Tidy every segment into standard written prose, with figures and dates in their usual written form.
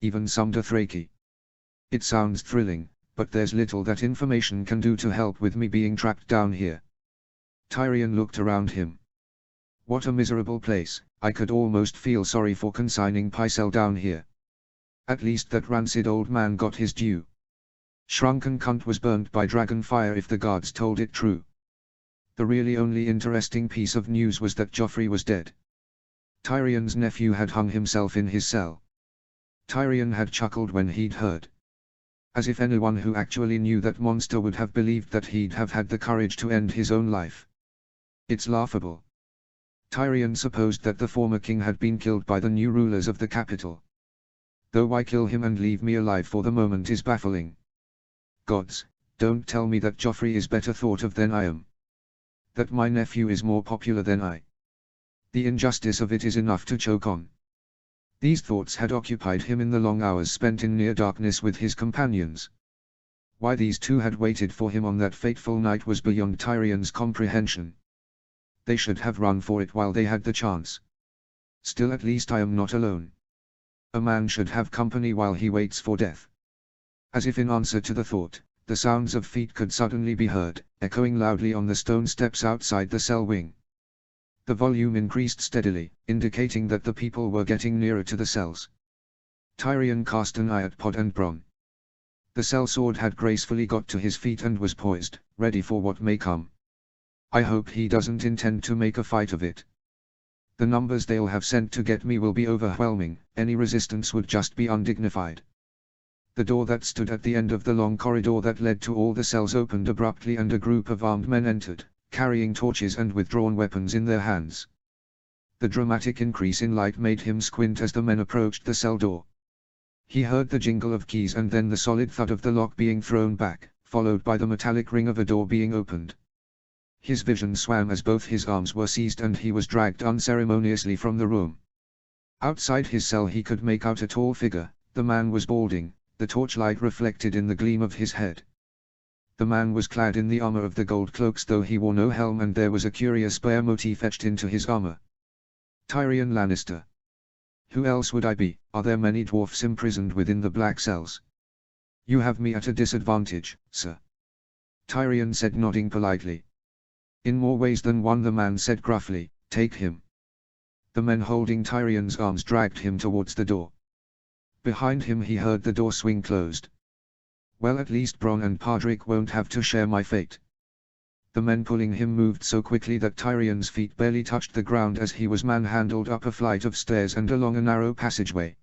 even some Dothraki. It sounds thrilling, but there's little that information can do to help with me being trapped down here. Tyrion looked around him. What a miserable place. I could almost feel sorry for consigning Pycelle down here. At least that rancid old man got his due. Shrunken cunt was burnt by dragon fire if the guards told it true. The really only interesting piece of news was that Joffrey was dead. Tyrion's nephew had hung himself in his cell. Tyrion had chuckled when he'd heard. As if anyone who actually knew that monster would have believed that he'd have had the courage to end his own life. It's laughable. Tyrion supposed that the former king had been killed by the new rulers of the capital. Though why kill him and leave me alive for the moment is baffling. Gods, don't tell me that Joffrey is better thought of than I am. That my nephew is more popular than I. The injustice of it is enough to choke on. These thoughts had occupied him in the long hours spent in near darkness with his companions. Why these two had waited for him on that fateful night was beyond Tyrion's comprehension. They should have run for it while they had the chance. Still, at least I am not alone. A man should have company while he waits for death. As if in answer to the thought, the sounds of feet could suddenly be heard, echoing loudly on the stone steps outside the cell wing. The volume increased steadily, indicating that the people were getting nearer to the cells. Tyrion cast an eye at Pod and Bronn. The sellsword had gracefully got to his feet and was poised, ready for what may come. I hope he doesn't intend to make a fight of it. The numbers they'll have sent to get me will be overwhelming, any resistance would just be undignified. The door that stood at the end of the long corridor that led to all the cells opened abruptly and a group of armed men entered, carrying torches and with drawn weapons in their hands. The dramatic increase in light made him squint as the men approached the cell door. He heard the jingle of keys and then the solid thud of the lock being thrown back, followed by the metallic ring of a door being opened. His vision swam as both his arms were seized and he was dragged unceremoniously from the room. Outside his cell he could make out a tall figure. The man was balding, the torchlight reflected in the gleam of his head. The man was clad in the armor of the gold cloaks, though he wore no helm, and there was a curious bear motif etched into his armor. Tyrion Lannister. Who else would I be? Are there many dwarfs imprisoned within the black cells? You have me at a disadvantage, sir. Tyrion said, nodding politely. In more ways than one, the man said gruffly, take him. The men holding Tyrion's arms dragged him towards the door. Behind him he heard the door swing closed. Well, at least Bronn and Podrick won't have to share my fate. The men pulling him moved so quickly that Tyrion's feet barely touched the ground as he was manhandled up a flight of stairs and along a narrow passageway.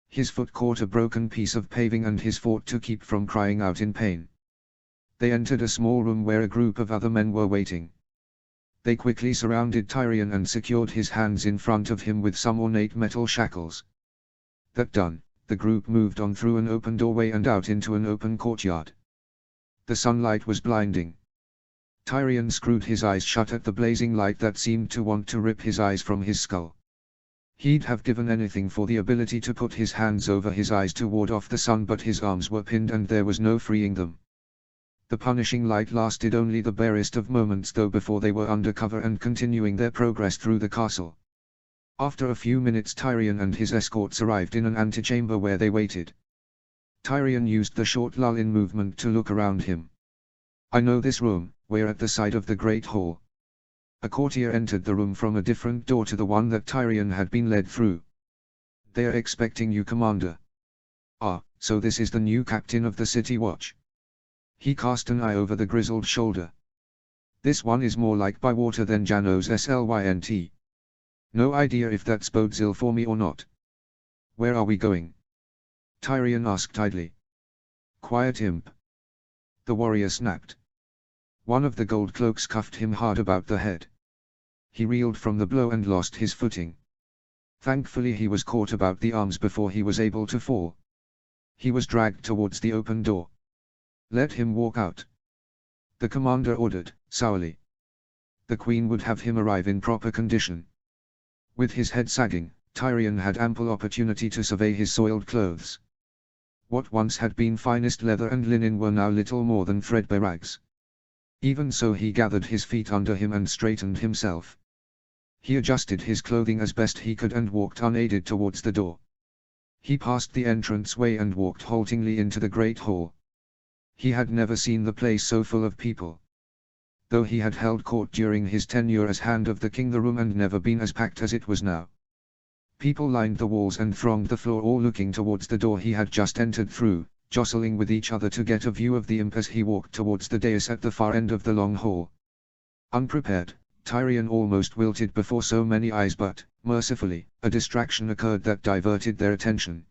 His foot caught a broken piece of paving and he fought to keep from crying out in pain. They entered a small room where a group of other men were waiting. They quickly surrounded Tyrion and secured his hands in front of him with some ornate metal shackles. That done, the group moved on through an open doorway and out into an open courtyard. The sunlight was blinding. Tyrion screwed his eyes shut at the blazing light that seemed to want to rip his eyes from his skull. He'd have given anything for the ability to put his hands over his eyes to ward off the sun, but his arms were pinned and there was no freeing them. The punishing light lasted only the barest of moments though before they were under cover and continuing their progress through the castle. After a few minutes Tyrion and his escorts arrived in an antechamber where they waited. Tyrion used the short lull in movement to look around him. I know this room, we're at the side of the Great Hall. A courtier entered the room from a different door to the one that Tyrion had been led through. They're expecting you, Commander. Ah, so this is the new captain of the City Watch. He cast an eye over the grizzled shoulder. This one is more like Bywater than Janos Slynt. No idea if that bodes ill for me or not. Where are we going? Tyrion asked idly. Quiet, imp. The warrior snapped. One of the gold cloaks cuffed him hard about the head. He reeled from the blow and lost his footing. Thankfully he was caught about the arms before he was able to fall. He was dragged towards the open door. Let him walk out. The commander ordered, sourly. The queen would have him arrive in proper condition. With his head sagging, Tyrion had ample opportunity to survey his soiled clothes. What once had been finest leather and linen were now little more than threadbare rags. Even so he gathered his feet under him and straightened himself. He adjusted his clothing as best he could and walked unaided towards the door. He passed the entranceway and walked haltingly into the great hall. He had never seen the place so full of people. Though he had held court during his tenure as Hand of the King, the room had never been as packed as it was now. People lined the walls and thronged the floor, all looking towards the door he had just entered through, jostling with each other to get a view of the imp as he walked towards the dais at the far end of the long hall. Unprepared, Tyrion almost wilted before so many eyes, but, mercifully, a distraction occurred that diverted their attention.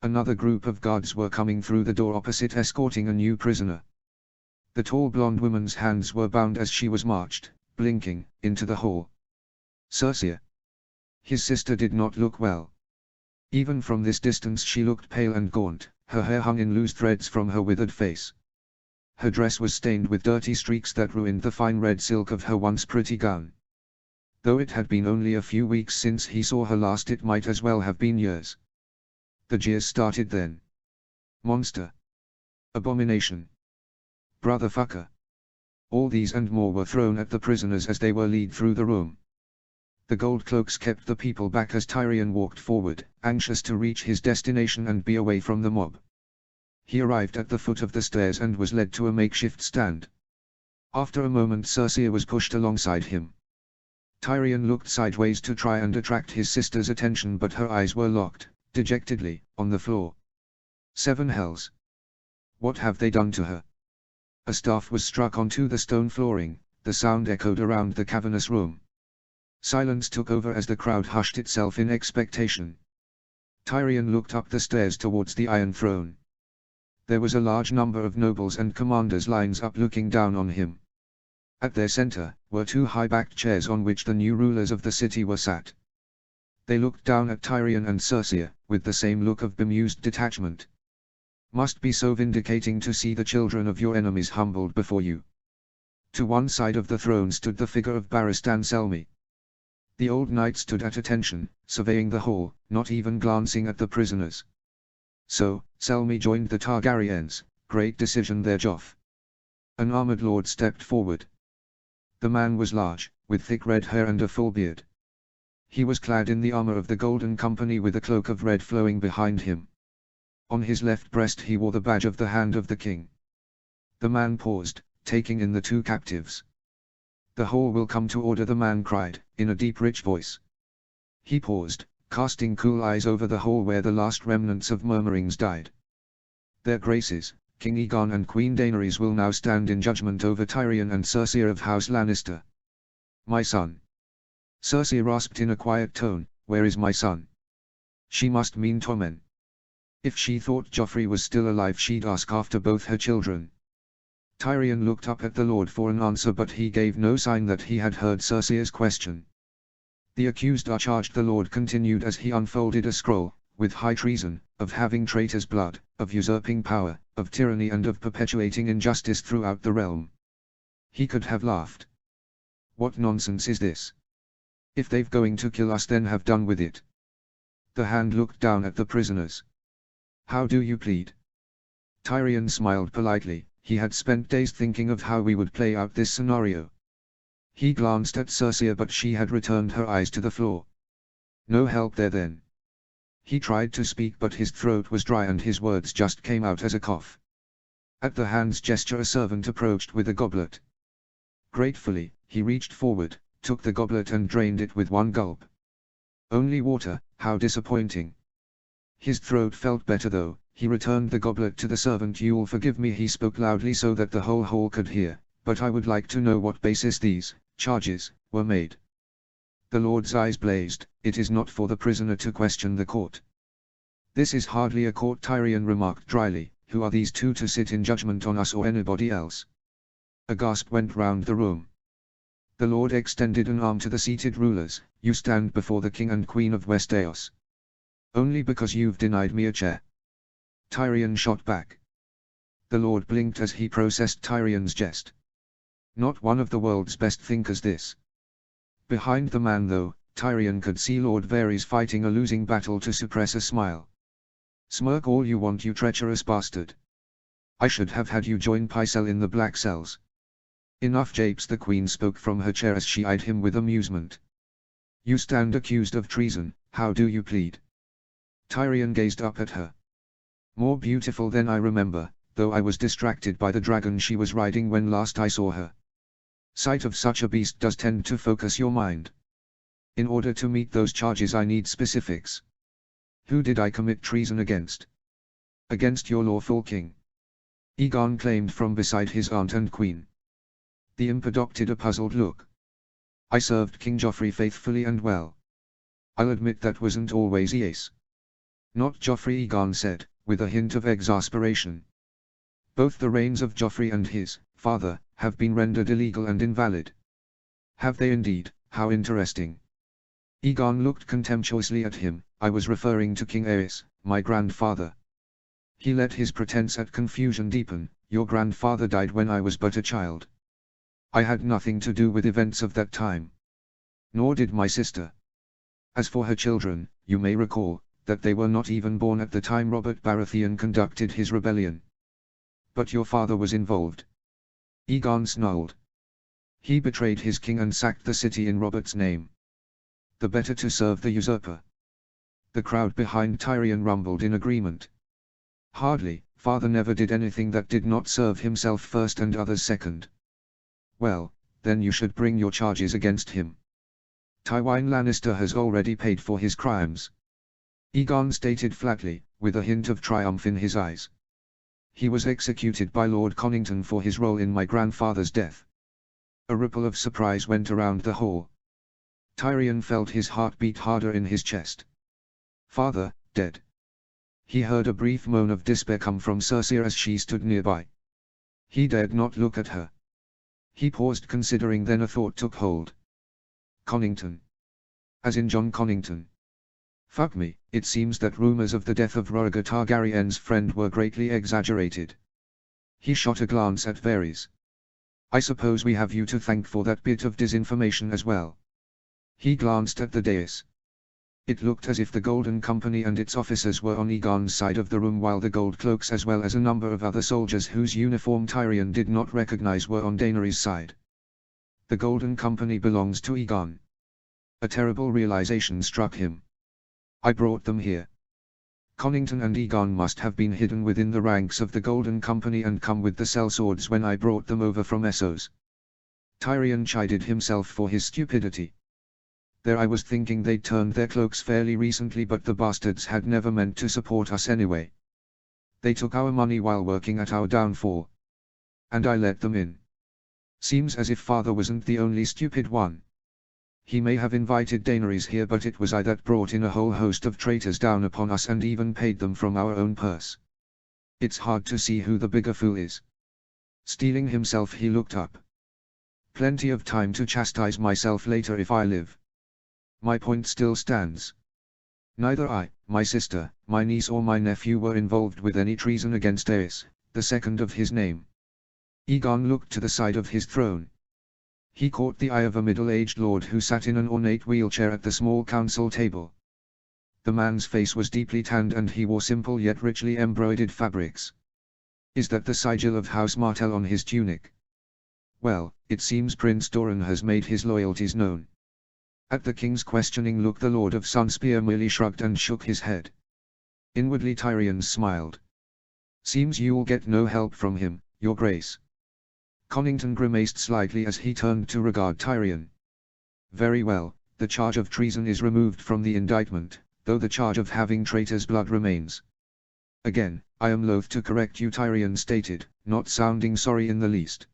Another group of guards were coming through the door opposite, escorting a new prisoner. The tall blonde woman's hands were bound as she was marched, blinking, into the hall. Cersei. His sister did not look well. Even from this distance she looked pale and gaunt, her hair hung in loose threads from her withered face. Her dress was stained with dirty streaks that ruined the fine red silk of her once pretty gown. Though it had been only a few weeks since he saw her last, it might as well have been years. The jeers started then. Monster. Abomination. Brother fucker. All these and more were thrown at the prisoners as they were led through the room. The gold cloaks kept the people back as Tyrion walked forward, anxious to reach his destination and be away from the mob. He arrived at the foot of the stairs and was led to a makeshift stand. After a moment Cersei was pushed alongside him. Tyrion looked sideways to try and attract his sister's attention, but her eyes were locked, dejectedly, on the floor. Seven hells. What have they done to her? A staff was struck onto the stone flooring, the sound echoed around the cavernous room. Silence took over as the crowd hushed itself in expectation. Tyrion looked up the stairs towards the Iron Throne. There was a large number of nobles and commanders lines up looking down on him. At their center, were two high-backed chairs on which the new rulers of the city were sat. They looked down at Tyrion and Cersei, with the same look of bemused detachment. Must be so vindicating to see the children of your enemies humbled before you. To one side of the throne stood the figure of Barristan Selmy. The old knight stood at attention, surveying the hall, not even glancing at the prisoners. So, Selmy joined the Targaryens, great decision there, Joff. An armored lord stepped forward. The man was large, with thick red hair and a full beard. He was clad in the armor of the Golden Company with a cloak of red flowing behind him. On his left breast he wore the badge of the Hand of the King. The man paused, taking in the two captives. The hall will come to order, the man cried, in a deep rich voice. He paused, casting cool eyes over the hall where the last remnants of murmurings died. Their graces, King Aegon and Queen Daenerys, will now stand in judgment over Tyrion and Cersei of House Lannister. My son. Cersei rasped in a quiet tone, where is my son? She must mean Tommen. If she thought Joffrey was still alive, she'd ask after both her children. Tyrion looked up at the Lord for an answer, but he gave no sign that he had heard Cersei's question. The accused are charged, the Lord continued as he unfolded a scroll, with high treason, of having traitors' blood, of usurping power, of tyranny and of perpetuating injustice throughout the realm. He could have laughed. What nonsense is this? If they've going to kill us, then have done with it. The Hand looked down at the prisoners. How do you plead? Tyrion smiled politely. He had spent days thinking of how we would play out this scenario. He glanced at Cersei, but she had returned her eyes to the floor. No help there then. He tried to speak, but his throat was dry and his words just came out as a cough. At the Hand's gesture a servant approached with a goblet. Gratefully, he reached forward, took the goblet and drained it with one gulp. Only water, how disappointing. His throat felt better though. He returned the goblet to the servant. You'll forgive me, he spoke loudly so that the whole hall could hear, but I would like to know what basis these charges were made. The Lord's eyes blazed. It is not for the prisoner to question the court. This is hardly a court, Tyrion remarked dryly. Who are these two to sit in judgment on us or anybody else? A gasp went round the room. The Lord extended an arm to the seated rulers. You stand before the King and Queen of Westeros. Only because you've denied me a chair. Tyrion shot back. The Lord blinked as he processed Tyrion's jest. Not one of the world's best thinkers, this. Behind the man though, Tyrion could see Lord Varys fighting a losing battle to suppress a smile. Smirk all you want, you treacherous bastard. I should have had you join Pycelle in the Black Cells. Enough japes, the Queen spoke from her chair as she eyed him with amusement. You stand accused of treason. How do you plead? Tyrion gazed up at her. More beautiful than I remember, though I was distracted by the dragon she was riding when last I saw her. Sight of such a beast does tend to focus your mind. In order to meet those charges I need specifics. Who did I commit treason against? Against your lawful king. Aegon claimed from beside his aunt and queen. The imp adopted a puzzled look. I served King Joffrey faithfully and well. I'll admit that wasn't always yes. Not Joffrey, Aegon said, with a hint of exasperation. Both the reigns of Joffrey and his father have been rendered illegal and invalid. Have they indeed? How interesting. Aegon looked contemptuously at him. I was referring to King Aerys, my grandfather. He let his pretense at confusion deepen. Your grandfather died when I was but a child. I had nothing to do with events of that time. Nor did my sister. As for her children, you may recall that they were not even born at the time Robert Baratheon conducted his rebellion. But your father was involved. Aegon snarled. He betrayed his king and sacked the city in Robert's name. The better to serve the usurper. The crowd behind Tyrion rumbled in agreement. Hardly, father never did anything that did not serve himself first and others second. Well, then you should bring your charges against him. Tywin Lannister has already paid for his crimes. Aegon stated flatly, with a hint of triumph in his eyes. He was executed by Lord Connington for his role in my grandfather's death. A ripple of surprise went around the hall. Tyrion felt his heart beat harder in his chest. Father, dead. He heard a brief moan of despair come from Cersei as she stood nearby. He dared not look at her. He paused, considering, then a thought took hold. Connington. As in Jon Connington. Fuck me, it seems that rumors of the death of Rhaegar Targaryen's friend were greatly exaggerated. He shot a glance at Varys. I suppose we have you to thank for that bit of disinformation as well. He glanced at the dais. It looked as if the Golden Company and its officers were on Aegon's side of the room, while the Gold Cloaks as well as a number of other soldiers whose uniform Tyrion did not recognize were on Daenerys' side. The Golden Company belongs to Aegon. A terrible realization struck him. I brought them here. Connington and Aegon must have been hidden within the ranks of the Golden Company and come with the sellswords when I brought them over from Essos. Tyrion chided himself for his stupidity. There I was thinking they'd turned their cloaks fairly recently, but the bastards had never meant to support us anyway. They took our money while working at our downfall. And I let them in. Seems as if father wasn't the only stupid one. He may have invited Daenerys here, but it was I that brought in a whole host of traitors down upon us and even paid them from our own purse. It's hard to see who the bigger fool is. Steeling himself, he looked up. Plenty of time to chastise myself later if I live. My point still stands. Neither I, my sister, my niece or my nephew were involved with any treason against Aerys, the second of his name. Aegon looked to the side of his throne. He caught the eye of a middle-aged lord who sat in an ornate wheelchair at the small council table. The man's face was deeply tanned and he wore simple yet richly embroidered fabrics. Is that the sigil of House Martell on his tunic? Well, it seems Prince Doran has made his loyalties known. At the king's questioning look, the Lord of Sunspear merely shrugged and shook his head. Inwardly Tyrion smiled. Seems you'll get no help from him, your grace. Connington grimaced slightly as he turned to regard Tyrion. Very well, the charge of treason is removed from the indictment, though the charge of having traitor's blood remains. Again, I am loath to correct you, Tyrion stated, not sounding sorry in the least.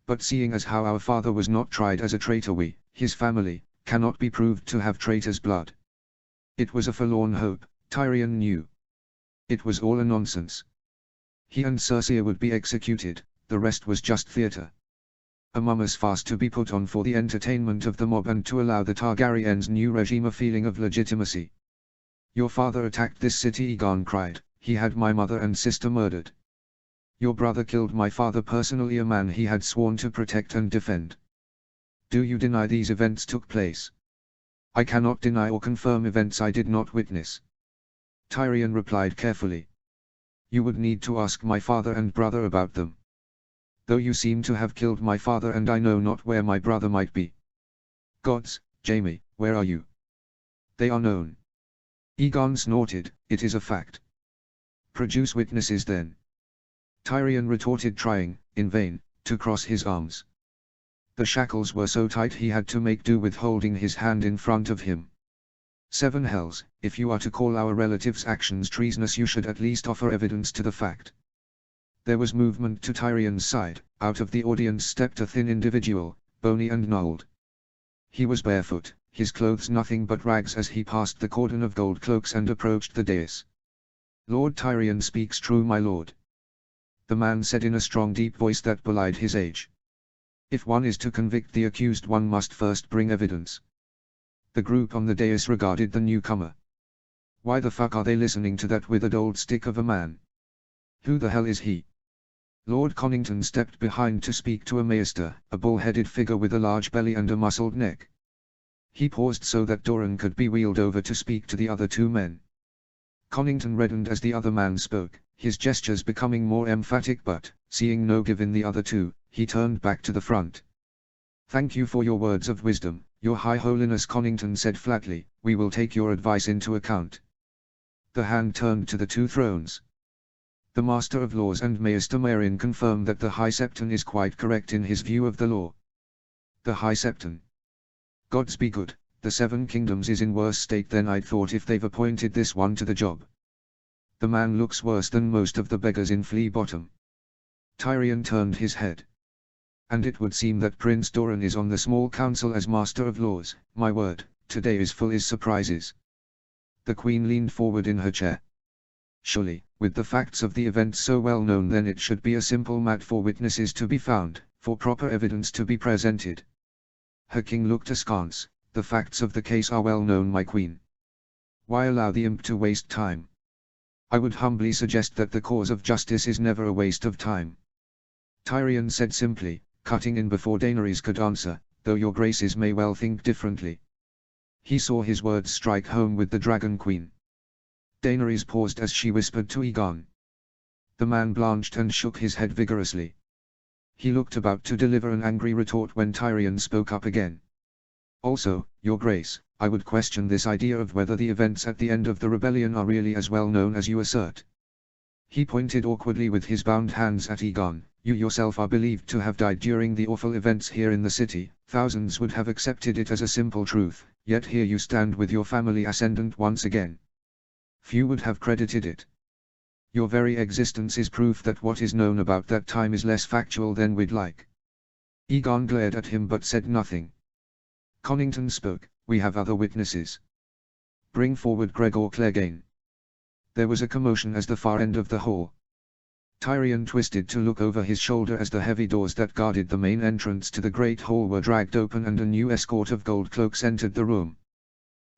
But seeing as how our father was not tried as a traitor, we, his family, cannot be proved to have traitor's blood. It was a forlorn hope, Tyrion knew. It was all a nonsense. He and Cersei would be executed. The rest was just theatre. A mummers fast to be put on for the entertainment of the mob and to allow the Targaryens' new regime a feeling of legitimacy. Your father attacked this city, Aegon cried. He had my mother and sister murdered. Your brother killed my father personally, a man he had sworn to protect and defend. Do you deny these events took place? I cannot deny or confirm events I did not witness. Tyrion replied carefully. You would need to ask my father and brother about them. Though you seem to have killed my father and I know not where my brother might be. Gods, Jaime, where are you? They are known. Egon snorted, "It is a fact." "Produce witnesses then." Tyrion retorted, trying, in vain, to cross his arms. The shackles were so tight he had to make do with holding his hand in front of him. "Seven hells, if you are to call our relatives' actions treasonous, you should at least offer evidence to the fact." There was movement to Tyrion's side. Out of the audience stepped a thin individual, bony and gnarled. He was barefoot, his clothes nothing but rags, as he passed the cordon of gold cloaks and approached the dais. "Lord Tyrion speaks true, my lord," the man said in a strong deep voice that belied his age. "If one is to convict the accused, one must first bring evidence." The group on the dais regarded the newcomer. "Why the fuck are they listening to that withered old stick of a man? Who the hell is he?" Lord Connington stepped behind to speak to a maester, a bull-headed figure with a large belly and a muscled neck. He paused so that Doran could be wheeled over to speak to the other two men. Connington reddened as the other man spoke, his gestures becoming more emphatic, but, seeing no give in the other two, he turned back to the front. "Thank you for your words of wisdom, Your High Holiness," Connington said flatly. "We will take your advice into account." The hand turned to the two thrones. The Master of Laws and Maester Meryn confirmed that the High Septon is quite correct in his view of the law. The High Septon. Gods be good, the Seven Kingdoms is in worse state than I'd thought if they've appointed this one to the job. The man looks worse than most of the beggars in Flea Bottom. Tyrion turned his head. "And it would seem that Prince Doran is on the small council as Master of Laws. My word, today is full of surprises." The Queen leaned forward in her chair. "Surely, with the facts of the event so well known, then it should be a simple matter for witnesses to be found, for proper evidence to be presented." Her king looked askance. "The facts of the case are well known, my queen. Why allow the imp to waste time? I would humbly suggest that the cause of justice is never a waste of time." Tyrion said simply, cutting in before Daenerys could answer, "Though your graces may well think differently." He saw his words strike home with the Dragon Queen. Daenerys paused as she whispered to Aegon. The man blanched and shook his head vigorously. He looked about to deliver an angry retort when Tyrion spoke up again. "Also, Your Grace, I would question this idea of whether the events at the end of the rebellion are really as well known as you assert." He pointed awkwardly with his bound hands at Aegon. "You yourself are believed to have died during the awful events here in the city. Thousands would have accepted it as a simple truth, yet here you stand with your family ascendant once again. Few would have credited it. Your very existence is proof that what is known about that time is less factual than we'd like." Aegon glared at him but said nothing. Connington spoke. "We have other witnesses. Bring forward Gregor Clegane." There was a commotion as the far end of the hall. Tyrion twisted to look over his shoulder as the heavy doors that guarded the main entrance to the great hall were dragged open and a new escort of gold cloaks entered the room.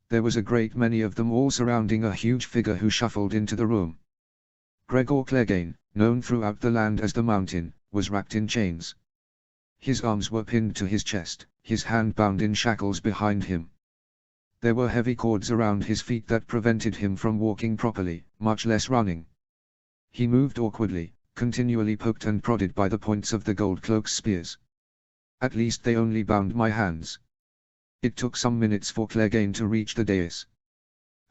There was a great many of them, all surrounding a huge figure who shuffled into the room. Gregor Clegane, known throughout the land as the Mountain, was wrapped in chains. His arms were pinned to his chest, his hand bound in shackles behind him. There were heavy cords around his feet that prevented him from walking properly, much less running. He moved awkwardly, continually poked and prodded by the points of the gold cloak's spears. "At least they only bound my hands." It took some minutes for Clegane to reach the dais.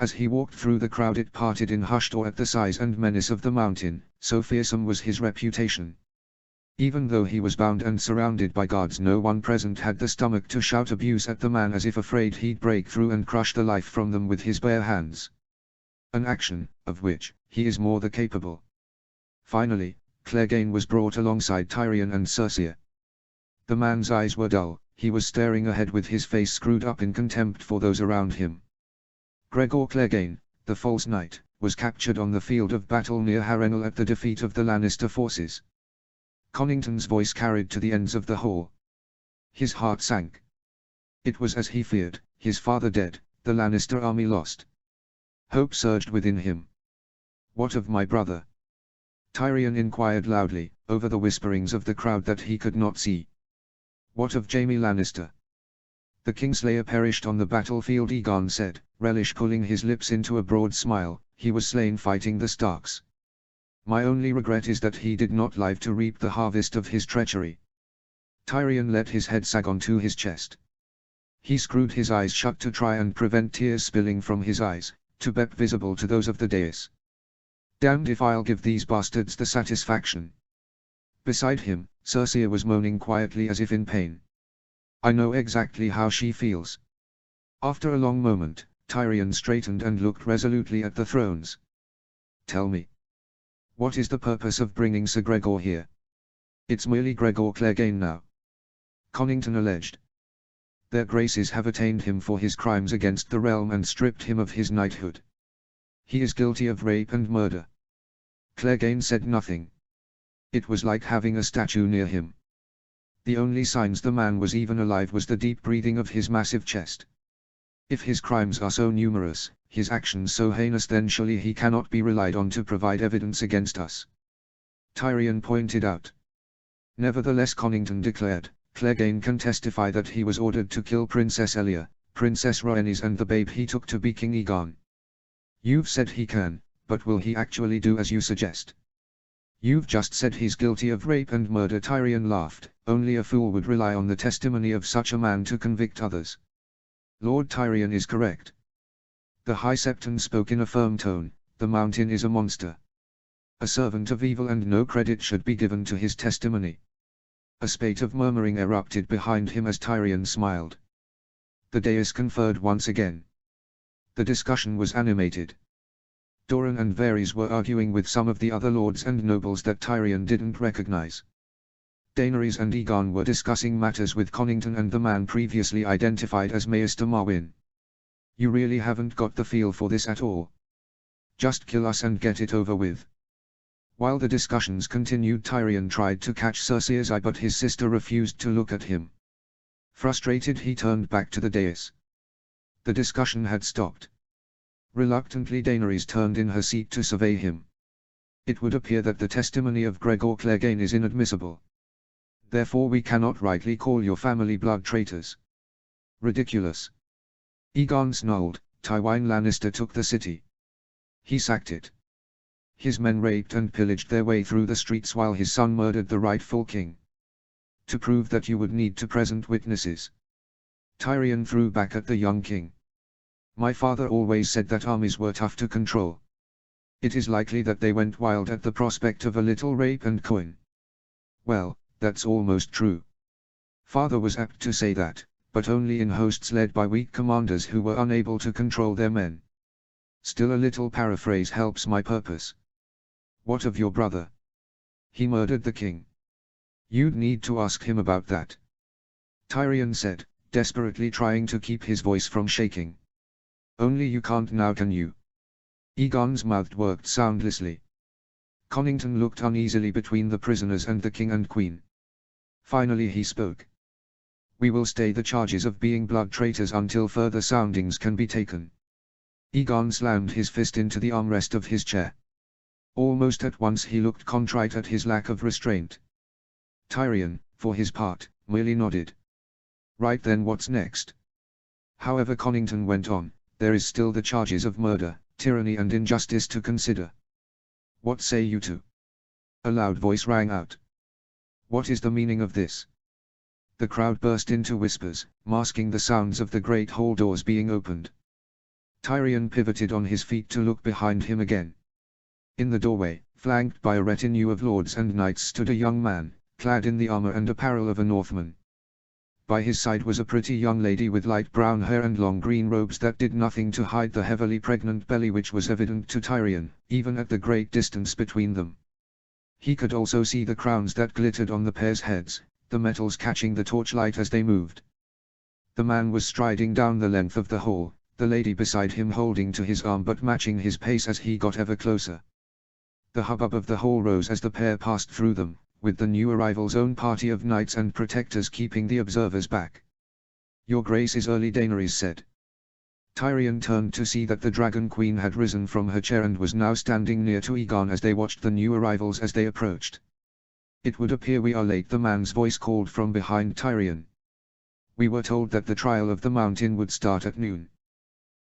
As he walked through the crowd, it parted in hushed awe at the size and menace of the Mountain, so fearsome was his reputation. Even though he was bound and surrounded by guards, no one present had the stomach to shout abuse at the man, as if afraid he'd break through and crush the life from them with his bare hands. An action, of which, he is more than capable. Finally, Clegane was brought alongside Tyrion and Cersei. The man's eyes were dull, he was staring ahead with his face screwed up in contempt for those around him. Gregor Clegane, the false knight, was captured on the field of battle near Harrenhal at the defeat of the Lannister forces. Connington's voice carried to the ends of the hall. His heart sank. It was as he feared, his father dead, the Lannister army lost. Hope surged within him. "What of my brother?" Tyrion inquired loudly, over the whisperings of the crowd that he could not see. "What of Jaime Lannister?" "The Kingslayer perished on the battlefield," Aegon said, relish pulling his lips into a broad smile. "He was slain fighting the Starks. My only regret is that he did not live to reap the harvest of his treachery." Tyrion let his head sag onto his chest. He screwed his eyes shut to try and prevent tears spilling from his eyes. to bet visible to those of the dais. Damned if I'll give these bastards the satisfaction. Beside him, Circe was moaning quietly as if in pain. I know exactly how she feels. After a long moment, Tyrion straightened and looked resolutely at the thrones. Tell me. What is the purpose of bringing Sir Gregor here? It's merely Gregor Clegane now. Connington alleged. Their graces have attainted him for his crimes against the realm and stripped him of his knighthood. He is guilty of rape and murder. Clegane said nothing. It was like having a statue near him. The only signs the man was even alive was the deep breathing of his massive chest. If his crimes are so numerous, his actions so heinous, then surely he cannot be relied on to provide evidence against us. Tyrion pointed out. Nevertheless, Connington declared, Clegane can testify that he was ordered to kill Princess Elia, Princess Rhaenys and the babe he took to be King Aegon. You've said he can, but will he actually do as you suggest? You've just said he's guilty of rape and murder. Tyrion laughed. Only a fool would rely on the testimony of such a man to convict others. Lord Tyrion is correct. The High Septon spoke in a firm tone. The Mountain is a monster. A servant of evil, and no credit should be given to his testimony. A spate of murmuring erupted behind him as Tyrion smiled. The dais conferred once again. The discussion was animated. Doran and Varys were arguing with some of the other lords and nobles that Tyrion didn't recognize. Daenerys and Aegon were discussing matters with Connington and the man previously identified as Maester Marwyn. You really haven't got the feel for this at all. Just kill us and get it over with. While the discussions continued, Tyrion tried to catch Cersei's eye, but his sister refused to look at him. Frustrated, he turned back to the dais. The discussion had stopped. Reluctantly, Daenerys turned in her seat to survey him. It would appear that the testimony of Gregor Clegane is inadmissible. Therefore we cannot rightly call your family blood traitors. Ridiculous. Aegon snarled. Tywin Lannister took the city. He sacked it. His men raped and pillaged their way through the streets while his son murdered the rightful king. To prove that, you would need to present witnesses. Tyrion threw back at the young king. My father always said that armies were tough to control. It is likely that they went wild at the prospect of a little rape and coin. Well, that's almost true. Father was apt to say that, but only in hosts led by weak commanders who were unable to control their men. Still, a little paraphrase helps my purpose. What of your brother? He murdered the king. You'd need to ask him about that. Tyrion said, desperately trying to keep his voice from shaking. Only you can't now, can you? Aegon's mouth worked soundlessly. Connington looked uneasily between the prisoners and the king and queen. Finally he spoke. We will stay the charges of being blood traitors until further soundings can be taken. Aegon slammed his fist into the armrest of his chair. Almost at once he looked contrite at his lack of restraint. Tyrion, for his part, merely nodded. Right then, what's next? However, Connington went on, there is still the charges of murder, tyranny and injustice to consider. What say you two? A loud voice rang out. What is the meaning of this? The crowd burst into whispers, masking the sounds of the great hall doors being opened. Tyrion pivoted on his feet to look behind him again. In the doorway, flanked by a retinue of lords and knights, stood a young man, clad in the armor and apparel of a Northman. By his side was a pretty young lady with light brown hair and long green robes that did nothing to hide the heavily pregnant belly, which was evident to Tyrion, even at the great distance between them. He could also see the crowns that glittered on the pair's heads, the metals catching the torchlight as they moved. The man was striding down the length of the hall, the lady beside him holding to his arm but matching his pace as he got ever closer. The hubbub of the hall rose as the pair passed through them, with the new arrival's own party of knights and protectors keeping the observers back. Your Grace is early, Daenerys said. Tyrion turned to see that the Dragon Queen had risen from her chair and was now standing near to Aegon as they watched the new arrivals as they approached. It would appear we are late, the man's voice called from behind Tyrion. We were told that the trial of the Mountain would start at noon.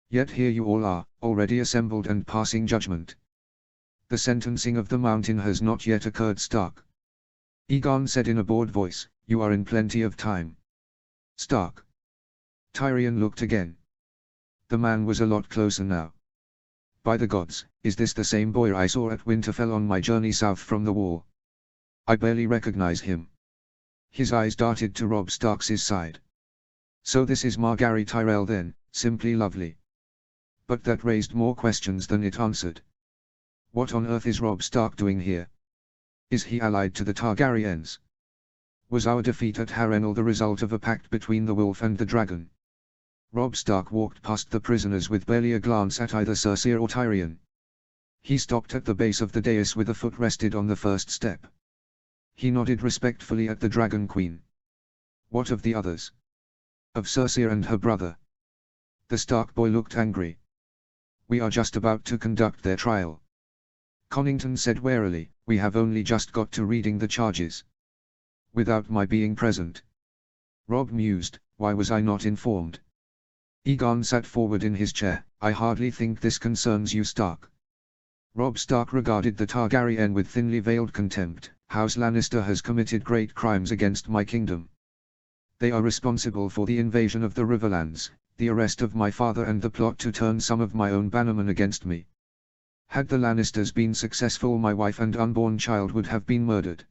Yet here you all are, already assembled and passing judgment. The sentencing of the Mountain has not yet occurred, Stark. Aegon said in a bored voice, you are in plenty of time. Stark. Tyrion looked again. The man was a lot closer now. By the gods, is this the same boy I saw at Winterfell on my journey south from the wall? I barely recognize him. His eyes darted to Robb Stark's side. So this is Margaery Tyrell then, simply lovely. But that raised more questions than it answered. What on earth is Robb Stark doing here? Is he allied to the Targaryens? Was our defeat at Harrenhal the result of a pact between the wolf and the dragon? Robb Stark walked past the prisoners with barely a glance at either Cersei or Tyrion. He stopped at the base of the dais with a foot rested on the first step. He nodded respectfully at the Dragon Queen. What of the others? Of Cersei and her brother? The Stark boy looked angry. We are just about to conduct their trial. Connington said warily, we have only just got to reading the charges. Without my being present. Robb mused, why was I not informed? Aegon sat forward in his chair, I hardly think this concerns you, Stark. Robb Stark regarded the Targaryen with thinly veiled contempt. House Lannister has committed great crimes against my kingdom. They are responsible for the invasion of the Riverlands, the arrest of my father and the plot to turn some of my own bannermen against me. Had the Lannisters been successful, my wife and unborn child would have been murdered.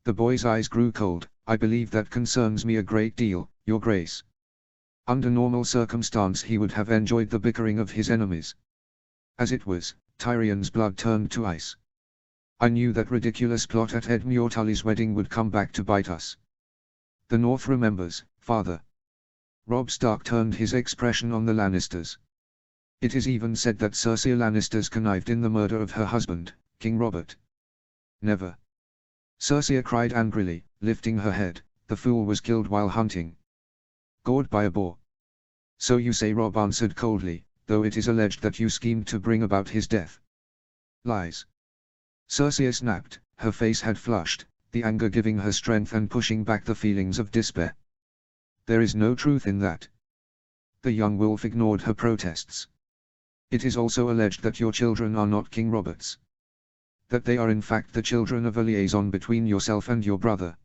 The boy's eyes grew cold. I believe that concerns me a great deal, Your Grace. Under normal circumstance he would have enjoyed the bickering of his enemies. As it was, Tyrion's blood turned to ice. I knew that ridiculous plot at Edmure Tully's wedding would come back to bite us. The North remembers, Father. Robb Stark turned his expression on the Lannisters. It is even said that Cersei Lannister connived in the murder of her husband, King Robert. Never. Cersei cried angrily, lifting her head, the fool was killed while hunting. Gored by a boar. So you say, Robb answered coldly, though it is alleged that you schemed to bring about his death. Lies. Cersei snapped, her face had flushed, the anger giving her strength and pushing back the feelings of despair. There is no truth in that. The young wolf ignored her protests. It is also alleged that your children are not King Robert's. That they are in fact the children of a liaison between yourself and your brother.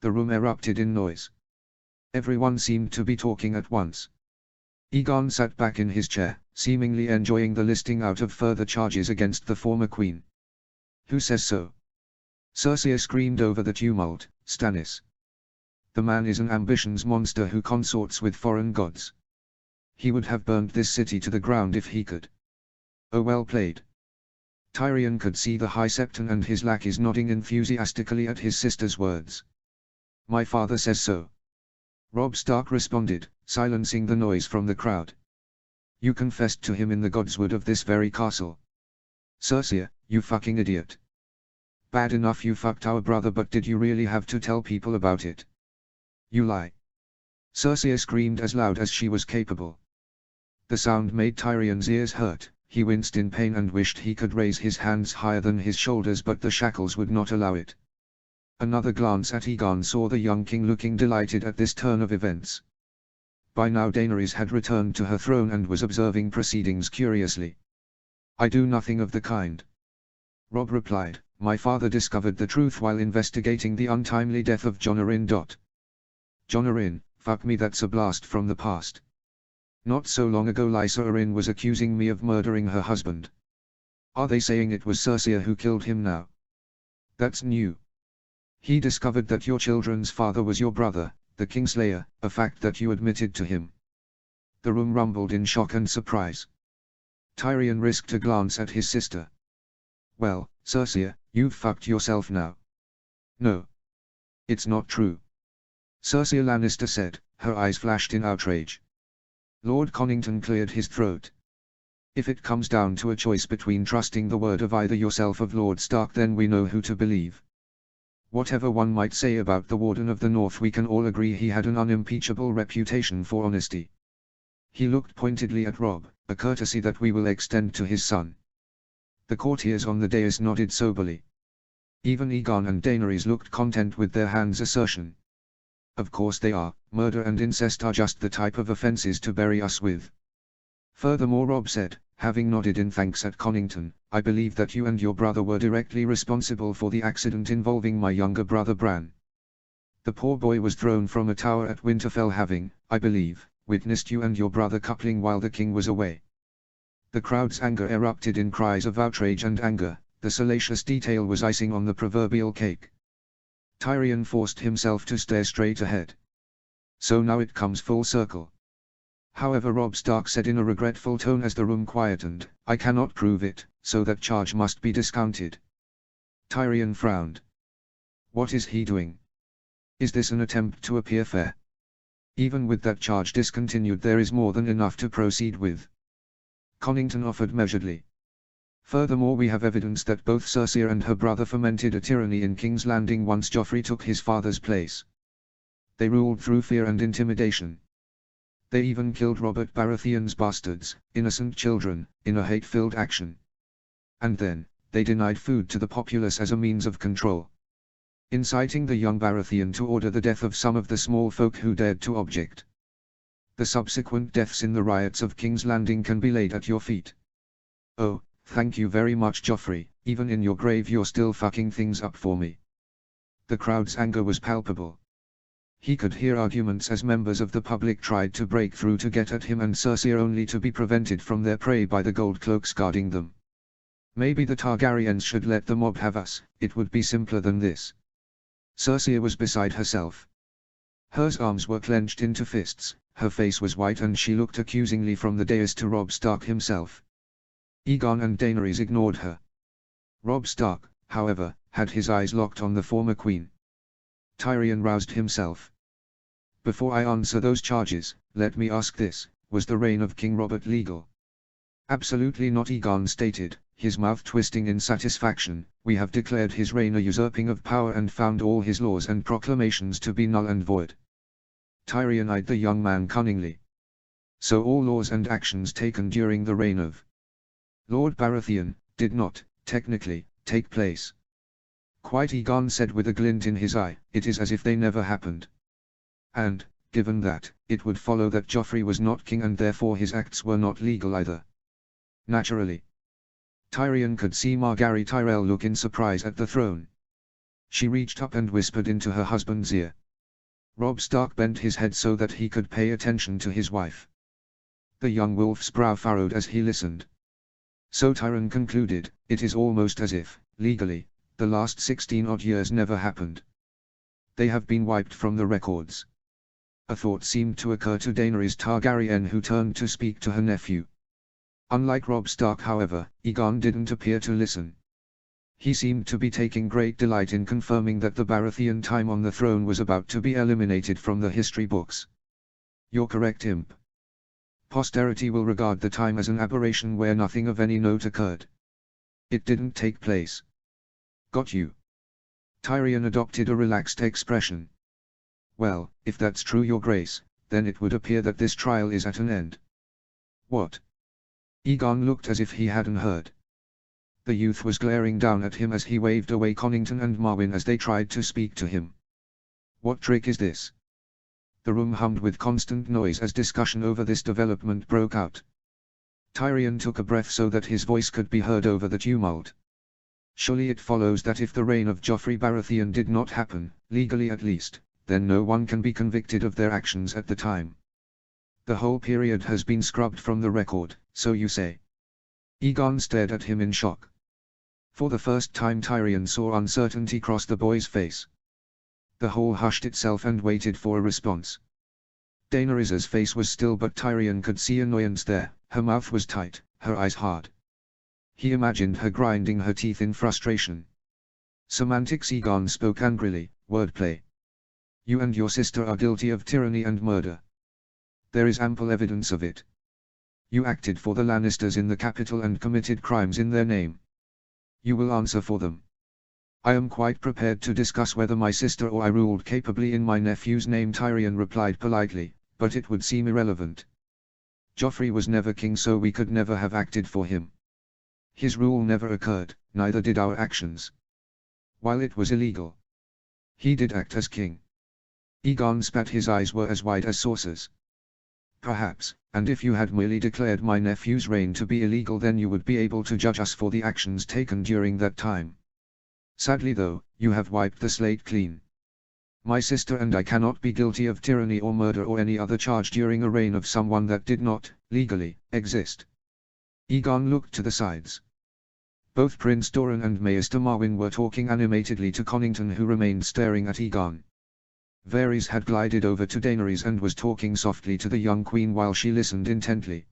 The room erupted in noise. Everyone seemed to be talking at once. Aegon sat back in his chair, seemingly enjoying the listing out of further charges against the former queen. Who says so? Cersei screamed over the tumult, Stannis. The man is an ambitions monster who consorts with foreign gods. He would have burned this city to the ground if he could. Oh, well played. Tyrion could see the High Septon and his lackeys nodding enthusiastically at his sister's words. My father says so. Robb Stark responded, silencing the noise from the crowd. You confessed to him in the godswood of this very castle. Cersei, you fucking idiot. Bad enough you fucked our brother, but did you really have to tell people about it? You lie. Cersei screamed as loud as she was capable. The sound made Tyrion's ears hurt. He winced in pain and wished he could raise his hands higher than his shoulders, but the shackles would not allow it. Another glance at Aegon saw the young king looking delighted at this turn of events. By now Daenerys had returned to her throne and was observing proceedings curiously. I do nothing of the kind. Robb replied, my father discovered the truth while investigating the untimely death of Jon Arryn. Jon Arryn, fuck me, that's a blast from the past. Not so long ago Lysa Arryn was accusing me of murdering her husband. Are they saying it was Cersei who killed him now? That's new. He discovered that your children's father was your brother, the Kingslayer, a fact that you admitted to him. The room rumbled in shock and surprise. Tyrion risked a glance at his sister. Well, Cersei, you've fucked yourself now. No. It's not true. Cersei Lannister said, her eyes flashed in outrage. Lord Connington cleared his throat. If it comes down to a choice between trusting the word of either yourself or Lord Stark, then we know who to believe. Whatever one might say about the Warden of the North, we can all agree he had an unimpeachable reputation for honesty. He looked pointedly at Robb, a courtesy that we will extend to his son. The courtiers on the dais nodded soberly. Even Aegon and Daenerys looked content with their hand's assertion. Of course they are. Murder and incest are just the type of offenses to bury us with. Furthermore, Robb said, having nodded in thanks at Connington, I believe that you and your brother were directly responsible for the accident involving my younger brother Bran. The poor boy was thrown from a tower at Winterfell, having, I believe, witnessed you and your brother coupling while the king was away. The crowd's anger erupted in cries of outrage and anger. The salacious detail was icing on the proverbial cake. Tyrion forced himself to stare straight ahead. So now it comes full circle. However, Robb Stark said in a regretful tone as the room quietened, I cannot prove it, so that charge must be discounted. Tyrion frowned. What is he doing? Is this an attempt to appear fair? Even with that charge discontinued, there is more than enough to proceed with. Connington offered measuredly. Furthermore, we have evidence that both Cersei and her brother fomented a tyranny in King's Landing once Joffrey took his father's place. They ruled through fear and intimidation. They even killed Robert Baratheon's bastards, innocent children, in a hate-filled action. And then, they denied food to the populace as a means of control, inciting the young Baratheon to order the death of some of the small folk who dared to object. The subsequent deaths in the riots of King's Landing can be laid at your feet. Oh, thank you very much, Joffrey, even in your grave you're still fucking things up for me. The crowd's anger was palpable. He could hear arguments as members of the public tried to break through to get at him and Cersei, only to be prevented from their prey by the gold cloaks guarding them. Maybe the Targaryens should let the mob have us, it would be simpler than this. Cersei was beside herself. Her arms were clenched into fists, her face was white, and she looked accusingly from the dais to Robb Stark himself. Aegon and Daenerys ignored her. Robb Stark, however, had his eyes locked on the former queen. Tyrion roused himself. Before I answer those charges, let me ask this, was the reign of King Robert legal? Absolutely not, Aegon stated, his mouth twisting in satisfaction. We have declared his reign a usurping of power and found all his laws and proclamations to be null and void. Tyrion eyed the young man cunningly. So all laws and actions taken during the reign of Lord Baratheon did not, technically, take place. Quite, Aegon said with a glint in his eye, it is as if they never happened. And, given that, it would follow that Joffrey was not king and therefore his acts were not legal either. Naturally. Tyrion could see Margaery Tyrell look in surprise at the throne. She reached up and whispered into her husband's ear. Robb Stark bent his head so that he could pay attention to his wife. The young wolf's brow furrowed as he listened. So Tyrion concluded, it is almost as if, legally, the last 16-odd years never happened. They have been wiped from the records. A thought seemed to occur to Daenerys Targaryen, who turned to speak to her nephew. Unlike Robb Stark, however, Aegon didn't appear to listen. He seemed to be taking great delight in confirming that the Baratheon time on the throne was about to be eliminated from the history books. You're correct, Imp. Posterity will regard the time as an aberration where nothing of any note occurred. It didn't take place. Got you. Tyrion adopted a relaxed expression. Well, if that's true, Your Grace, then it would appear that this trial is at an end. What? Aegon looked as if he hadn't heard. The youth was glaring down at him as he waved away Connington and Marwyn as they tried to speak to him. What trick is this? The room hummed with constant noise as discussion over this development broke out. Tyrion took a breath so that his voice could be heard over the tumult. Surely it follows that if the reign of Joffrey Baratheon did not happen, legally at least, then no one can be convicted of their actions at the time. The whole period has been scrubbed from the record, so you say. Aegon stared at him in shock. For the first time Tyrion saw uncertainty cross the boy's face. The hall hushed itself and waited for a response. Daenerys's face was still, but Tyrion could see annoyance there. Her mouth was tight, her eyes hard. He imagined her grinding her teeth in frustration. Semantics, Aegon spoke angrily, wordplay. You and your sister are guilty of tyranny and murder. There is ample evidence of it. You acted for the Lannisters in the capital and committed crimes in their name. You will answer for them. I am quite prepared to discuss whether my sister or I ruled capably in my nephew's name, Tyrion replied politely, but it would seem irrelevant. Joffrey was never king, so we could never have acted for him. His rule never occurred, neither did our actions. While it was illegal, he did act as king. Aegon spat, his eyes were as wide as saucers. Perhaps, and if you had merely declared my nephew's reign to be illegal, then you would be able to judge us for the actions taken during that time. Sadly though, you have wiped the slate clean. My sister and I cannot be guilty of tyranny or murder or any other charge during a reign of someone that did not, legally, exist. Egon looked to the sides. Both Prince Doran and Maester Marwyn were talking animatedly to Connington, who remained staring at Egon. Varys had glided over to Daenerys and was talking softly to the young queen while she listened intently.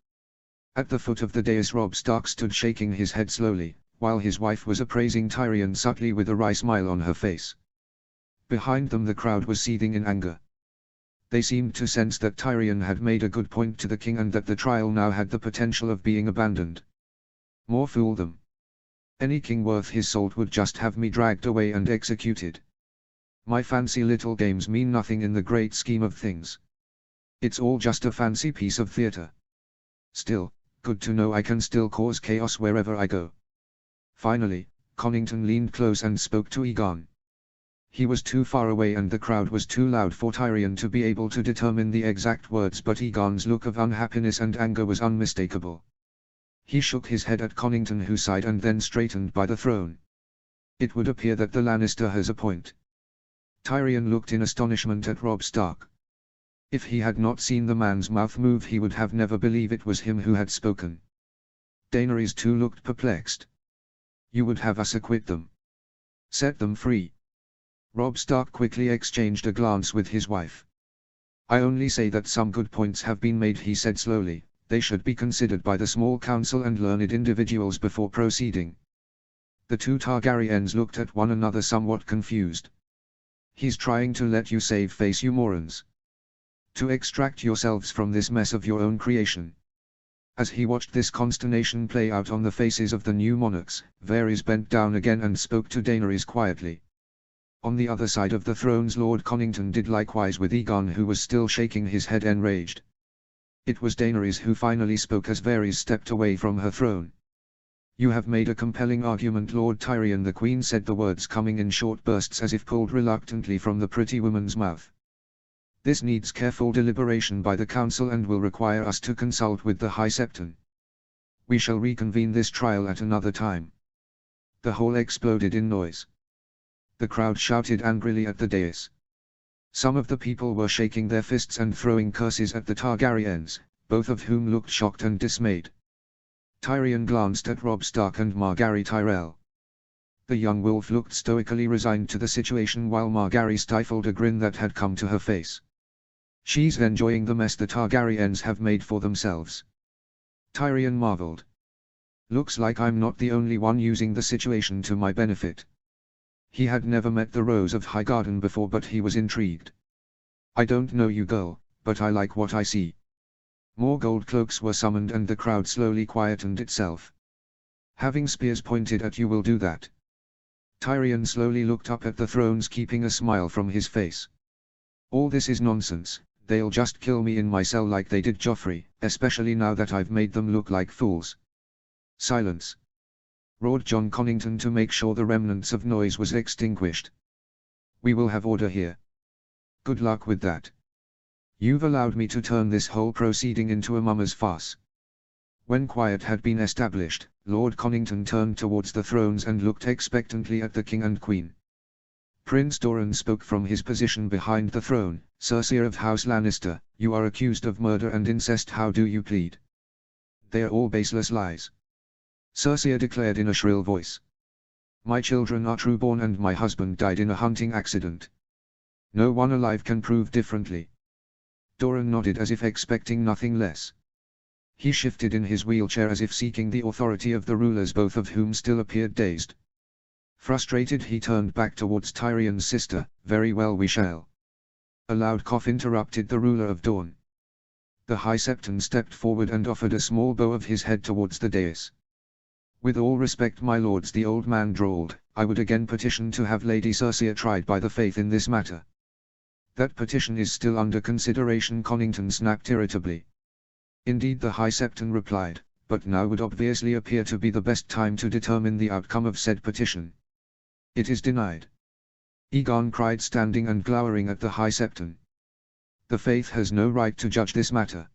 At the foot of the dais Robb Stark stood shaking his head slowly, while his wife was appraising Tyrion subtly with a wry smile on her face. Behind them the crowd was seething in anger. They seemed to sense that Tyrion had made a good point to the king and that the trial now had the potential of being abandoned. More fool them. Any king worth his salt would just have me dragged away and executed. My fancy little games mean nothing in the great scheme of things. It's all just a fancy piece of theatre. Still, good to know I can still cause chaos wherever I go. Finally, Connington leaned close and spoke to Egon. He was too far away and the crowd was too loud for Tyrion to be able to determine the exact words, but Egon's look of unhappiness and anger was unmistakable. He shook his head at Connington, who sighed and then straightened by the throne. It would appear that the Lannister has a point. Tyrion looked in astonishment at Robb Stark. If he had not seen the man's mouth move he would have never believed it was him who had spoken. Daenerys too looked perplexed. You would have us acquit them. Set them free. Robb Stark quickly exchanged a glance with his wife. I only say that some good points have been made, he said slowly. They should be considered by the small council and learned individuals before proceeding. The two Targaryens looked at one another somewhat confused. He's trying to let you save face, you morons. To extract yourselves from this mess of your own creation. As he watched this consternation play out on the faces of the new monarchs, Varys bent down again and spoke to Daenerys quietly. On the other side of the thrones Lord Connington did likewise with Egon, who was still shaking his head enraged. It was Daenerys who finally spoke as Varys stepped away from her throne. You have made a compelling argument, Lord Tyrion, the Queen said, the words coming in short bursts as if pulled reluctantly from the pretty woman's mouth. This needs careful deliberation by the council and will require us to consult with the High Septon. We shall reconvene this trial at another time. The hall exploded in noise. The crowd shouted angrily at the dais. Some of the people were shaking their fists and throwing curses at the Targaryens, both of whom looked shocked and dismayed. Tyrion glanced at Robb Stark and Margaery Tyrell. The young wolf looked stoically resigned to the situation while Margaery stifled a grin that had come to her face. She's enjoying the mess the Targaryens have made for themselves. Tyrion marveled. Looks like I'm not the only one using the situation to my benefit. He had never met the Rose of Highgarden before, but he was intrigued. I don't know you, girl, but I like what I see. More gold cloaks were summoned and the crowd slowly quietened itself. Having spears pointed at you will do that. Tyrion slowly looked up at the thrones, keeping a smile from his face. All this is nonsense. They'll just kill me in my cell like they did Joffrey, especially now that I've made them look like fools. Silence! Roared Jon Connington to make sure the remnants of noise was extinguished. We will have order here. Good luck with that. You've allowed me to turn this whole proceeding into a mummer's farce. When quiet had been established, Lord Connington turned towards the thrones and looked expectantly at the king and queen. Prince Doran spoke from his position behind the throne. Cersei of House Lannister, you are accused of murder and incest. How do you plead? They are all baseless lies. Cersei declared in a shrill voice. My children are trueborn and my husband died in a hunting accident. No one alive can prove differently. Doran nodded as if expecting nothing less. He shifted in his wheelchair as if seeking the authority of the rulers, both of whom still appeared dazed. Frustrated, he turned back towards Tyrion's sister. Very well, we shall. A loud cough interrupted the ruler of Dorne. The High Septon stepped forward and offered a small bow of his head towards the dais. With all respect, my lords, the old man drawled, I would again petition to have Lady Cersei tried by the faith in this matter. That petition is still under consideration, Connington snapped irritably. Indeed, the High Septon replied, but now would obviously appear to be the best time to determine the outcome of said petition. It is denied. Egon cried, standing and glowering at the High Septon. The faith has no right to judge this matter.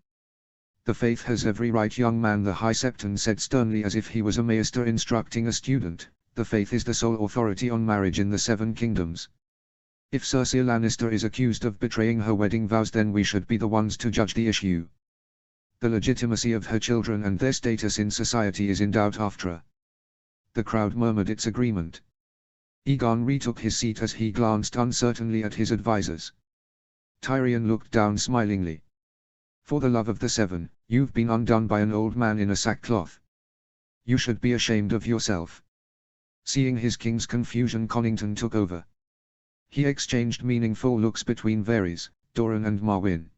The faith has every right, young man, the High Septon said sternly as if he was a maester instructing a student. The faith is the sole authority on marriage in the Seven Kingdoms. If Cersei Lannister is accused of betraying her wedding vows, then we should be the ones to judge the issue. The legitimacy of her children and their status in society is in doubt after her. The crowd murmured its agreement. Egon retook his seat as he glanced uncertainly at his advisers. Tyrion looked down smilingly. For the love of the seven, you've been undone by an old man in a sackcloth. You should be ashamed of yourself. Seeing his king's confusion, Connington took over. He exchanged meaningful looks between Varys, Doran and Marwyn.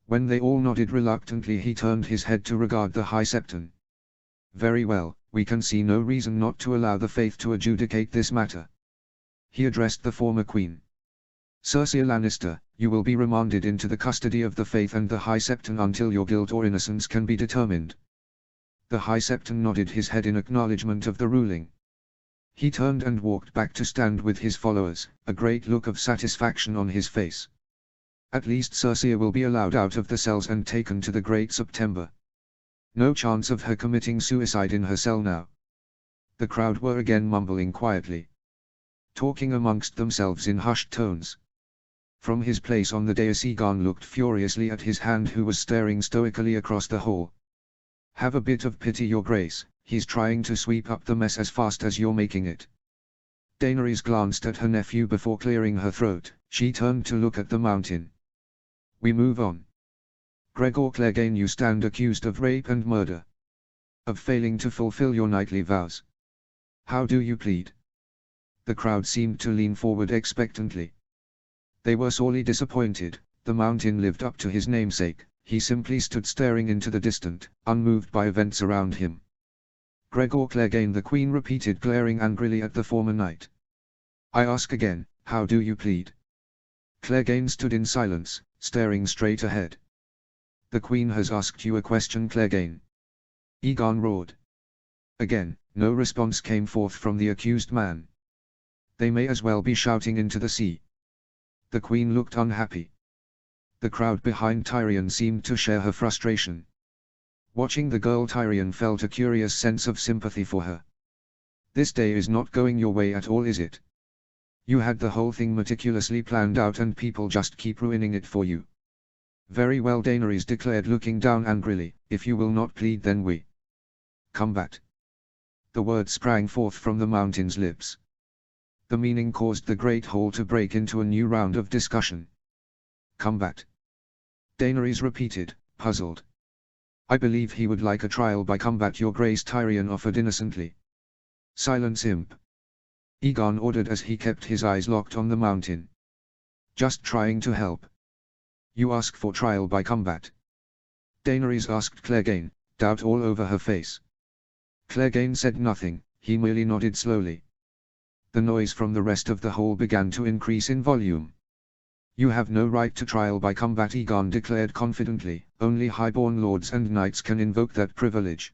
When they all nodded reluctantly, he turned his head to regard the High Septon. Very well, we can see no reason not to allow the faith to adjudicate this matter. He addressed the former queen. Cersei Lannister, you will be remanded into the custody of the faith and the High Septon until your guilt or innocence can be determined. The High Septon nodded his head in acknowledgement of the ruling. He turned and walked back to stand with his followers, a great look of satisfaction on his face. At least Cersei will be allowed out of the cells and taken to the Great September. No chance of her committing suicide in her cell now. The crowd were again mumbling quietly, talking amongst themselves in hushed tones. From his place on the dais, Egon looked furiously at his hand, who was staring stoically across the hall. Have a bit of pity, your grace, he's trying to sweep up the mess as fast as you're making it. Daenerys glanced at her nephew before clearing her throat. She turned to look at the mountain. We move on. Gregor Clegane, you stand accused of rape and murder. Of failing to fulfill your knightly vows. How do you plead? The crowd seemed to lean forward expectantly. They were sorely disappointed. The mountain lived up to his namesake. He simply stood staring into the distant, unmoved by events around him. Gregor Clegane, the queen repeated, glaring angrily at the former knight. I ask again, how do you plead? Clegane stood in silence, staring straight ahead. The queen has asked you a question, Clegane. Egon roared. Again, no response came forth from the accused man. They may as well be shouting into the sea. The queen looked unhappy. The crowd behind Tyrion seemed to share her frustration. Watching the girl, Tyrion felt a curious sense of sympathy for her. This day is not going your way at all, is it? You had the whole thing meticulously planned out and people just keep ruining it for you. Very well, Daenerys declared, looking down angrily, if you will not plead, then we combat. The word sprang forth from the mountain's lips. The meaning caused the great hall to break into a new round of discussion. Combat. Daenerys repeated, puzzled. I believe he would like a trial by combat, your grace, Tyrion offered innocently. Silence, imp. Egon ordered as he kept his eyes locked on the mountain. Just trying to help. You ask for trial by combat? Daenerys asked Clegane, doubt all over her face. Clegane said nothing, he merely nodded slowly. The noise from the rest of the hall began to increase in volume. You have no right to trial by combat, Egon declared confidently, only highborn lords and knights can invoke that privilege.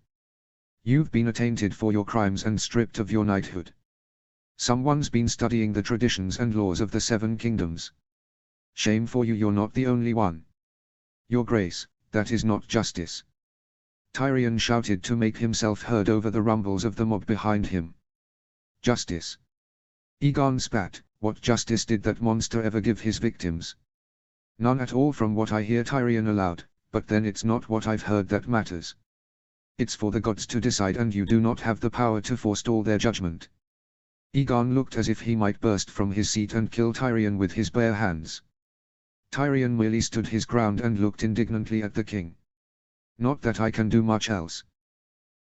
You've been attainted for your crimes and stripped of your knighthood. Someone's been studying the traditions and laws of the Seven Kingdoms. Shame for you, you're not the only one. Your grace, that is not justice. Tyrion shouted to make himself heard over the rumbles of the mob behind him. Justice. Egon spat. What justice did that monster ever give his victims? None at all from what I hear, Tyrion allowed, but then it's not what I've heard that matters. It's for the gods to decide and you do not have the power to forestall their judgment. Egon looked as if he might burst from his seat and kill Tyrion with his bare hands. Tyrion merely stood his ground and looked indignantly at the king. Not that I can do much else.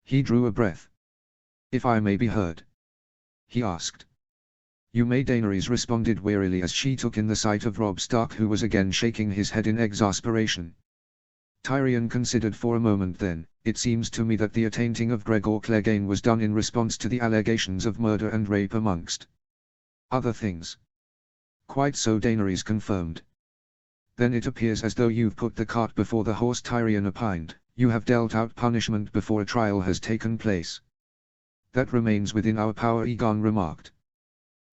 He drew a breath. If I may be heard? He asked. You may, Daenerys responded wearily as she took in the sight of Robb Stark, who was again shaking his head in exasperation. Tyrion considered for a moment. Then, it seems to me that the attainting of Gregor Clegane was done in response to the allegations of murder and rape amongst other things. Quite so, Daenerys confirmed. Then it appears as though you've put the cart before the horse, Tyrion opined. You have dealt out punishment before a trial has taken place. That remains within our power, Egon remarked.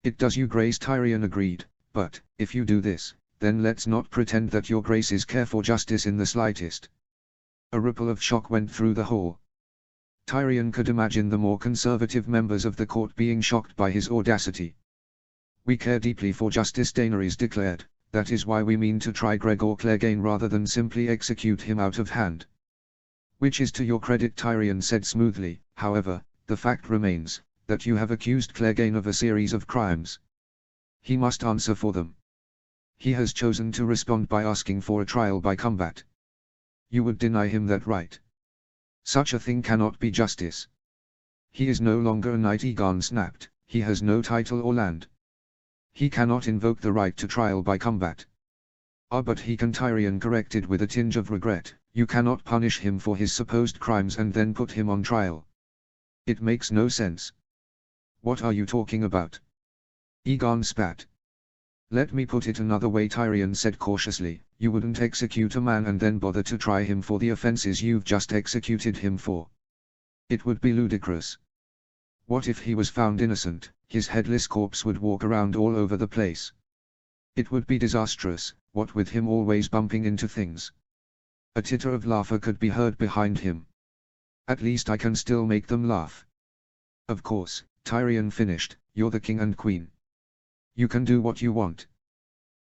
It does, your grace, Tyrion agreed, but, if you do this, then let's not pretend that your graces care for justice in the slightest. A ripple of shock went through the hall. Tyrion could imagine the more conservative members of the court being shocked by his audacity. We care deeply for justice, Daenerys declared, that is why we mean to try Gregor Clegane rather than simply execute him out of hand. Which is to your credit, Tyrion said smoothly. However, the fact remains, that you have accused Clegane of a series of crimes. He must answer for them. He has chosen to respond by asking for a trial by combat. You would deny him that right? Such a thing cannot be justice. He is no longer a knight, Aegon snapped. He has no title or land. He cannot invoke the right to trial by combat. Ah, but he can, Tyrion corrected with a tinge of regret. You cannot punish him for his supposed crimes and then put him on trial. It makes no sense. What are you talking about? Aegon spat. Let me put it another way, Tyrion said cautiously. You wouldn't execute a man and then bother to try him for the offenses you've just executed him for. It would be ludicrous. What if he was found innocent? His headless corpse would walk around all over the place. It would be disastrous, what with him always bumping into things. A titter of laughter could be heard behind him. At least I can still make them laugh. Of course, Tyrion finished, you're the king and queen. You can do what you want.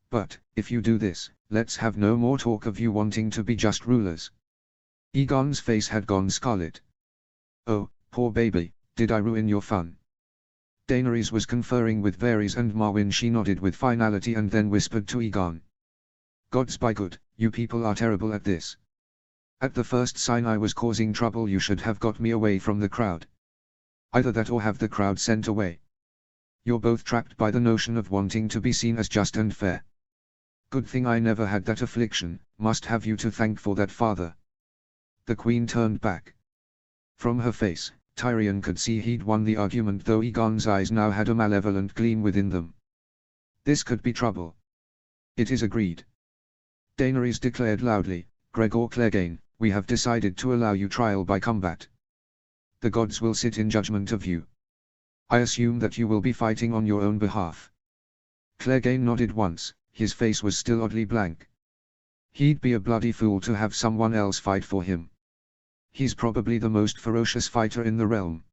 But, if you do this, let's have no more talk of you wanting to be just rulers. Aegon's face had gone scarlet. Oh, poor baby, did I ruin your fun? Daenerys was conferring with Varys and Marwyn. She nodded with finality and then whispered to Aegon. Gods by good, you people are terrible at this. At the first sign I was causing trouble you should have got me away from the crowd. Either that or have the crowd sent away. You're both trapped by the notion of wanting to be seen as just and fair. Good thing I never had that affliction, must have you to thank for that, father. The queen turned back. From her face, Tyrion could see he'd won the argument, though Aegon's eyes now had a malevolent gleam within them. This could be trouble. It is agreed. Daenerys declared loudly, Gregor Clegane, we have decided to allow you trial by combat. The gods will sit in judgment of you. I assume that you will be fighting on your own behalf. Clegane nodded once, his face was still oddly blank. He'd be a bloody fool to have someone else fight for him. He's probably the most ferocious fighter in the realm.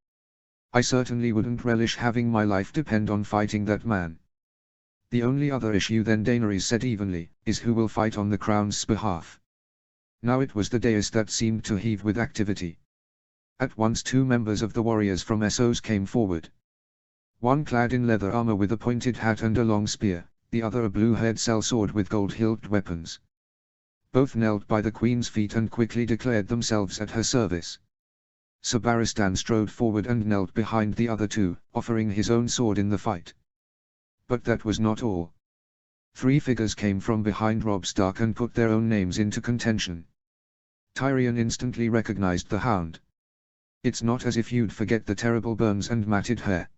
I certainly wouldn't relish having my life depend on fighting that man. The only other issue then, Daenerys said evenly, is who will fight on the crown's behalf. Now it was the dais that seemed to heave with activity. At once two members of the warriors from Essos came forward. One clad in leather armor with a pointed hat and a long spear, the other a blue-haired sellsword with gold-hilted weapons. Both knelt by the queen's feet and quickly declared themselves at her service. Sir Barristan strode forward and knelt behind the other two, offering his own sword in the fight. But that was not all. Three figures came from behind Robb Stark and put their own names into contention. Tyrion instantly recognized the Hound. It's not as if you'd forget the terrible burns and matted hair.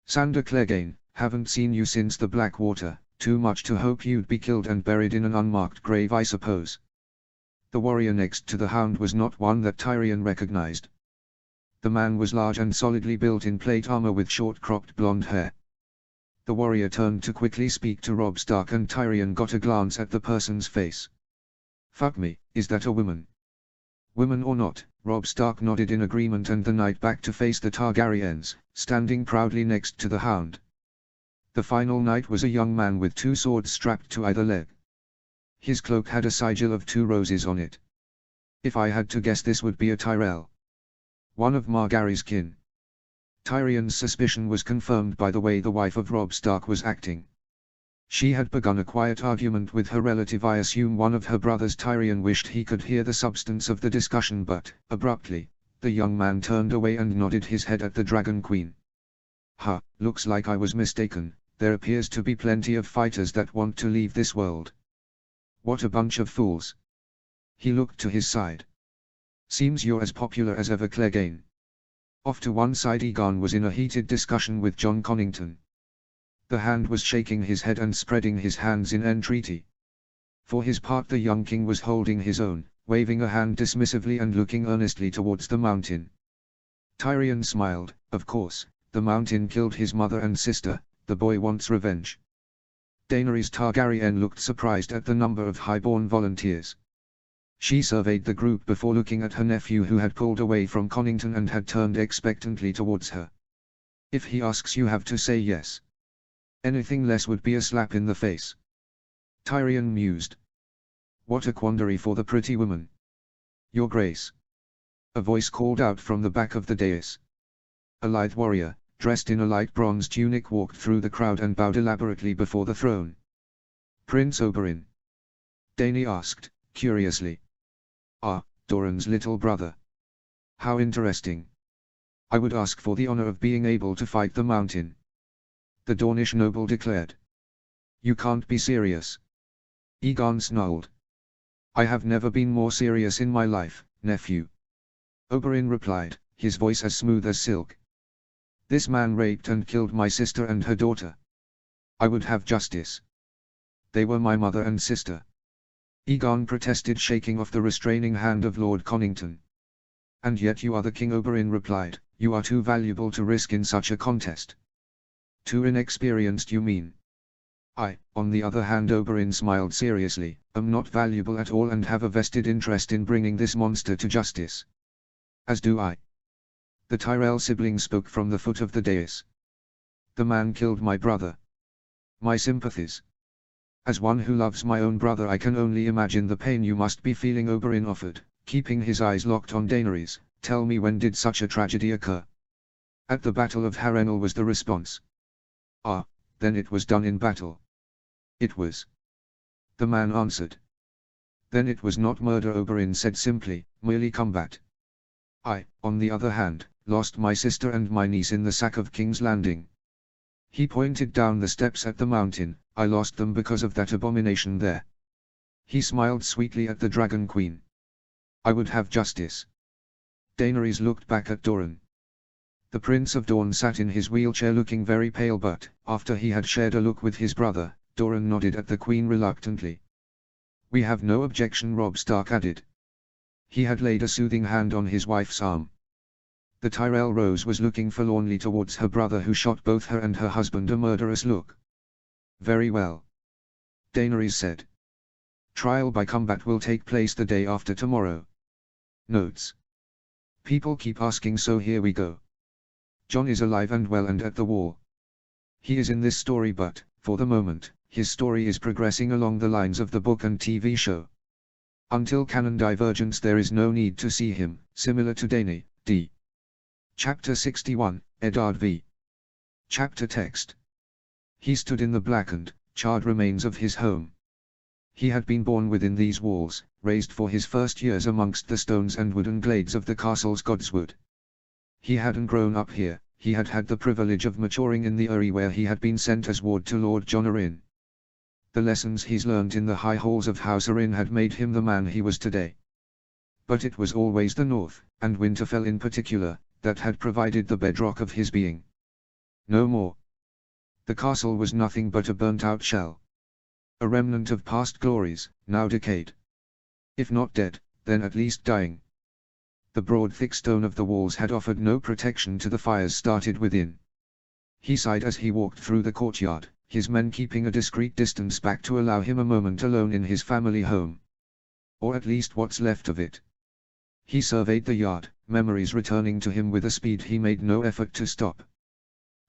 Sandor Clegane, haven't seen you since the Blackwater, too much to hope you'd be killed and buried in an unmarked grave, I suppose. The warrior next to the Hound was not one that Tyrion recognized. The man was large and solidly built in plate armor with short-cropped blonde hair. The warrior turned to quickly speak to Robb Stark and Tyrion got a glance at the person's face. Fuck me, is that a woman? Woman or not, Robb Stark nodded in agreement and the knight backed to face the Targaryens, standing proudly next to the Hound. The final knight was a young man with two swords strapped to either leg. His cloak had a sigil of 2 roses on it. If I had to guess, this would be a Tyrell. One of Margaery's kin. Tyrion's suspicion was confirmed by the way the wife of Robb Stark was acting. She had begun a quiet argument with her relative, I assume one of her brothers. Tyrion wished he could hear the substance of the discussion, but, abruptly, the young man turned away and nodded his head at the Dragon Queen. Ha, looks like I was mistaken, there appears to be plenty of fighters that want to leave this world. What a bunch of fools. He looked to his side. Seems you're as popular as ever, Clegane. Off to one side, Aegon was in a heated discussion with Jon Connington. The Hand was shaking his head and spreading his hands in entreaty. For his part, the young king was holding his own, waving a hand dismissively and looking earnestly towards the mountain. Tyrion smiled. Of course, the mountain killed his mother and sister, the boy wants revenge. Daenerys Targaryen looked surprised at the number of highborn volunteers. She surveyed the group before looking at her nephew, who had pulled away from Connington and had turned expectantly towards her. If he asks, you have to say yes. Anything less would be a slap in the face. Tyrion mused. What a quandary for the pretty woman. Your Grace. A voice called out from the back of the dais. A lithe warrior, dressed in a light bronze tunic, walked through the crowd and bowed elaborately before the throne. "Prince Oberyn?" Dany asked, curiously. "Ah, Doran's little brother. How interesting. I would ask for the honor of being able to fight the mountain," the Dornish noble declared. "You can't be serious." Aegon snarled. "I have never been more serious in my life, nephew," Oberyn replied, his voice as smooth as silk. "This man raped and killed my sister and her daughter. I would have justice. They were my mother and sister." Aegon protested, shaking off the restraining hand of Lord Connington. "And yet you are the king," Oberyn replied. "You are too valuable to risk in such a contest." "Too inexperienced, you mean?" "I, on the other hand," Oberyn smiled seriously, "am not valuable at all and have a vested interest in bringing this monster to justice." "As do I." The Tyrell sibling spoke from the foot of the dais. "The man killed my brother. My sympathies. As one who loves my own brother, I can only imagine the pain you must be feeling," Oberyn offered, keeping his eyes locked on Daenerys. "Tell me, when did such a tragedy occur?" "At the Battle of Harrenhal," was the response. "Ah, then it was done in battle." "It was," the man answered. "Then it was not murder," Oberyn said simply, "merely combat. I, on the other hand, lost my sister and my niece in the sack of King's Landing." He pointed down the steps at the mountain. "I lost them because of that abomination there." He smiled sweetly at the Dragon Queen. "I would have justice." Daenerys looked back at Doran. The Prince of Dorne sat in his wheelchair looking very pale, but, after he had shared a look with his brother, Doran nodded at the Queen reluctantly. "We have no objection," Robb Stark added. He had laid a soothing hand on his wife's arm. The Tyrell Rose was looking forlornly towards her brother, who shot both her and her husband a murderous look. "Very well," Daenerys said. "Trial by combat will take place the day after tomorrow." Notes. People keep asking, so here we go. Jon is alive and well and at the wall. He is in this story, but, for the moment, his story is progressing along the lines of the book and TV show. Until canon divergence, there is no need to see him, similar to Dany, D. Chapter 61, Eddard v. Chapter text. He stood in the blackened, charred remains of his home. He had been born within these walls, raised for his first years amongst the stones and wooden glades of the castle's Godswood. He hadn't grown up here, he had had the privilege of maturing in the Eyrie, where he had been sent as ward to Lord Jon Arryn. The lessons he's learnt in the high halls of House Arryn had made him the man he was today. But it was always the North, and Winterfell in particular, that had provided the bedrock of his being. No more. The castle was nothing but a burnt-out shell. A remnant of past glories, now decayed. If not dead, then at least dying. The broad thick stone of the walls had offered no protection to the fires started within. He sighed as he walked through the courtyard, his men keeping a discreet distance back to allow him a moment alone in his family home. Or at least what's left of it. He surveyed the yard, memories returning to him with a speed he made no effort to stop.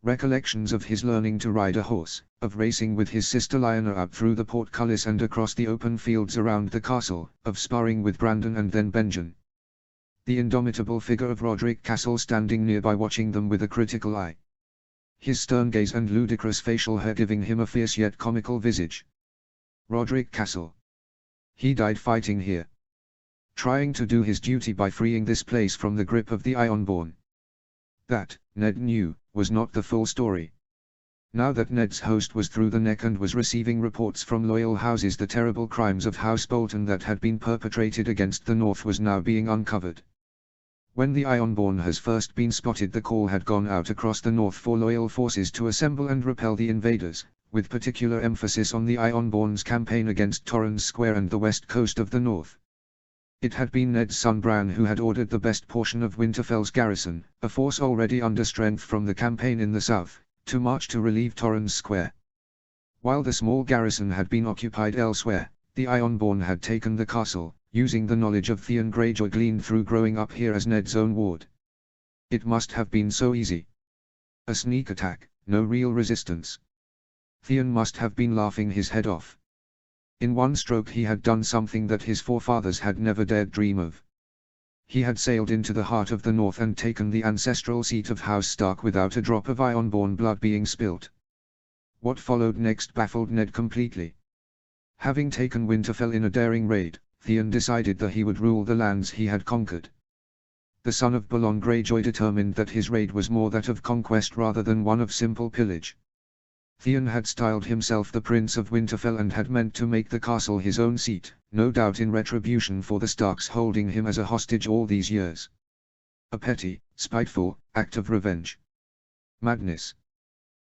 Recollections of his learning to ride a horse, of racing with his sister Lyanna up through the portcullis and across the open fields around the castle, of sparring with Brandon and then Benjen. The indomitable figure of Roderick Castle standing nearby watching them with a critical eye. His stern gaze and ludicrous facial hair giving him a fierce yet comical visage. Roderick Castle. He died fighting here. Trying to do his duty by freeing this place from the grip of the Ironborn. That, Ned knew, was not the full story. Now that Ned's host was through the neck and was receiving reports from loyal houses, the terrible crimes of House Bolton that had been perpetrated against the North was now being uncovered. When the Ironborn has first been spotted, the call had gone out across the North for loyal forces to assemble and repel the invaders, with particular emphasis on the Ironborn's campaign against Torrhen's Square and the west coast of the North. It had been Ned's son Bran who had ordered the best portion of Winterfell's garrison, a force already under strength from the campaign in the south, to march to relieve Torrhen's Square. While the small garrison had been occupied elsewhere, the Ironborn had taken the castle, using the knowledge of Theon Greyjoy gleaned through growing up here as Ned's own ward. It must have been so easy. A sneak attack, no real resistance. Theon must have been laughing his head off. In one stroke he had done something that his forefathers had never dared dream of. He had sailed into the heart of the North and taken the ancestral seat of House Stark without a drop of Ironborn blood being spilt. What followed next baffled Ned completely. Having taken Winterfell in a daring raid, Theon decided that he would rule the lands he had conquered. The son of Balon Greyjoy determined that his raid was more that of conquest rather than one of simple pillage. Theon had styled himself the Prince of Winterfell and had meant to make the castle his own seat, no doubt in retribution for the Starks holding him as a hostage all these years. A petty, spiteful, act of revenge. Madness.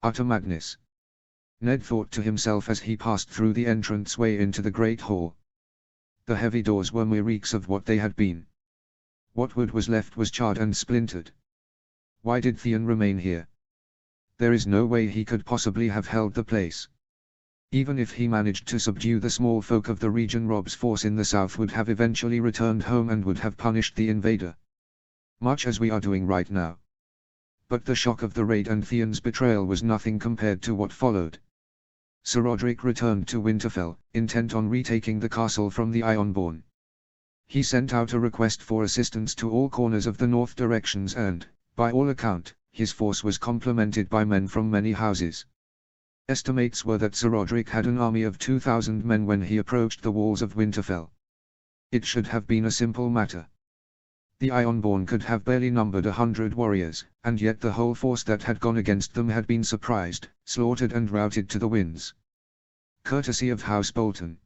Utter madness. Ned thought to himself as he passed through the entranceway into the great hall. The heavy doors were mere reeks of what they had been. What wood was left was charred and splintered. Why did Theon remain here? There is no way he could possibly have held the place. Even if he managed to subdue the small folk of the region, Robb's force in the south would have eventually returned home and would have punished the invader. Much as we are doing right now. But the shock of the raid and Theon's betrayal was nothing compared to what followed. Sir Roderick returned to Winterfell, intent on retaking the castle from the Ironborn. He sent out a request for assistance to all corners of the north directions and, by all account, his force was complemented by men from many houses. Estimates were that Sir Roderick had an army of 2,000 men when he approached the walls of Winterfell. It should have been a simple matter. The Ironborn could have barely numbered 100 warriors, and yet the whole force that had gone against them had been surprised, slaughtered and routed to the winds. Courtesy of House Bolton.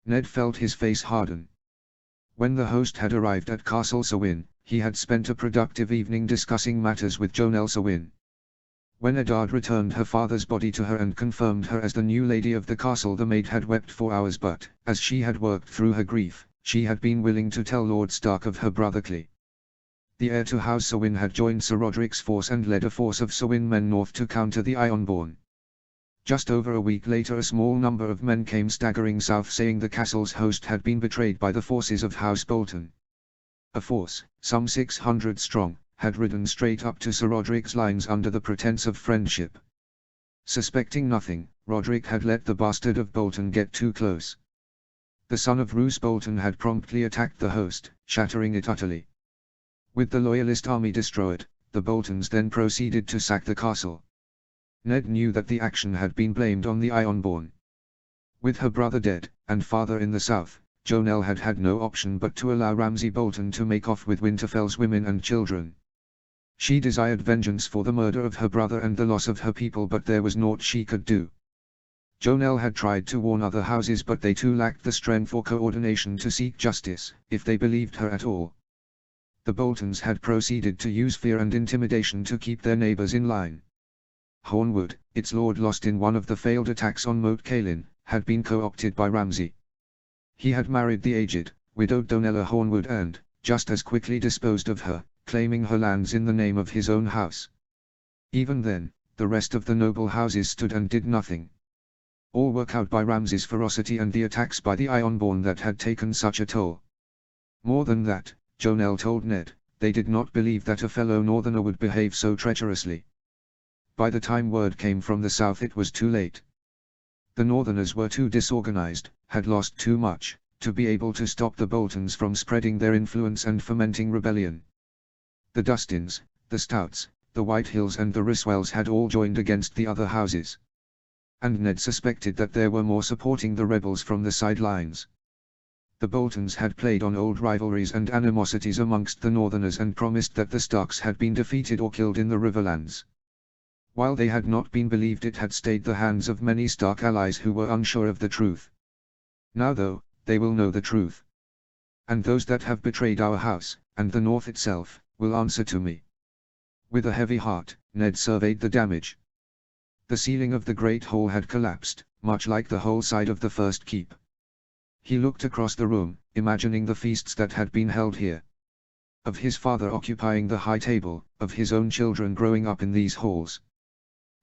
Ned felt his face harden. When the host had arrived at Castle Sewin, he had spent a productive evening discussing matters with Jonelle Sewin. When Eddard returned her father's body to her and confirmed her as the new lady of the castle, the maid had wept for hours, but, as she had worked through her grief, she had been willing to tell Lord Stark of her brother Cley. The heir to House Sewin had joined Sir Roderick's force and led a force of Sewin men north to counter the Ironborn. Just over a week later, a small number of men came staggering south, saying the castle's host had been betrayed by the forces of House Bolton. A force, some 600 strong, had ridden straight up to Sir Roderick's lines under the pretense of friendship. Suspecting nothing, Roderick had let the bastard of Bolton get too close. The son of Roose Bolton had promptly attacked the host, shattering it utterly. With the Loyalist army destroyed, the Boltons then proceeded to sack the castle. Ned knew that the action had been blamed on the Ironborn. With her brother dead, and father in the south, Jonelle had had no option but to allow Ramsay Bolton to make off with Winterfell's women and children. She desired vengeance for the murder of her brother and the loss of her people, but there was naught she could do. Jonelle had tried to warn other houses, but they too lacked the strength or coordination to seek justice, if they believed her at all. The Boltons had proceeded to use fear and intimidation to keep their neighbors in line. Hornwood, its lord lost in one of the failed attacks on Moat Cailin, had been co-opted by Ramsay. He had married the aged, widowed Donella Hornwood and, just as quickly disposed of her, claiming her lands in the name of his own house. Even then, the rest of the noble houses stood and did nothing. All were cowed by Ramsay's ferocity and the attacks by the Ironborn that had taken such a toll. More than that, Jonelle told Ned, they did not believe that a fellow northerner would behave so treacherously. By the time word came from the south, it was too late. The northerners were too disorganized, had lost too much, to be able to stop the Boltons from spreading their influence and fomenting rebellion. The Dustins, the Stouts, the Whitehills and the Ryswells had all joined against the other houses. And Ned suspected that there were more supporting the rebels from the sidelines. The Boltons had played on old rivalries and animosities amongst the northerners and promised that the Starks had been defeated or killed in the Riverlands. While they had not been believed, it had stayed the hands of many Stark allies who were unsure of the truth. Now though, they will know the truth. And those that have betrayed our house, and the North itself, will answer to me. With a heavy heart, Ned surveyed the damage. The ceiling of the great hall had collapsed, much like the whole side of the first keep. He looked across the room, imagining the feasts that had been held here. Of his father occupying the high table, of his own children growing up in these halls.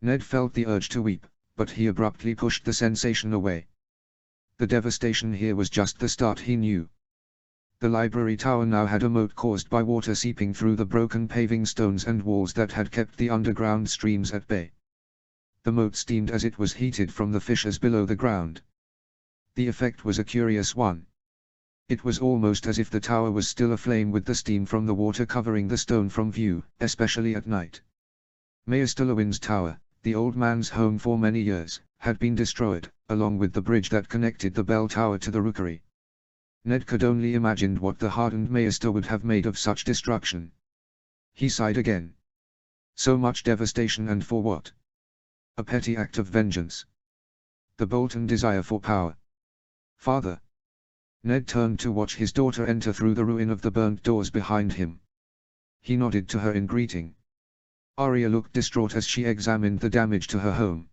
Ned felt the urge to weep, but he abruptly pushed the sensation away. The devastation here was just the start, he knew. The library tower now had a moat caused by water seeping through the broken paving stones and walls that had kept the underground streams at bay. The moat steamed as it was heated from the fissures below the ground. The effect was a curious one. It was almost as if the tower was still aflame with the steam from the water covering the stone from view, especially at night. Maester Lewin's tower, the old man's home for many years, had been destroyed, along with the bridge that connected the bell tower to the rookery. Ned could only imagine what the hardened Maester would have made of such destruction. He sighed again. So much devastation, and for what? A petty act of vengeance. The Bolton desire for power. Father. Ned turned to watch his daughter enter through the ruin of the burnt doors behind him. He nodded to her in greeting. Arya looked distraught as she examined the damage to her home.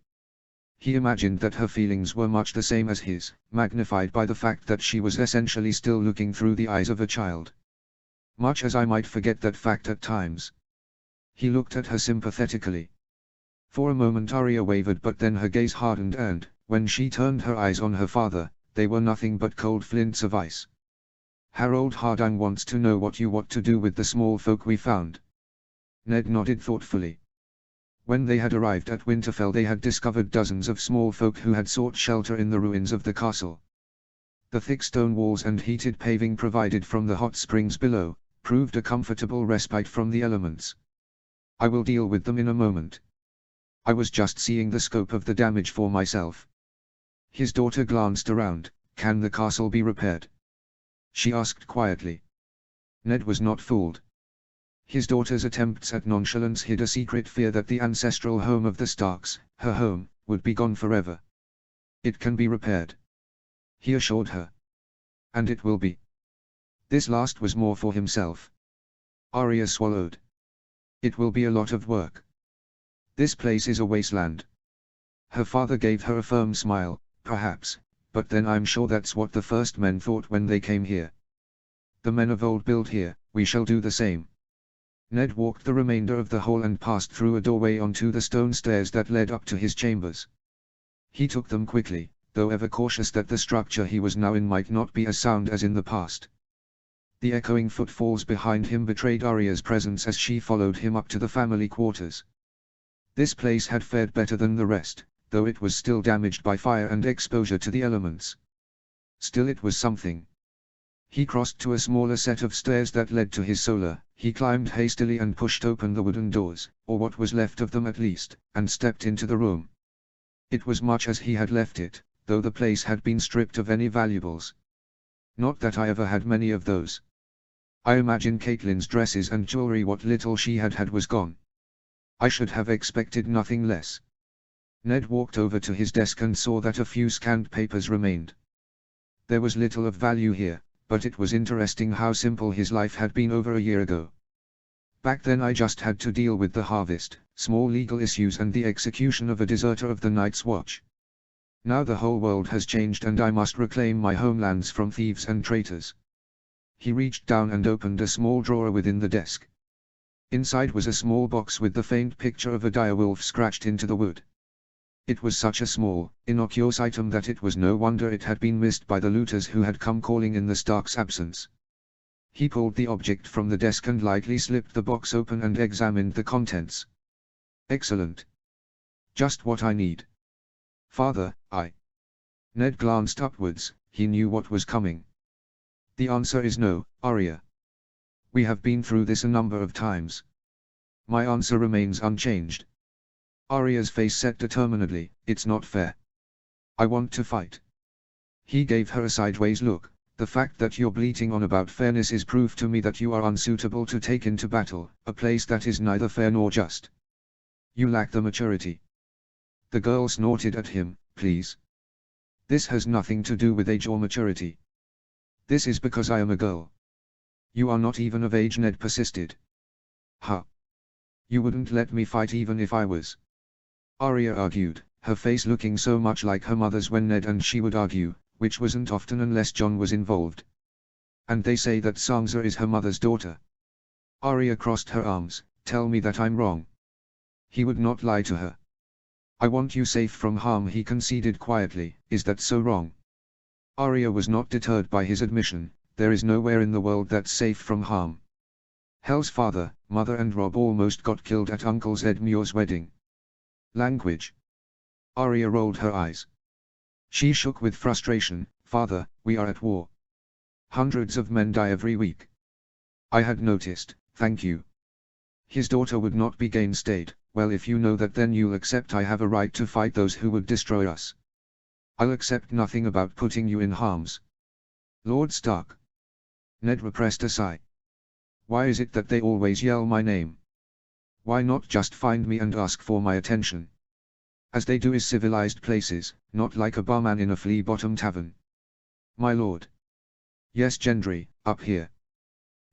He imagined that her feelings were much the same as his, magnified by the fact that she was essentially still looking through the eyes of a child. Much as I might forget that fact at times. He looked at her sympathetically. For a moment Arya wavered, but then her gaze hardened and, when she turned her eyes on her father, they were nothing but cold flints of ice. Harold Hardang wants to know what to do with the small folk we found. Ned nodded thoughtfully. When they had arrived at Winterfell, they had discovered dozens of small folk who had sought shelter in the ruins of the castle. The thick stone walls and heated paving provided from the hot springs below, proved a comfortable respite from the elements. I will deal with them in a moment. I was just seeing the scope of the damage for myself. His daughter glanced around. Can the castle be repaired? She asked quietly. Ned was not fooled. His daughter's attempts at nonchalance hid a secret fear that the ancestral home of the Starks, her home, would be gone forever. It can be repaired, he assured her. And it will be. This last was more for himself. Arya swallowed. It will be a lot of work. This place is a wasteland. Her father gave her a firm smile. Perhaps, but then I'm sure that's what the first men thought when they came here. The men of old built here, we shall do the same. Ned walked the remainder of the hall and passed through a doorway onto the stone stairs that led up to his chambers. He took them quickly, though ever cautious that the structure he was now in might not be as sound as in the past. The echoing footfalls behind him betrayed Arya's presence as she followed him up to the family quarters. This place had fared better than the rest, though it was still damaged by fire and exposure to the elements. Still, it was something. He crossed to a smaller set of stairs that led to his solar. He climbed hastily and pushed open the wooden doors, or what was left of them at least, and stepped into the room. It was much as he had left it, though the place had been stripped of any valuables. Not that I ever had many of those. I imagine Catelyn's dresses and jewelry, what little she had had, was gone. I should have expected nothing less. Ned walked over to his desk and saw that a few scanned papers remained. There was little of value here, but it was interesting how simple his life had been over a year ago. Back then I just had to deal with the harvest, small legal issues and the execution of a deserter of the Night's Watch. Now the whole world has changed and I must reclaim my homelands from thieves and traitors. He reached down and opened a small drawer within the desk. Inside was a small box with the faint picture of a direwolf scratched into the wood. It was such a small, innocuous item that it was no wonder it had been missed by the looters who had come calling in the Stark's absence. He pulled the object from the desk and lightly slipped the box open and examined the contents. Excellent. Just what I need. Father, Ned glanced upwards. He knew what was coming. The answer is no, Arya. We have been through this a number of times. My answer remains unchanged. Arya's face set determinedly. It's not fair. I want to fight. He gave her a sideways look. The fact that you're bleating on about fairness is proof to me that you are unsuitable to take into battle, a place that is neither fair nor just. You lack the maturity. The girl snorted at him. Please. This has nothing to do with age or maturity. This is because I am a girl. You are not even of age, Ned persisted. Huh. You wouldn't let me fight even if I was. Arya argued, her face looking so much like her mother's when Ned and she would argue, which wasn't often unless Jon was involved. And they say that Sansa is her mother's daughter. Arya crossed her arms. Tell me that I'm wrong. He would not lie to her. I want you safe from harm, he conceded quietly. Is that so wrong? Arya was not deterred by his admission. There is nowhere in the world that's safe from harm. Hell's father, mother and Robb almost got killed at Uncle Edmure's wedding. Language. Arya rolled her eyes. She shook with frustration. Father, we are at war. Hundreds of men die every week. I had noticed, thank you. His daughter would not be gainstayed. Well, if you know that, then you'll accept I have a right to fight those who would destroy us. I'll accept nothing about putting you in harm's. Lord Stark. Ned repressed a sigh. Why is it that they always yell my name? Why not just find me and ask for my attention? As they do in civilized places, not like a barman in a flea-bottom tavern. My lord. Yes, Gendry, up here.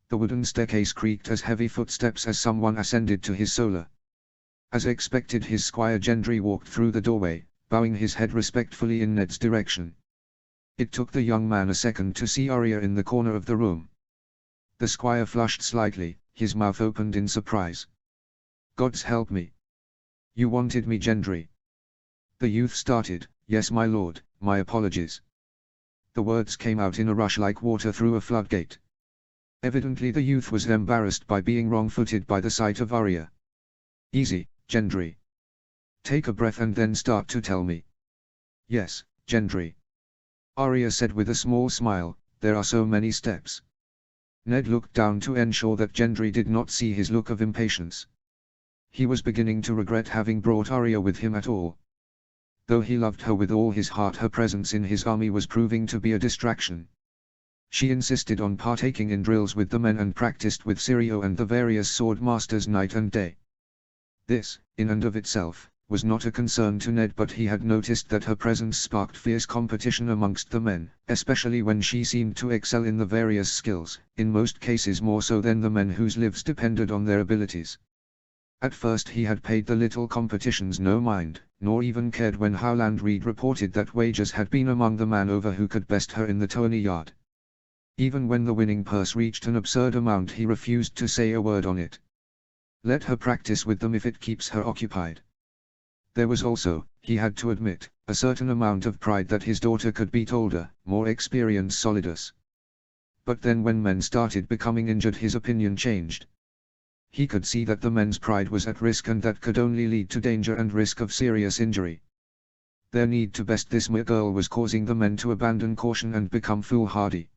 The wooden staircase creaked as heavy footsteps as someone ascended to his solar. As expected, his squire Gendry walked through the doorway, bowing his head respectfully in Ned's direction. It took the young man a second to see Arya in the corner of the room. The squire flushed slightly, his mouth opened in surprise. Gods help me. You wanted me, Gendry? The youth started, yes my lord, my apologies. The words came out in a rush like water through a floodgate. Evidently the youth was embarrassed by being wrong-footed by the sight of Arya. Easy, Gendry. Take a breath and then start to tell me. Yes, Gendry. Arya said with a small smile, there are so many steps. Ned looked down to ensure that Gendry did not see his look of impatience. He was beginning to regret having brought Arya with him at all. Though he loved her with all his heart, her presence in his army was proving to be a distraction. She insisted on partaking in drills with the men and practiced with Syrio and the various sword masters night and day. This, in and of itself, was not a concern to Ned, but he had noticed that her presence sparked fierce competition amongst the men, especially when she seemed to excel in the various skills, in most cases more so than the men whose lives depended on their abilities. At first he had paid the little competitions no mind, nor even cared when Howland Reed reported that Wagers had been among the man over who could best her in the tourney yard. Even when the winning purse reached an absurd amount, he refused to say a word on it. Let her practice with them if it keeps her occupied. There was also, he had to admit, a certain amount of pride that his daughter could beat older, more experienced Solidus. But then when men started becoming injured, his opinion changed. He could see that the men's pride was at risk, and that could only lead to danger and risk of serious injury. Their need to best this mere girl was causing the men to abandon caution and become foolhardy.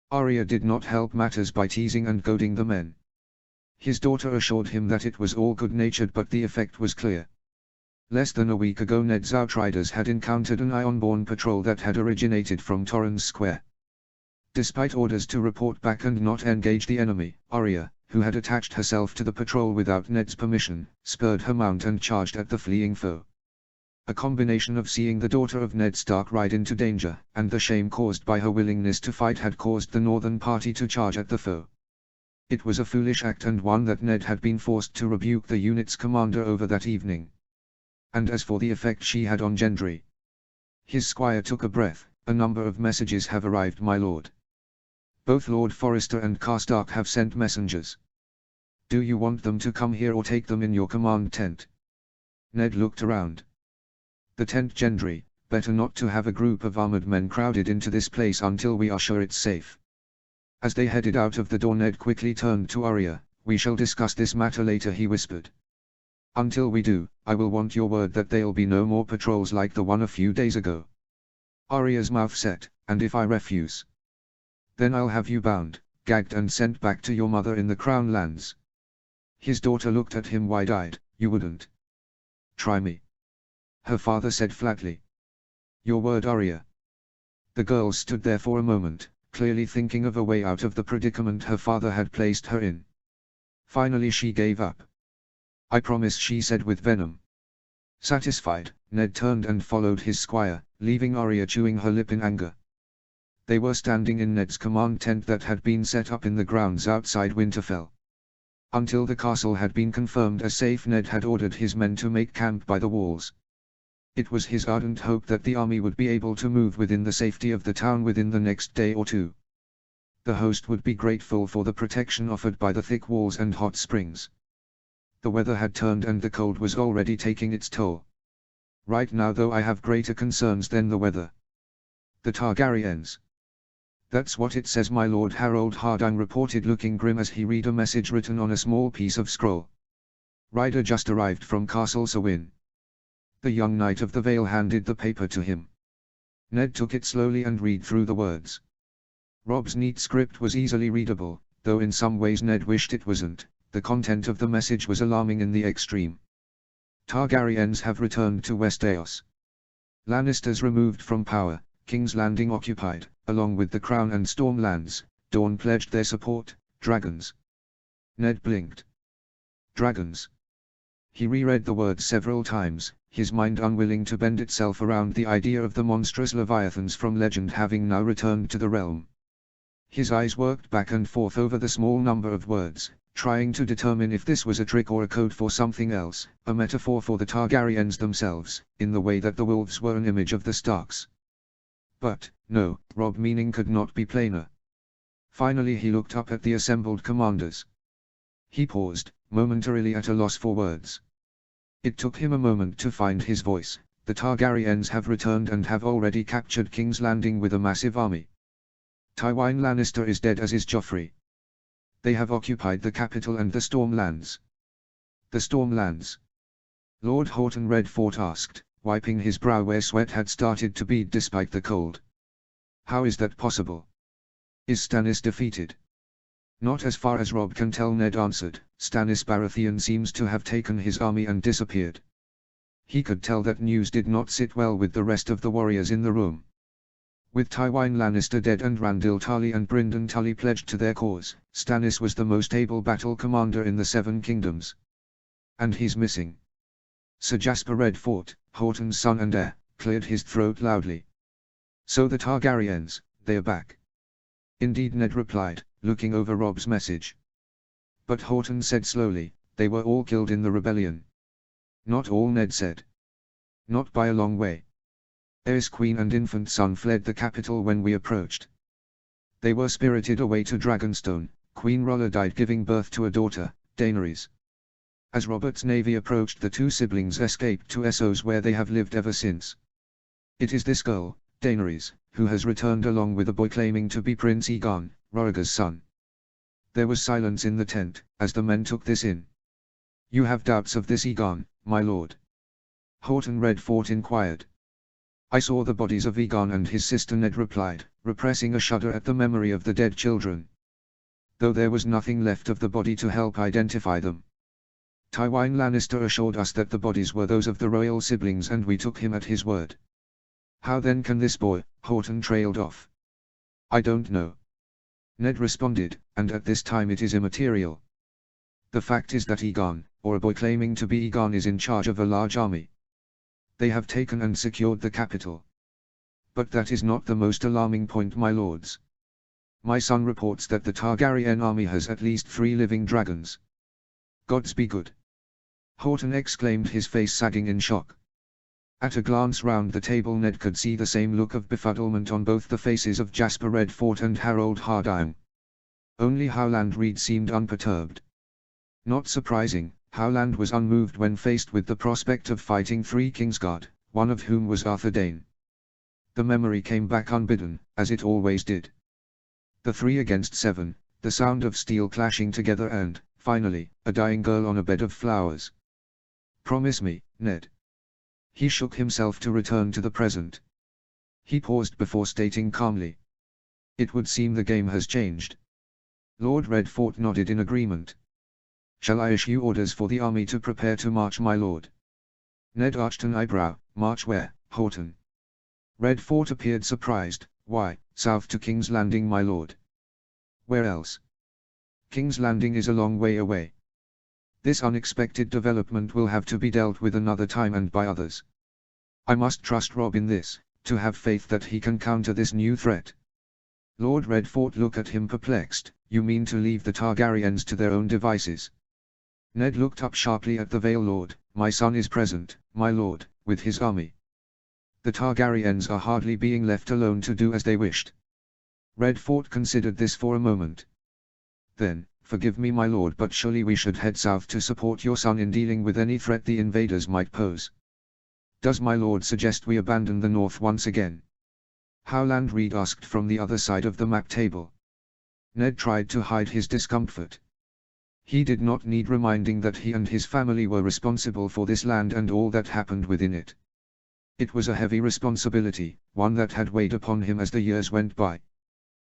Arya did not help matters by teasing and goading the men. His daughter assured him that it was all good-natured, but the effect was clear. Less than a week ago Ned's outriders had encountered an Ironborn patrol that had originated from Torrens Square. Despite orders to report back and not engage the enemy, Arya, who had attached herself to the patrol without Ned's permission, spurred her mount and charged at the fleeing foe. A combination of seeing the daughter of Ned Stark ride into danger, and the shame caused by her willingness to fight had caused the northern party to charge at the foe. It was a foolish act, and one that Ned had been forced to rebuke the unit's commander over that evening. And as for the effect she had on Gendry. His squire took a breath. A number of messages have arrived, my lord. Both Lord Forrester and Karstark have sent messengers. Do you want them to come here or take them in your command tent? Ned looked around. The tent, Gendry, better not to have a group of armored men crowded into this place until we are sure it's safe. As they headed out of the door, Ned quickly turned to Arya. We shall discuss this matter later, he whispered. Until we do, I will want your word that there'll be no more patrols like the one a few days ago. Arya's mouth set, and if I refuse, then I'll have you bound, gagged and sent back to your mother in the Crown Lands. His daughter looked at him wide-eyed. You wouldn't try me, her father said flatly. Your word, Arya. The girl stood there for a moment, clearly thinking of a way out of the predicament her father had placed her in. Finally she gave up. I promise, she said with venom. Satisfied, Ned turned and followed his squire, leaving Arya chewing her lip in anger. They were standing in Ned's command tent that had been set up in the grounds outside Winterfell. Until the castle had been confirmed as safe, Ned had ordered his men to make camp by the walls. It was his ardent hope that the army would be able to move within the safety of the town within the next day or two. The host would be grateful for the protection offered by the thick walls and hot springs. The weather had turned and the cold was already taking its toll. Right now though I have greater concerns than the weather. The Targaryens. That's what it says, my lord, Harold Hardang reported, looking grim as he read a message written on a small piece of scroll. Ryder just arrived from Castle Sewin. The young knight of the Vale handed the paper to him. Ned took it slowly and read through the words. Rob's neat script was easily readable, though in some ways Ned wished it wasn't. The content of the message was alarming in the extreme. Targaryens have returned to Westeros. Lannisters removed from power, King's Landing occupied, along with the Crown and Stormlands. Dorne pledged their support. Dragons. Ned blinked. Dragons. He reread the words several times, his mind unwilling to bend itself around the idea of the monstrous leviathans from legend having now returned to the realm. His eyes worked back and forth over the small number of words, trying to determine if this was a trick or a code for something else, a metaphor for the Targaryens themselves, in the way that the wolves were an image of the Starks. But, no, Rob meaning could not be plainer. Finally he looked up at the assembled commanders. He paused, momentarily at a loss for words. It took him a moment to find his voice. The Targaryens have returned and have already captured King's Landing with a massive army. Tywin Lannister is dead, as is Joffrey. They have occupied the capital and the Stormlands. The Stormlands? Lord Horton Redfort asked, wiping his brow where sweat had started to bead despite the cold. How is that possible? Is Stannis defeated? Not as far as Rob can tell, Ned answered. Stannis Baratheon seems to have taken his army and disappeared. He could tell that news did not sit well with the rest of the warriors in the room. With Tywin Lannister dead and Randall Tully and Brynden Tully pledged to their cause, Stannis was the most able battle commander in the Seven Kingdoms. And he's missing. Sir Jasper Redfort, Horton's son and heir, cleared his throat loudly. So the Targaryens, they're back. Indeed, Ned replied, looking over Rob's message. But Horton said slowly, they were all killed in the rebellion. Not all, Ned said. Not by a long way. Aerys Queen and infant son fled the capital when we approached. They were spirited away to Dragonstone. Queen Rolla died giving birth to a daughter, Daenerys. As Robert's navy approached, the two siblings escaped to Essos, where they have lived ever since. It is this girl, Daenerys, who has returned along with a boy claiming to be Prince Aegon, Rhaegar's son. There was silence in the tent, as the men took this in. You have doubts of this Aegon, my lord? Horton Redfort inquired. I saw the bodies of Aegon and his sister, Ned replied, repressing a shudder at the memory of the dead children. Though there was nothing left of the body to help identify them. Tywin Lannister assured us that the bodies were those of the royal siblings, and we took him at his word. How then can this boy? Horton trailed off. I don't know. Ned responded, and at this time it is immaterial. The fact is that Aegon, or a boy claiming to be Aegon, is in charge of a large army. They have taken and secured the capital. But that is not the most alarming point, my lords. My son reports that the Targaryen army has at least 3 living dragons. Gods be good! Horton exclaimed, his face sagging in shock. At a glance round the table, Ned could see the same look of befuddlement on both the faces of Jasper Redfort and Harold Hardime. Only Howland Reed seemed unperturbed. Not surprising, Howland was unmoved when faced with the prospect of fighting 3 Kingsguard, one of whom was Arthur Dayne. The memory came back unbidden, as it always did. The 3 against 7, the sound of steel clashing together and, finally, a dying girl on a bed of flowers. Promise me, Ned. He shook himself to return to the present. He paused before stating calmly. It would seem the game has changed. Lord Redfort nodded in agreement. Shall I issue orders for the army to prepare to march, my lord? Ned arched an eyebrow. March where, Horton? Redfort appeared surprised. Why, south to King's Landing, my lord. Where else? King's Landing is a long way away. This unexpected development will have to be dealt with another time and by others. I must trust Rob in this, to have faith that he can counter this new threat. Lord Redfort looked at him perplexed. You mean to leave the Targaryens to their own devices? Ned looked up sharply at the Vale Lord. My son is present, my lord, with his army. The Targaryens are hardly being left alone to do as they wished. Redfort considered this for a moment. Then, forgive me, my lord, but surely we should head south to support your son in dealing with any threat the invaders might pose. Does my lord suggest we abandon the north once again? Howland Reed asked from the other side of the map table. Ned tried to hide his discomfort. He did not need reminding that he and his family were responsible for this land and all that happened within it. It was a heavy responsibility, one that had weighed upon him as the years went by.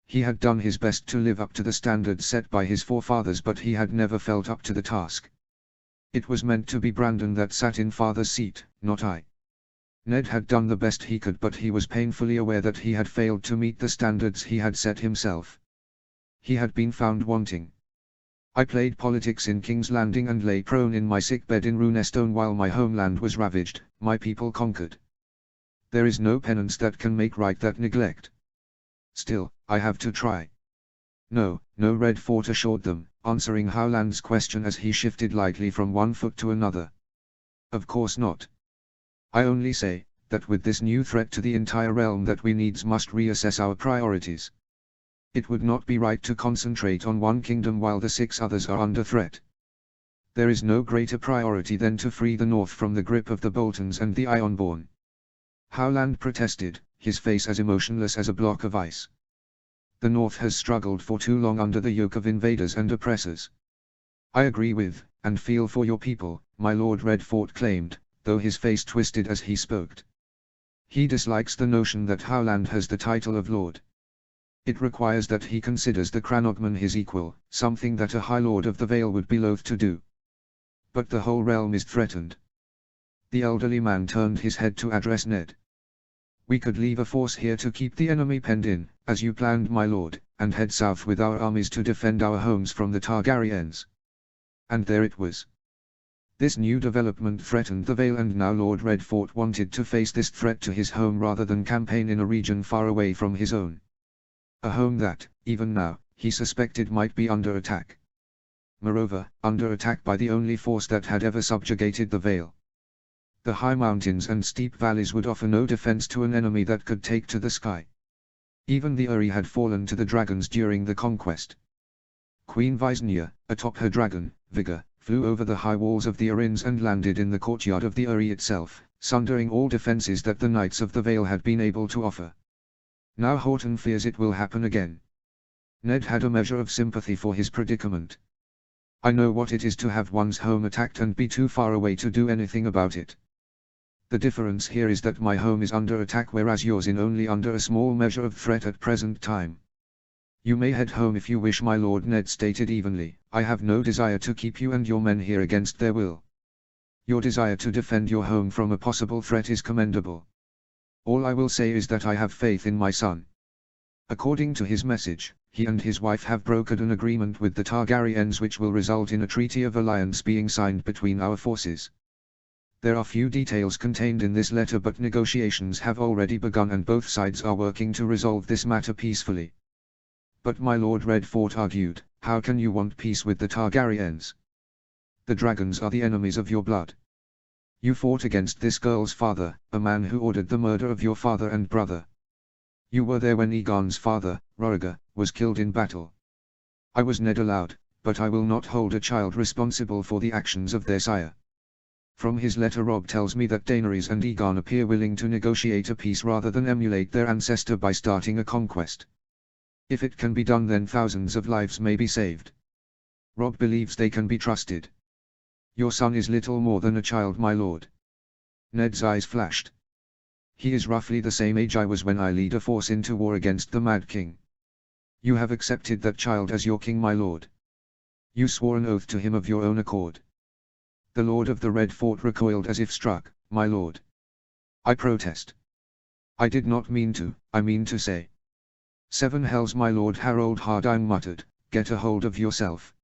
He had done his best to live up to the standards set by his forefathers, but he had never felt up to the task. It was meant to be Brandon that sat in father's seat, not I. Ned had done the best he could, but he was painfully aware that he had failed to meet the standards he had set himself. He had been found wanting. I played politics in King's Landing and lay prone in my sickbed in Runestone while my homeland was ravaged, my people conquered. There is no penance that can make right that neglect. Still, I have to try. No, Redfort assured them, answering Howland's question as he shifted lightly from one foot to another. Of course not. I only say, that with this new threat to the entire realm that we needs must reassess our priorities. It would not be right to concentrate on one kingdom while the 6 others are under threat. There is no greater priority than to free the North from the grip of the Boltons and the Ironborn. Howland protested, his face as emotionless as a block of ice. The North has struggled for too long under the yoke of invaders and oppressors. I agree with, and feel for your people, my Lord Redfort claimed, though his face twisted as he spoke. He dislikes the notion that Howland has the title of Lord. It requires that he considers the Cranogman his equal, something that a High Lord of the Vale would be loath to do. But the whole realm is threatened. The elderly man turned his head to address Ned. We could leave a force here to keep the enemy penned in, as you planned, my lord, and head south with our armies to defend our homes from the Targaryens. And there it was. This new development threatened the Vale, and now Lord Redfort wanted to face this threat to his home rather than campaign in a region far away from his own. A home that, even now, he suspected might be under attack. Moreover, under attack by the only force that had ever subjugated the Vale. The high mountains and steep valleys would offer no defense to an enemy that could take to the sky. Even the Uri had fallen to the dragons during the conquest. Queen Visenya, atop her dragon, Vigor, flew over the high walls of the Arins and landed in the courtyard of the Uri itself, sundering all defenses that the Knights of the Vale had been able to offer. Now Horton fears it will happen again. Ned had a measure of sympathy for his predicament. I know what it is to have one's home attacked and be too far away to do anything about it. The difference here is that my home is under attack, whereas yours is only under a small measure of threat at present time. You may head home if you wish, my lord, Ned stated evenly. I have no desire to keep you and your men here against their will. Your desire to defend your home from a possible threat is commendable. All I will say is that I have faith in my son. According to his message, he and his wife have brokered an agreement with the Targaryens which will result in a treaty of alliance being signed between our forces. There are few details contained in this letter, but negotiations have already begun and both sides are working to resolve this matter peacefully. But my lord Redfort argued, how can you want peace with the Targaryens? The dragons are the enemies of your blood. You fought against this girl's father, a man who ordered the murder of your father and brother. You were there when Aegon's father, Rhaegar, was killed in battle. I was Ned aloud, but I will not hold a child responsible for the actions of their sire. From his letter Robb tells me that Daenerys and Aegon appear willing to negotiate a peace rather than emulate their ancestor by starting a conquest. If it can be done, then thousands of lives may be saved. Robb believes they can be trusted. Your son is little more than a child, my lord. Ned's eyes flashed. He is roughly the same age I was when I led a force into war against the Mad King. You have accepted that child as your king, my lord. You swore an oath to him of your own accord. The Lord of the Red Fort recoiled as if struck. My lord. I protest. I did not mean to, I mean to say. 7 hells, my lord, Harold Hardine muttered, get a hold of yourself.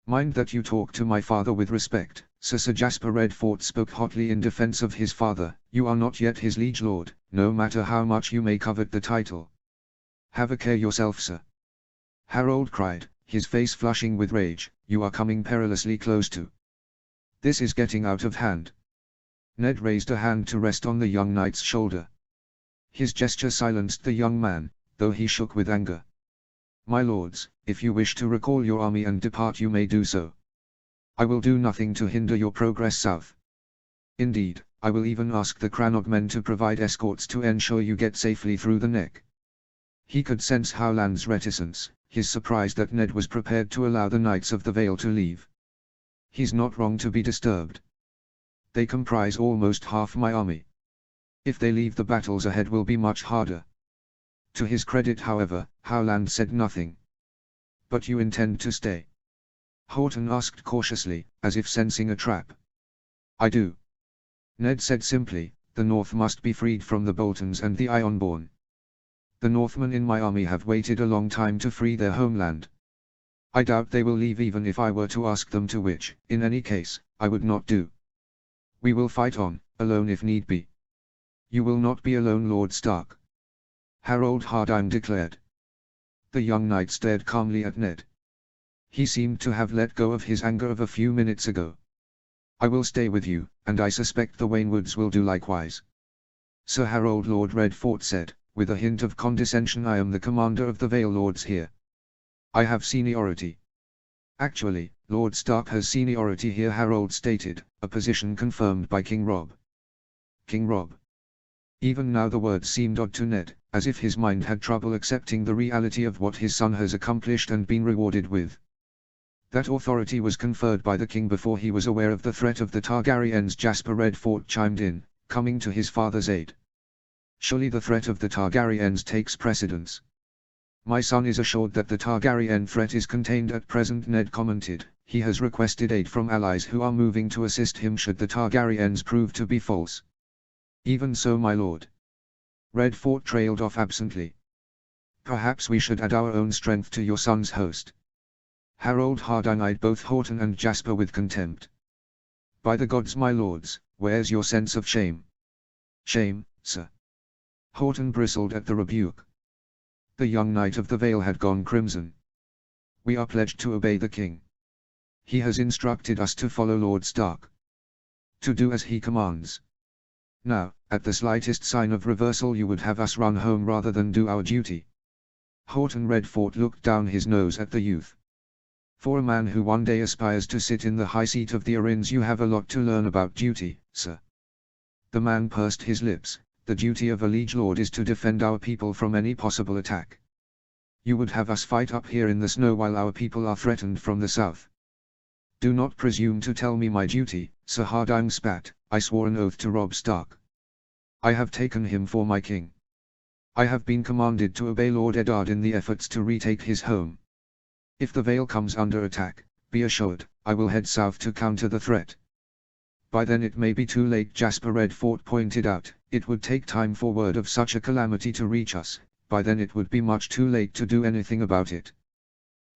Mind that you talk to my father with respect. Sir Jasper Redfort spoke hotly in defense of his father. You are not yet his liege lord, no matter how much you may covet the title. Have a care yourself, sir. Harold cried, his face flushing with rage. You are coming perilously close to. This is getting out of hand. Ned raised a hand to rest on the young knight's shoulder. His gesture silenced the young man, though he shook with anger. My lords, if you wish to recall your army and depart, you may do so. I will do nothing to hinder your progress south. Indeed, I will even ask the Crannog men to provide escorts to ensure you get safely through the neck. He could sense Howland's reticence, his surprise that Ned was prepared to allow the Knights of the Vale to leave. He's not wrong to be disturbed. They comprise almost half my army. If they leave, the battles ahead will be much harder. To his credit however, Howland said nothing. "But you intend to stay?" Horton asked cautiously, as if sensing a trap. "I do," Ned said simply. "The North must be freed from the Boltons and the Ironborn. The Northmen in my army have waited a long time to free their homeland. I doubt they will leave even if I were to ask them to, which, in any case, I would not do. We will fight on, alone if need be." "You will not be alone, Lord Stark," Harold Hardime declared. The young knight stared calmly at Ned. He seemed to have let go of his anger of a few minutes ago. "I will stay with you, and I suspect the Waynwoods will do likewise." Sir Harold Lord Redfort said, with a hint of condescension. "I am the commander of the Vale Lords here. I have seniority." "Actually, Lord Stark has seniority here," Harold stated, a position confirmed by King Robb. King Robb. Even now the word seemed odd to Ned, as if his mind had trouble accepting the reality of what his son has accomplished and been rewarded with. That authority was conferred by the king before he was aware of the threat of the Targaryens. Jasper Redfort chimed in, coming to his father's aid. "Surely the threat of the Targaryens takes precedence." "My son is assured that the Targaryen threat is contained at present," Ned commented. "He has requested aid from allies who are moving to assist him should the Targaryens prove to be false." "Even so, my lord." Redfort trailed off absently. "Perhaps we should add our own strength to your son's host." Harold Hardime eyed both Horton and Jasper with contempt. "By the gods, my lords, where's your sense of shame?" "Shame, sir?" Horton bristled at the rebuke. The young knight of the Vale had gone crimson. "We are pledged to obey the king. He has instructed us to follow Lord Stark. To do as he commands. Now, at the slightest sign of reversal you would have us run home rather than do our duty." Horton Redfort looked down his nose at the youth. "For a man who one day aspires to sit in the high seat of the Arryns, you have a lot to learn about duty, sir." The man pursed his lips. "The duty of a liege lord is to defend our people from any possible attack. You would have us fight up here in the snow while our people are threatened from the south." "Do not presume to tell me my duty," Sir Hardime spat. "I swore an oath to Robb Stark. I have taken him for my king. I have been commanded to obey Lord Eddard in the efforts to retake his home. If the Vale comes under attack, be assured, I will head south to counter the threat." "By then it may be too late," Jasper Redfort pointed out. "It would take time for word of such a calamity to reach us. By then it would be much too late to do anything about it."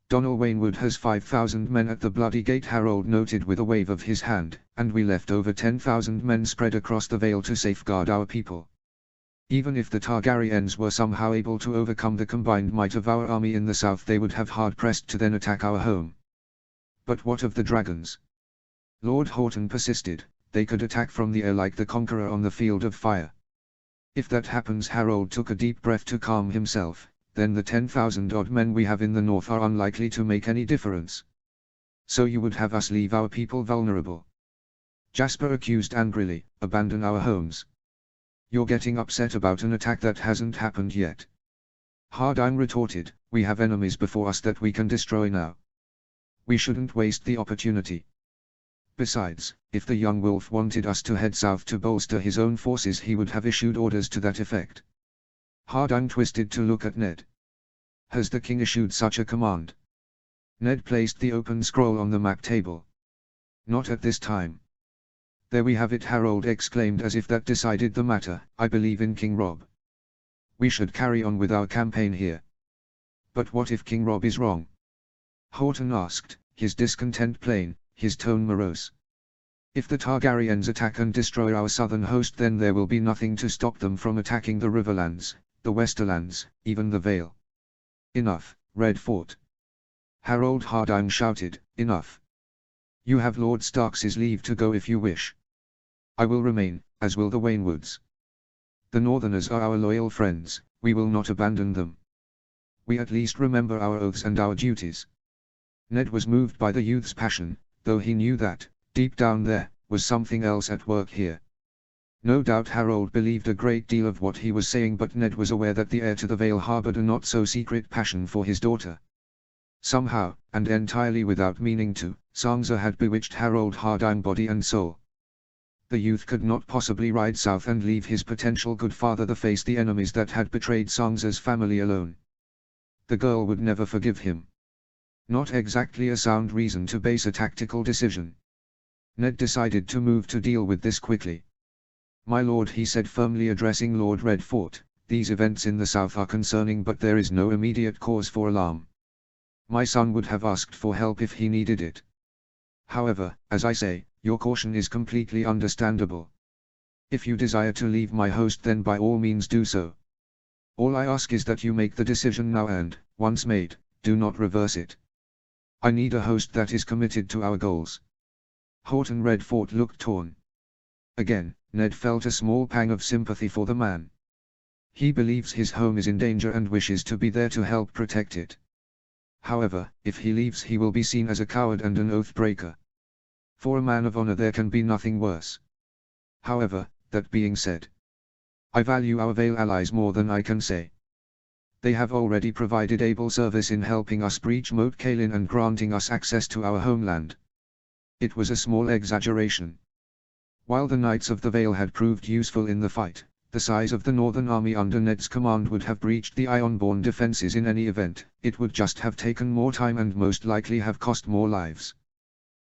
"Donal Waynwood has 5,000 men at the Bloody Gate," Harold noted with a wave of his hand, "and we left over 10,000 men spread across the Vale to safeguard our people. Even if the Targaryens were somehow able to overcome the combined might of our army in the south, they would have hard-pressed to then attack our home." "But what of the dragons?" Lord Horton persisted. "They could attack from the air like the Conqueror on the Field of Fire." "If that happens," Harold took a deep breath to calm himself, "then the 10,000-odd men we have in the north are unlikely to make any difference." "So you would have us leave our people vulnerable?" Jasper accused angrily. "Abandon our homes? You're getting upset about an attack that hasn't happened yet." Hardime retorted. "We have enemies before us that we can destroy now. We shouldn't waste the opportunity. Besides, if the young wolf wanted us to head south to bolster his own forces, he would have issued orders to that effect." Hardime twisted to look at Ned. "Has the king issued such a command?" Ned placed the open scroll on the map table. "Not at this time." "There we have it," Harold exclaimed, as if that decided the matter. "I believe in King Robb. We should carry on with our campaign here." "But what if King Robb is wrong?" Horton asked, his discontent plain, his tone morose. "If the Targaryens attack and destroy our southern host, then there will be nothing to stop them from attacking the Riverlands, the Westerlands, even the Vale." "Enough, Redfort!" Harold Hardime shouted. "Enough! You have Lord Stark's leave to go if you wish. I will remain, as will the Waynwoods. The Northerners are our loyal friends, we will not abandon them. We at least remember our oaths and our duties." Ned was moved by the youth's passion, though he knew that, deep down there, was something else at work here. No doubt Harold believed a great deal of what he was saying, but Ned was aware that the heir to the Vale harbored a not-so-secret passion for his daughter. Somehow, and entirely without meaning to, Sansa had bewitched Harold Hardime body and soul. The youth could not possibly ride south and leave his potential good father to face the enemies that had betrayed Sansa's family alone. The girl would never forgive him. Not exactly a sound reason to base a tactical decision. Ned decided to move to deal with this quickly. "My lord," he said, firmly addressing Lord Redfort, "these events in the south are concerning, but there is no immediate cause for alarm. My son would have asked for help if he needed it. However, as I say, your caution is completely understandable. If you desire to leave my host, then by all means do so. All I ask is that you make the decision now and, once made, do not reverse it. I need a host that is committed to our goals." Horton Redfort looked torn. Again, Ned felt a small pang of sympathy for the man. He believes his home is in danger and wishes to be there to help protect it. However, if he leaves, he will be seen as a coward and an oath breaker. For a man of honor there can be nothing worse. However, that being said, I value our Vale allies more than I can say. They have already provided able service in helping us breach Moat Cailin and granting us access to our homeland. It was a small exaggeration. While the Knights of the Vale had proved useful in the fight, the size of the Northern Army under Ned's command would have breached the Ironborn defenses in any event. It would just have taken more time and most likely have cost more lives.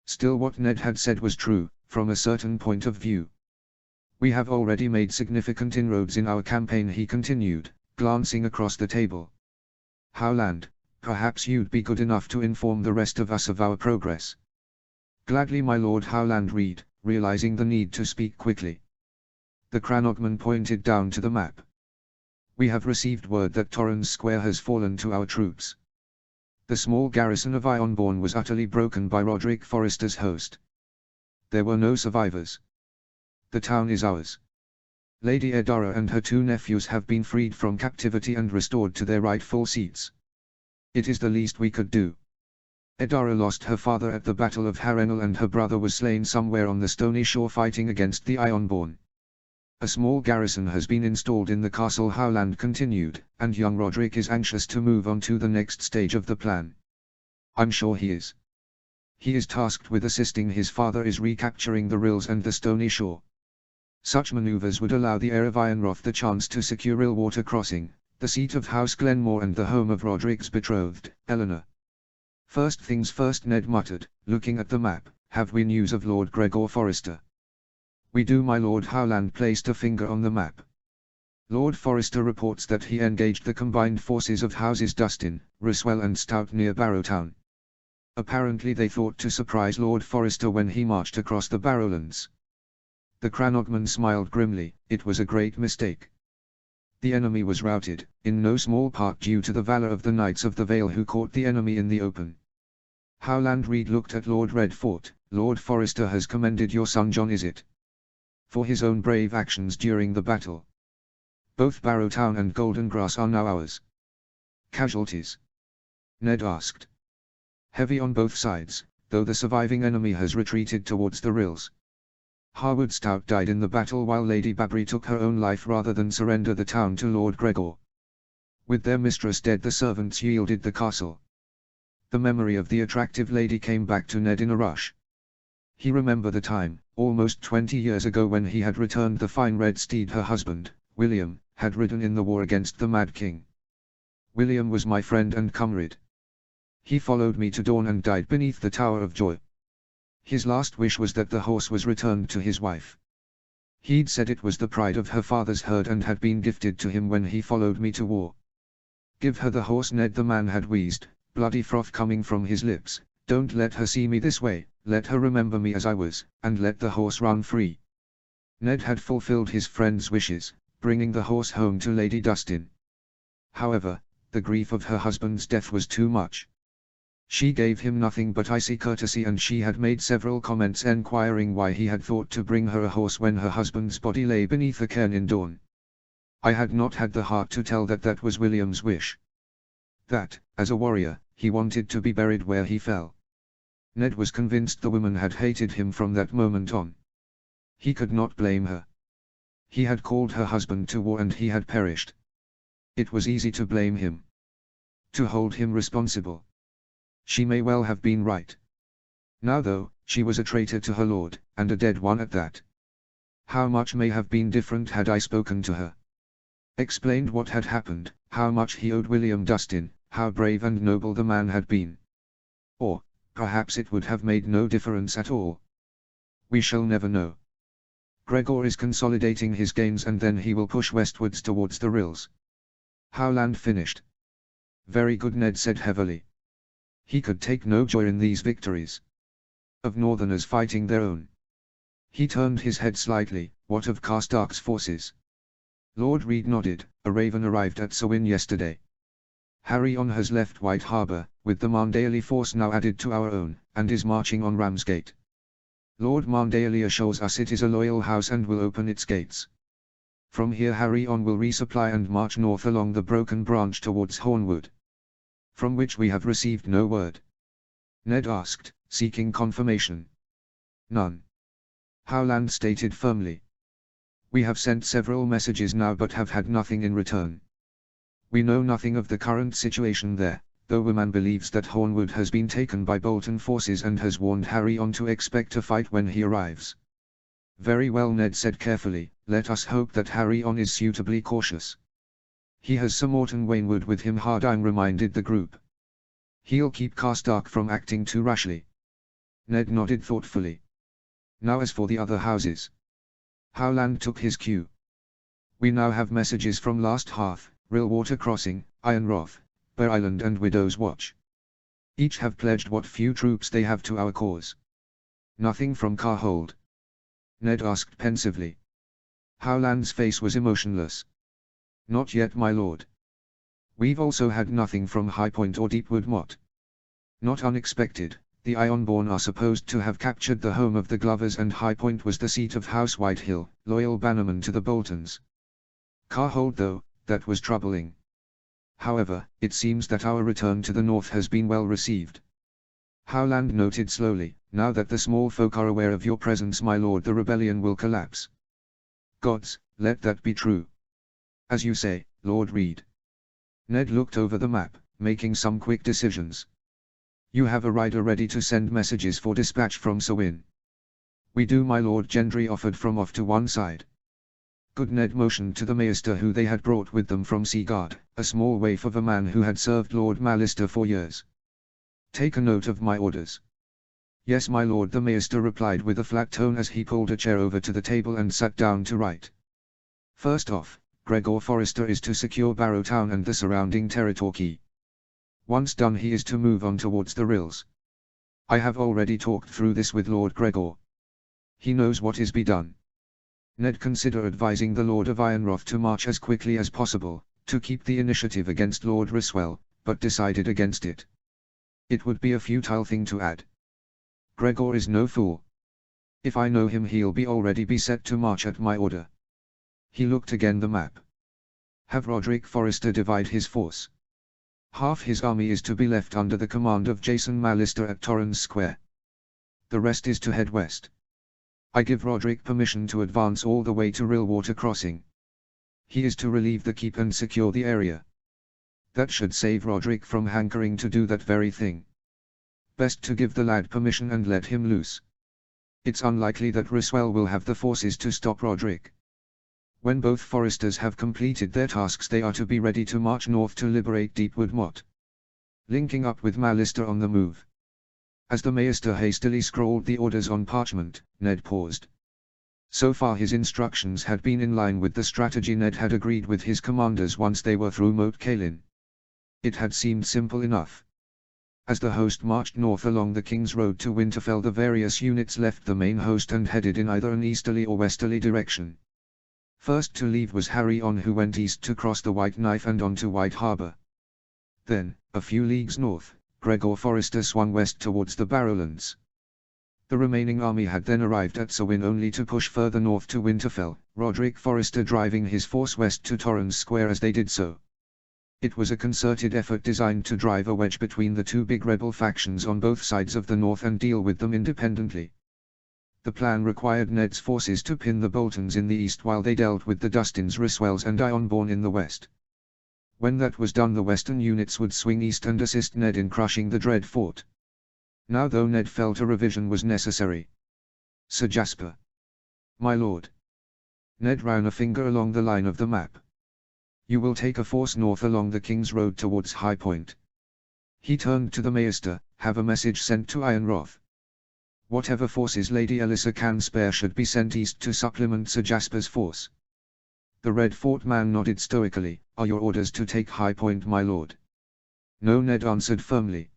Still, what Ned had said was true, from a certain point of view. "We have already made significant inroads in our campaign," he continued, glancing across the table. "Howland, perhaps you'd be good enough to inform the rest of us of our progress." "Gladly, my lord," Howland read, realizing the need to speak quickly. The Cranogman pointed down to the map. "We have received word that Torrens Square has fallen to our troops. The small garrison of Ironborn was utterly broken by Roderick Forrester's host. There were no survivors. The town is ours. Lady Edara and her 2 nephews have been freed from captivity and restored to their rightful seats. It is the least we could do. Edara lost her father at the Battle of Harrenhal and her brother was slain somewhere on the Stony Shore fighting against the Ironborn. A small garrison has been installed in the castle," Howland continued, "and young Roderick is anxious to move on to the next stage of the plan. I'm sure he is. He is tasked with assisting his father is recapturing the Rills and the Stony Shore. Such maneuvers would allow the heir of Ironroth the chance to secure Rillwater Crossing, the seat of House Glenmore and the home of Roderick's betrothed, Eleanor." "First things first," Ned muttered, looking at the map. "Have we news of Lord Gregor Forrester?" "We do, my lord." Howland placed a finger on the map. "Lord Forrester reports that he engaged the combined forces of Houses Dustin, Roswell and Stout near Barrowtown. Apparently they thought to surprise Lord Forrester when he marched across the Barrowlands." The Cranogman smiled grimly. "It was a great mistake. The enemy was routed, in no small part due to the valor of the Knights of the Vale who caught the enemy in the open." Howland Reed looked at Lord Redfort. "Lord Forrester has commended your son John, is it? For his own brave actions during the battle. Both Barrowtown and Goldengrass are now ours." "Casualties?" Ned asked. "Heavy on both sides, though the surviving enemy has retreated towards the Rills. Harwood Stout died in the battle while Lady Babri took her own life rather than surrender the town to Lord Gregor. With their mistress dead, the servants yielded the castle." The memory of the attractive lady came back to Ned in a rush. He remembered the time, almost 20 years ago, when he had returned the fine red steed her husband, William, had ridden in the war against the Mad King. "William was my friend and comrade. He followed me to Dawn and died beneath the Tower of Joy. His last wish was that the horse was returned to his wife. He'd said it was the pride of her father's herd and had been gifted to him when he followed me to war. Give her the horse, Ned," the man had wheezed, bloody froth coming from his lips. "Don't let her see me this way, let her remember me as I was, and let the horse run free." Ned had fulfilled his friend's wishes, bringing the horse home to Lady Dustin. However, the grief of her husband's death was too much. She gave him nothing but icy courtesy, and she had made several comments enquiring why he had thought to bring her a horse when her husband's body lay beneath a cairn in Dawn. I had not had the heart to tell that that was William's wish. That, as a warrior, he wanted to be buried where he fell. Ned was convinced the woman had hated him from that moment on. He could not blame her. He had called her husband to war and he had perished. It was easy to blame him. To hold him responsible. She may well have been right. Now though, she was a traitor to her lord, and a dead one at that. How much may have been different had I spoken to her. Explained what had happened, how much he owed William Dustin, how brave and noble the man had been. Or, perhaps it would have made no difference at all. We shall never know. Gregor is consolidating his gains and then he will push westwards towards the rills. Howland finished. Very good, Ned said heavily. He could take no joy in these victories of Northerners fighting their own. He turned his head slightly. What of Karstark's forces? Lord Reed nodded. A raven arrived at Sawin yesterday. Harryon has left White Harbour, with the Mandaeli force now added to our own, and is marching on Ramsgate. Lord Mandaeli assures us it is a loyal house and will open its gates. From here Harryon will resupply and march north along the Broken Branch towards Hornwood, from which we have received no word. Ned asked, seeking confirmation. None. Howland stated firmly. We have sent several messages now but have had nothing in return. We know nothing of the current situation there, though Wyman believes that Hornwood has been taken by Bolton forces and has warned Harryon to expect a fight when he arrives. Very well, Ned said carefully, let us hope that Harryon is suitably cautious. He has Sir Morton Wainwood with him, Hardang reminded the group. He'll keep Karstark from acting too rashly. Ned nodded thoughtfully. Now as for the other houses. Howland took his cue. We now have messages from Last Hearth, Rillwater Crossing, Ironroth, Bear Island and Widow's Watch. Each have pledged what few troops they have to our cause. Nothing from Carhold? Ned asked pensively. Howland's face was emotionless. Not yet, my lord. We've also had nothing from Highpoint or Deepwood Motte. Not unexpected, the Ironborn are supposed to have captured the home of the Glovers and Highpoint was the seat of House Whitehill, loyal bannerman to the Boltons. Carhold though, that was troubling. However, it seems that our return to the north has been well received. Howland noted slowly, now that the small folk are aware of your presence, my lord, the rebellion will collapse. Gods, let that be true. As you say, Lord Reed. Ned looked over the map, making some quick decisions. You have a rider ready to send messages for dispatch from Sawin. We do, my lord, Gendry offered from off to one side. Good. Ned motioned to the maester who they had brought with them from Seaguard, a small waif of a man who had served Lord Mallister for years. Take a note of my orders. Yes, my lord, the maester replied with a flat tone as he pulled a chair over to the table and sat down to write. First off, Gregor Forrester is to secure Barrowtown and the surrounding territory. Once done, he is to move on towards the Rills. I have already talked through this with Lord Gregor. He knows what is be done. Ned considered advising the Lord of Ironroth to march as quickly as possible, to keep the initiative against Lord Riswell, but decided against it. It would be a futile thing to add. Gregor is no fool. If I know him, he'll already be set to march at my order. He looked again the map. Have Roderick Forrester divide his force. Half his army is to be left under the command of Jason Mallister at Torrens Square. The rest is to head west. I give Roderick permission to advance all the way to Rillwater Crossing. He is to relieve the keep and secure the area. That should save Roderick from hankering to do that very thing. Best to give the lad permission and let him loose. It's unlikely that Riswell will have the forces to stop Roderick. When both Foresters have completed their tasks, they are to be ready to march north to liberate Deepwood Motte, linking up with Mallister on the move. As the maester hastily scrawled the orders on parchment, Ned paused. So far his instructions had been in line with the strategy Ned had agreed with his commanders once they were through Moat Cailin. It had seemed simple enough. As the host marched north along the King's Road to Winterfell, the various units left the main host and headed in either an easterly or westerly direction. First to leave was Harryon, who went east to cross the White Knife and on to White Harbour. Then, a few leagues north, Gregor Forrester swung west towards the Barrowlands. The remaining army had then arrived at Sawin only to push further north to Winterfell, Roderick Forrester driving his force west to Torrens Square as they did so. It was a concerted effort designed to drive a wedge between the two big rebel factions on both sides of the north and deal with them independently. The plan required Ned's forces to pin the Boltons in the east while they dealt with the Dustins, Riswells and Ironborn in the west. When that was done, the western units would swing east and assist Ned in crushing the Dread Fort. Now though Ned felt a revision was necessary. Sir Jasper. My lord. Ned ran a finger along the line of the map. You will take a force north along the King's Road towards High Point. He turned to the Maester, have a message sent to Ironroth. Whatever forces Lady Alyssa can spare should be sent east to supplement Sir Jasper's force. The Red Fort man nodded stoically. Are your orders to take High Point, my lord? No, Ned answered firmly.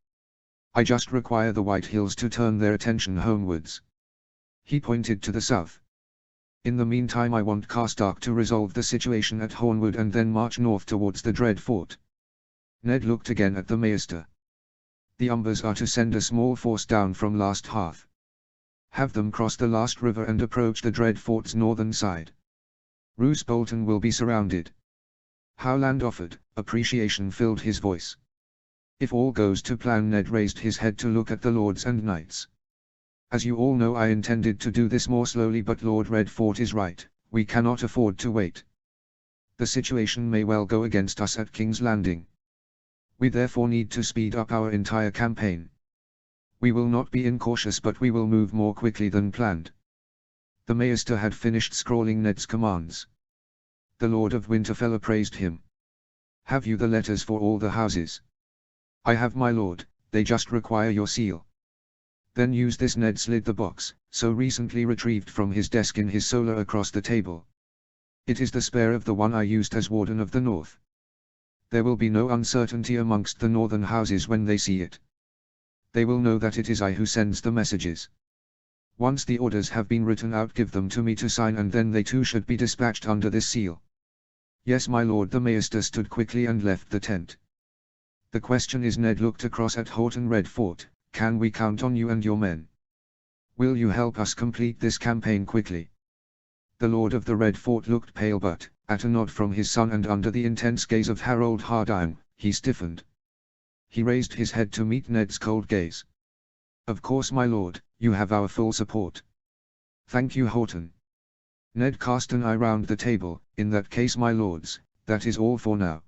I just require the White Hills to turn their attention homewards. He pointed to the south. In the meantime I want Karstark to resolve the situation at Hornwood and then march north towards the Dread Fort. Ned looked again at the Maester. The Umbers are to send a small force down from Last Hearth. Have them cross the last river and approach the Dread Fort's northern side. Roose Bolton will be surrounded. Howland offered. Appreciation filled his voice. If all goes to plan. Ned raised his head to look at the lords and knights. As you all know, I intended to do this more slowly, but Lord Redfort is right, we cannot afford to wait. The situation may well go against us at King's Landing. We therefore need to speed up our entire campaign. We will not be incautious, but we will move more quickly than planned. The Maester had finished scrawling Ned's commands. The Lord of Winterfell appraised him. Have you the letters for all the houses? I have, my lord, they just require your seal. Then use this. Ned slid the box, so recently retrieved from his desk in his solar, across the table. It is the spare of the one I used as Warden of the North. There will be no uncertainty amongst the northern houses when they see it. They will know that it is I who sends the messages. Once the orders have been written out, give them to me to sign, and then they too should be dispatched under this seal. Yes, my lord. The Maester stood quickly and left the tent. The question is, Ned looked across at Horton Redfort, can we count on you and your men? Will you help us complete this campaign quickly? The Lord of the Red Fort looked pale, but, at a nod from his son and under the intense gaze of Harold Hardime, he stiffened. He raised his head to meet Ned's cold gaze. Of course, my lord, you have our full support. Thank you, Horton. Ned cast an eye round the table. In that case, my lords, that is all for now.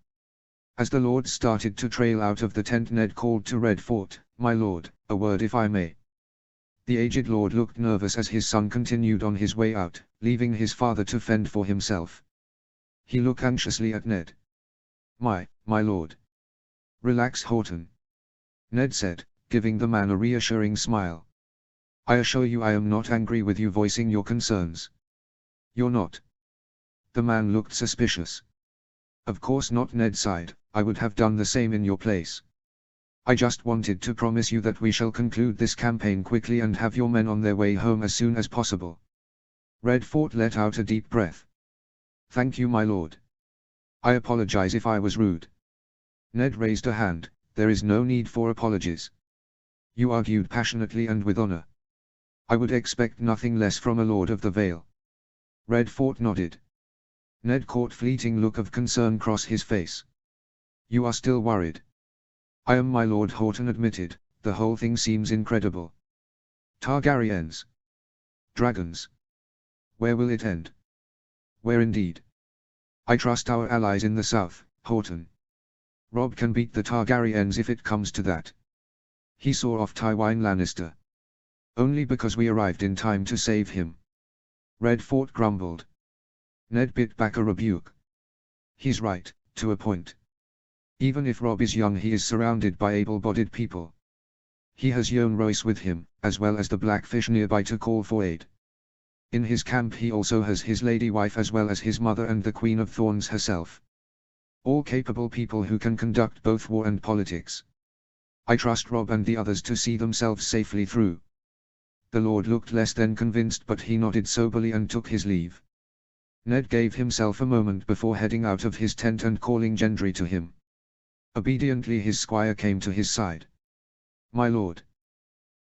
As the lords started to trail out of the tent, Ned called to Redfort, my lord, a word if I may. The aged lord looked nervous as his son continued on his way out, leaving his father to fend for himself. He looked anxiously at Ned. My lord. Relax, Horton. Ned said, giving the man a reassuring smile. I assure you I am not angry with you voicing your concerns. You're not. The man looked suspicious. Of course not, Ned sighed, I would have done the same in your place. I just wanted to promise you that we shall conclude this campaign quickly and have your men on their way home as soon as possible. Redfort let out a deep breath. Thank you, my lord. I apologize if I was rude. Ned raised a hand. There is no need for apologies. You argued passionately and with honor. I would expect nothing less from a Lord of the Vale. Redfort nodded. Ned caught fleeting look of concern cross his face. You are still worried? I am, my lord, Horton admitted. The whole thing seems incredible. Targaryens. Dragons. Where will it end? Where indeed? I trust our allies in the south, Horton. Robb can beat the Targaryens if it comes to that. He saw off Tywin Lannister. Only because we arrived in time to save him. Redfort grumbled. Ned bit back a rebuke. He's right, to a point. Even if Robb is young, he is surrounded by able-bodied people. He has Yohn Royce with him, as well as the Blackfish nearby to call for aid. In his camp he also has his lady wife as well as his mother and the Queen of Thorns herself. All capable people who can conduct both war and politics. I trust Robb and the others to see themselves safely through. The Lord looked less than convinced, but he nodded soberly and took his leave. Ned gave himself a moment before heading out of his tent and calling Gendry to him. Obediently his squire came to his side. My lord.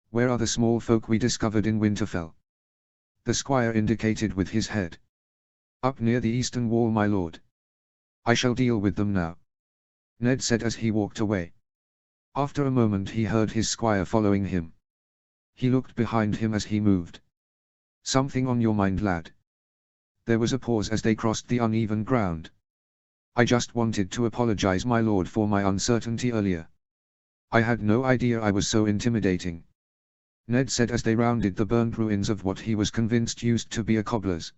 Where are the small folk we discovered in Winterfell? The squire indicated with his head. Up near the eastern wall, my lord. I shall deal with them now. Ned said as he walked away. After a moment he heard his squire following him. He looked behind him as he moved. Something on your mind, lad? There was a pause as they crossed the uneven ground. I just wanted to apologize, my lord, for my uncertainty earlier. I had no idea I was so intimidating. Ned said as they rounded the burnt ruins of what he was convinced used to be a cobbler's.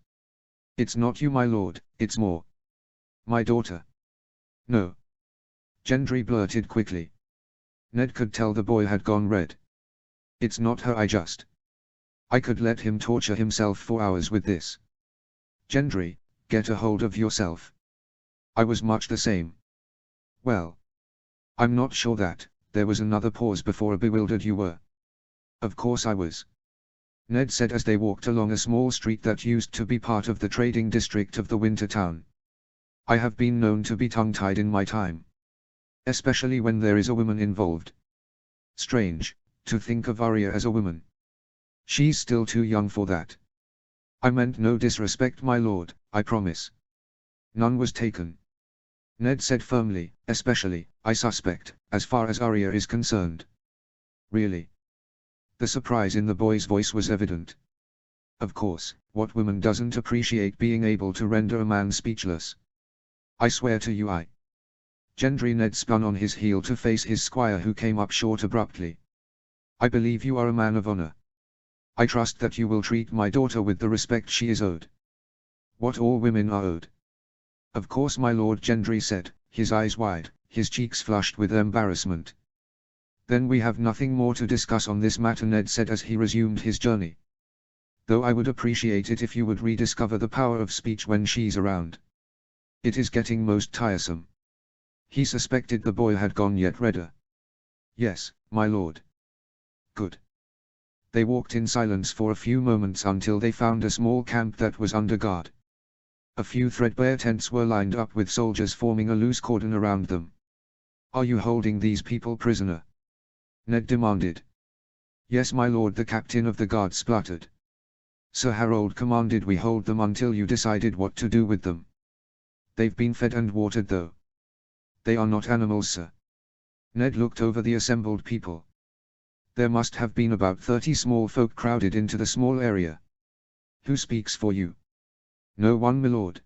It's not you, my lord, it's more. My daughter. No. Gendry blurted quickly. Ned could tell the boy had gone red. It's not her, I could let him torture himself for hours with this. Gendry, get a hold of yourself. I was much the same. Well. I'm not sure that. There was another pause before a bewildered you were. Of course I was. Ned said as they walked along a small street that used to be part of the trading district of the Winter Town. I have been known to be tongue-tied in my time. Especially when there is a woman involved. Strange, to think of Arya as a woman. She's still too young for that. I meant no disrespect, my lord, I promise. None was taken. Ned said firmly, especially, I suspect, as far as Arya is concerned. Really? The surprise in the boy's voice was evident. Of course, what woman doesn't appreciate being able to render a man speechless? I swear to you Gendry. Ned spun on his heel to face his squire, who came up short abruptly. I believe you are a man of honor. I trust that you will treat my daughter with the respect she is owed. What all women are owed. Of course, my lord, Gendry said, his eyes wide, his cheeks flushed with embarrassment. Then we have nothing more to discuss on this matter, Ned said as he resumed his journey. Though I would appreciate it if you would rediscover the power of speech when she's around. It is getting most tiresome. He suspected the boy had gone yet redder. Yes, my lord. Good. They walked in silence for a few moments until they found a small camp that was under guard. A few threadbare tents were lined up with soldiers forming a loose cordon around them. Are you holding these people prisoner? Ned demanded. Yes, my lord, the captain of the guard spluttered. Sir Harold commanded we hold them until you decided what to do with them. They've been fed and watered though. They are not animals, sir. Ned looked over the assembled people. There must have been about 30 small folk crowded into the small area. Who speaks for you? No one, my lord.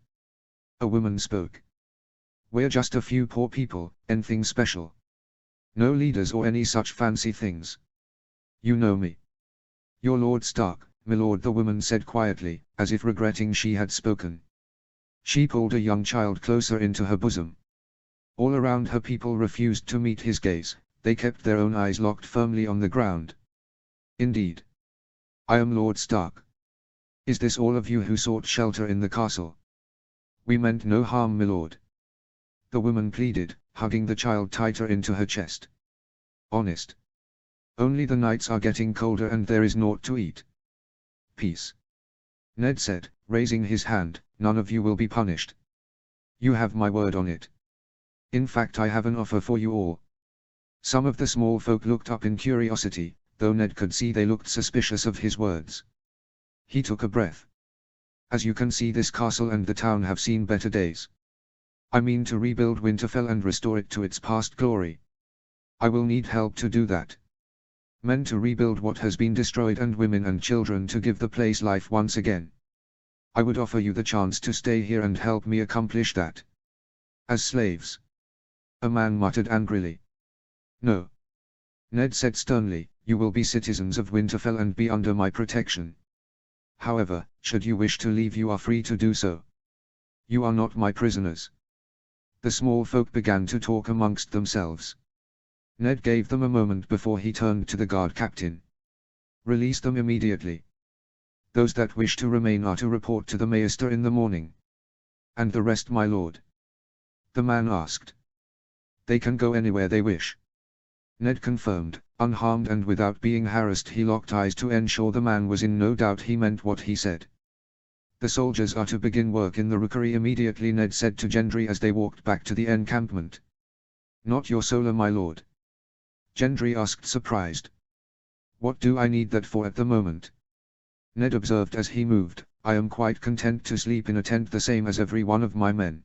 A woman spoke. We're just a few poor people, anything special. No leaders or any such fancy things. You know me. Your Lord Stark, my lord, the woman said quietly, as if regretting she had spoken. She pulled a young child closer into her bosom. All around her people refused to meet his gaze, they kept their own eyes locked firmly on the ground. Indeed. I am Lord Stark. Is this all of you who sought shelter in the castle? We meant no harm, my lord. The woman pleaded, hugging the child tighter into her chest. Honest. Only the nights are getting colder and there is naught to eat. Peace. Ned said, raising his hand, none of you will be punished. You have my word on it. In fact, I have an offer for you all. Some of the small folk looked up in curiosity, though Ned could see they looked suspicious of his words. He took a breath. As you can see, this castle and the town have seen better days. I mean to rebuild Winterfell and restore it to its past glory. I will need help to do that. Men to rebuild what has been destroyed and women and children to give the place life once again. I would offer you the chance to stay here and help me accomplish that. As slaves. A man muttered angrily. No. Ned said sternly, you will be citizens of Winterfell and be under my protection. However, should you wish to leave, you are free to do so. You are not my prisoners. The small folk began to talk amongst themselves. Ned gave them a moment before he turned to the guard captain. Release them immediately. Those that wish to remain are to report to the Maester in the morning. And the rest, my lord? The man asked. They can go anywhere they wish. Ned confirmed, unharmed and without being harassed. He locked eyes to ensure the man was in no doubt he meant what he said. The soldiers are to begin work in the rookery immediately, Ned said to Gendry as they walked back to the encampment. Not your solar, my lord? Gendry asked, surprised. What do I need that for at the moment? Ned observed as he moved, I am quite content to sleep in a tent the same as every one of my men.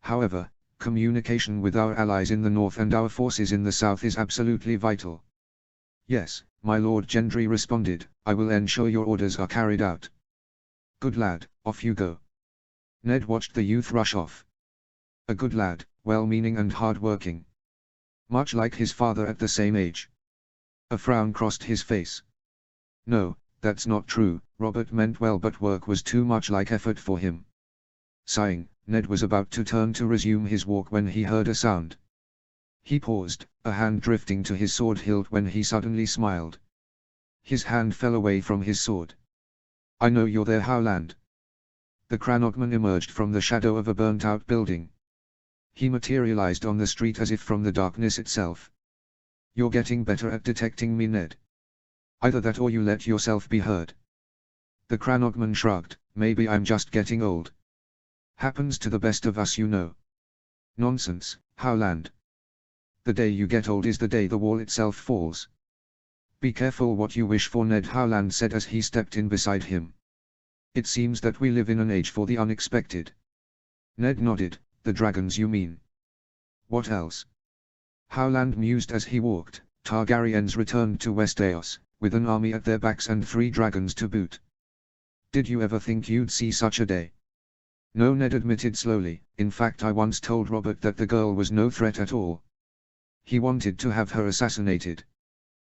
However, communication with our allies in the north and our forces in the south is absolutely vital. Yes, my lord, Gendry responded, I will ensure your orders are carried out. Good lad, off you go. Ned watched the youth rush off. A good lad, well-meaning and hard-working. Much like his father at the same age. A frown crossed his face. No, that's not true, Robert meant well, but work was too much like effort for him. Sighing, Ned was about to turn to resume his walk when he heard a sound. He paused, a hand drifting to his sword hilt when he suddenly smiled. His hand fell away from his sword. "I know you're there, Howland." The Cranogman emerged from the shadow of a burnt-out building. He materialized on the street as if from the darkness itself. "You're getting better at detecting me, Ned. Either that or you let yourself be heard." The Cranogman shrugged. "Maybe I'm just getting old. Happens to the best of us, you know." "Nonsense, Howland. The day you get old is the day the wall itself falls." "Be careful what you wish for, Ned," Howland said as he stepped in beside him. "It seems that we live in an age for the unexpected." Ned nodded. "The dragons, you mean?" "What else?" Howland mused as he walked. "Targaryens returned to Westeros, with an army at their backs and 3 dragons to boot. Did you ever think you'd see such a day?" "No," Ned admitted slowly. "In fact, I once told Robert that the girl was no threat at all. He wanted to have her assassinated.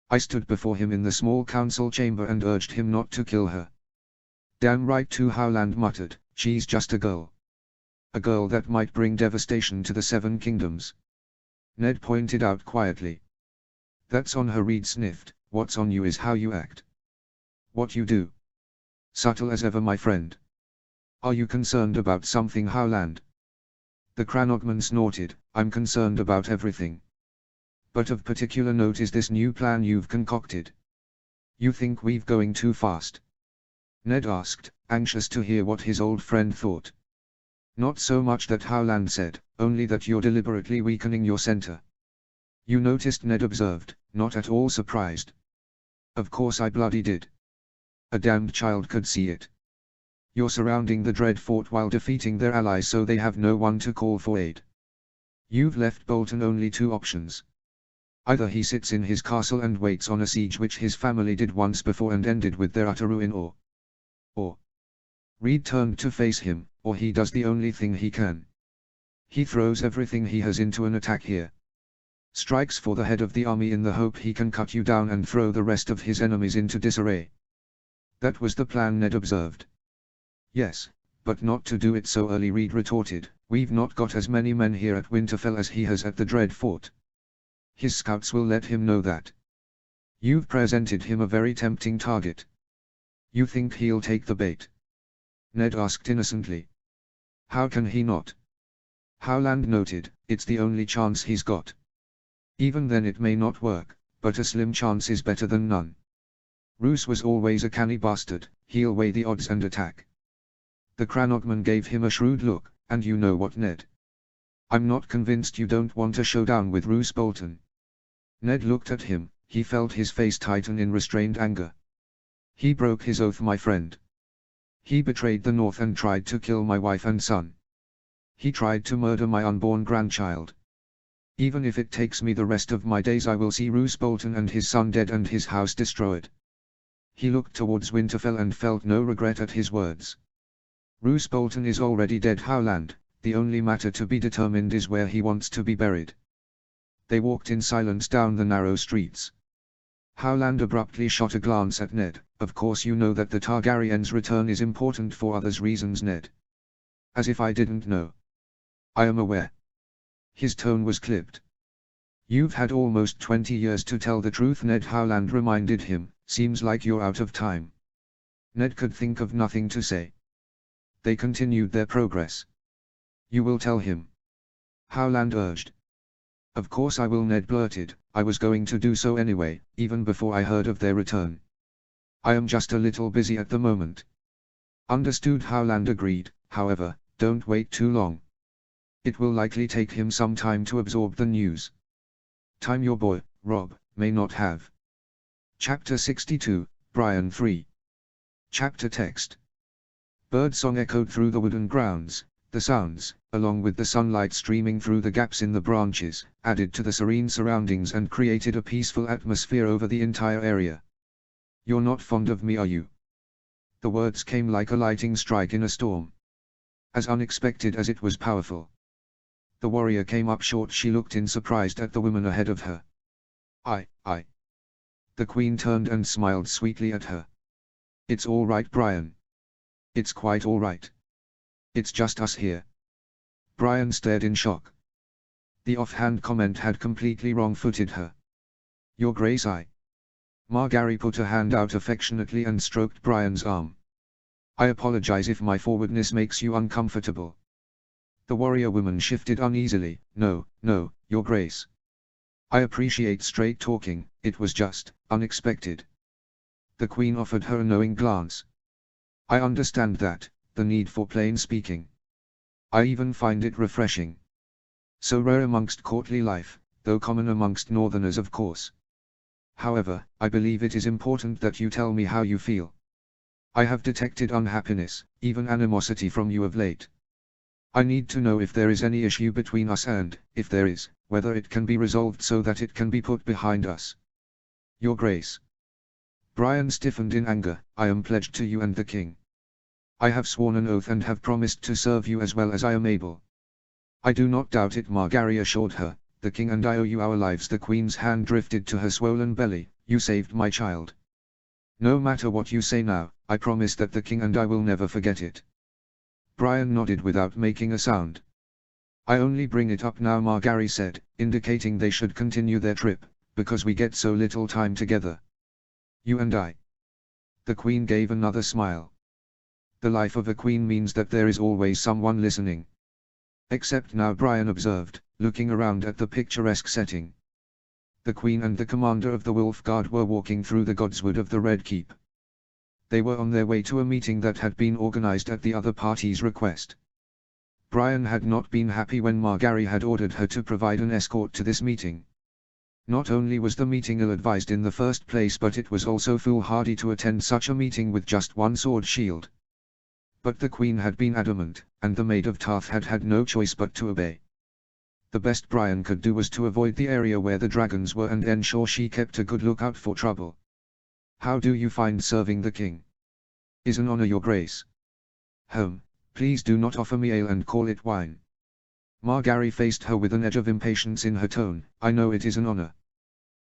I stood before him in the small council chamber and urged him not to kill her." "Damn right too," Howland muttered. "She's just a girl. A girl that might bring devastation to the 7 kingdoms." Ned pointed out quietly. "That's on her," Reed sniffed. "What's on you is how you act. What you do. Subtle as ever, my friend." "Are you concerned about something, Howland?" The Cranogman snorted. "I'm concerned about everything. But of particular note is this new plan you've concocted." "You think we've going too fast?" Ned asked, anxious to hear what his old friend thought. "Not so much that," Howland said, "only that you're deliberately weakening your center." "You noticed?" Ned observed, not at all surprised. "Of course I bloody did. A damned child could see it. You're surrounding the Dread Fort while defeating their allies so they have no one to call for aid. You've left Bolton only 2 options. Either he sits in his castle and waits on a siege, which his family did once before and ended with their utter ruin, or Reed turned to face him, or he does the only thing he can. He throws everything he has into an attack here. Strikes for the head of the army in the hope he can cut you down and throw the rest of his enemies into disarray." "That was the plan," Ned observed. "Yes, but not to do it so early," Reed retorted. "We've not got as many men here at Winterfell as he has at the Dread Fort. His scouts will let him know that. You've presented him a very tempting target. You think he'll take the bait?" Ned asked innocently. "How can he not?" Howland noted. "It's the only chance he's got. Even then it may not work, but a slim chance is better than none. Roose was always a canny bastard. He'll weigh the odds and attack." The Cranogman gave him a shrewd look. "And you know what, Ned? I'm not convinced you don't want a showdown with Roose Bolton." Ned looked at him. He felt his face tighten in restrained anger. "He broke his oath, my friend. He betrayed the North and tried to kill my wife and son. He tried to murder my unborn grandchild. Even if it takes me the rest of my days, I will see Roose Bolton and his son dead and his house destroyed." He looked towards Winterfell and felt no regret at his words. "Roose Bolton is already dead, Howland. The only matter to be determined is where he wants to be buried." They walked in silence down the narrow streets. Howland abruptly shot a glance at Ned. "Of course you know that the Targaryens' return is important for others reasons, Ned." "As if I didn't know." "I am aware." His tone was clipped. "You've had almost 20 years to tell the truth," Ned Howland reminded him. "Seems like you're out of time." Ned could think of nothing to say. They continued their progress. "You will tell him?" Howland urged. "Of course I will," Ned blurted. "I was going to do so anyway, even before I heard of their return. I am just a little busy at the moment." "Understood," Howland agreed. "However, don't wait too long. It will likely take him some time to absorb the news. Time your boy, Robb, may not have." Chapter 62, Brian 3. Chapter text. Birdsong echoed through the wooden grounds. The sounds, along with the sunlight streaming through the gaps in the branches, added to the serene surroundings and created a peaceful atmosphere over the entire area. "You're not fond of me, are you?" The words came like a lightning strike in a storm. As unexpected as it was powerful. The warrior came up short. She looked in surprised at the woman ahead of her. I. The queen turned and smiled sweetly at her. It's all right, Brian. It's quite all right. It's just us here. Brian stared in shock. The offhand comment had completely wrong-footed her. Your Grace, Margaery put a hand out affectionately and stroked Brian's arm. I apologize if my forwardness makes you uncomfortable. The warrior woman shifted uneasily. No, Your Grace. I appreciate straight talking, it was just unexpected. The Queen offered her a knowing glance. I understand that, the need for plain speaking. I even find it refreshing. So rare amongst courtly life, though common amongst northerners of course. However, I believe it is important that you tell me how you feel. I have detected unhappiness, even animosity from you of late. I need to know if there is any issue between us and, if there is, whether it can be resolved so that it can be put behind us. Your Grace. Brian stiffened in anger. I am pledged to you and the King. I have sworn an oath and have promised to serve you as well as I am able. I do not doubt it, Margaery assured her. The King and I owe you our lives. The Queen's hand drifted to her swollen belly. You saved my child. No matter what you say now, I promise that the King and I will never forget it. Brian nodded without making a sound. I only bring it up now, Margaery said, indicating they should continue their trip, because we get so little time together. You and I. The Queen gave another smile. The life of a queen means that there is always someone listening. Except now, Brian observed, looking around at the picturesque setting. The Queen and the commander of the Wolf Guard were walking through the Godswood of the Red Keep. They were on their way to a meeting that had been organized at the other party's request. Brian had not been happy when Margaery had ordered her to provide an escort to this meeting. Not only was the meeting ill-advised in the first place, but it was also foolhardy to attend such a meeting with just one sword shield. But the Queen had been adamant, and the Maid of Tarth had had no choice but to obey. The best Brian could do was to avoid the area where the dragons were and ensure she kept a good lookout for trouble. How do you find serving the King? Is an honor, Your Grace. Please do not offer me ale and call it wine. Margaery faced her with an edge of impatience in her tone. I know it is an honor.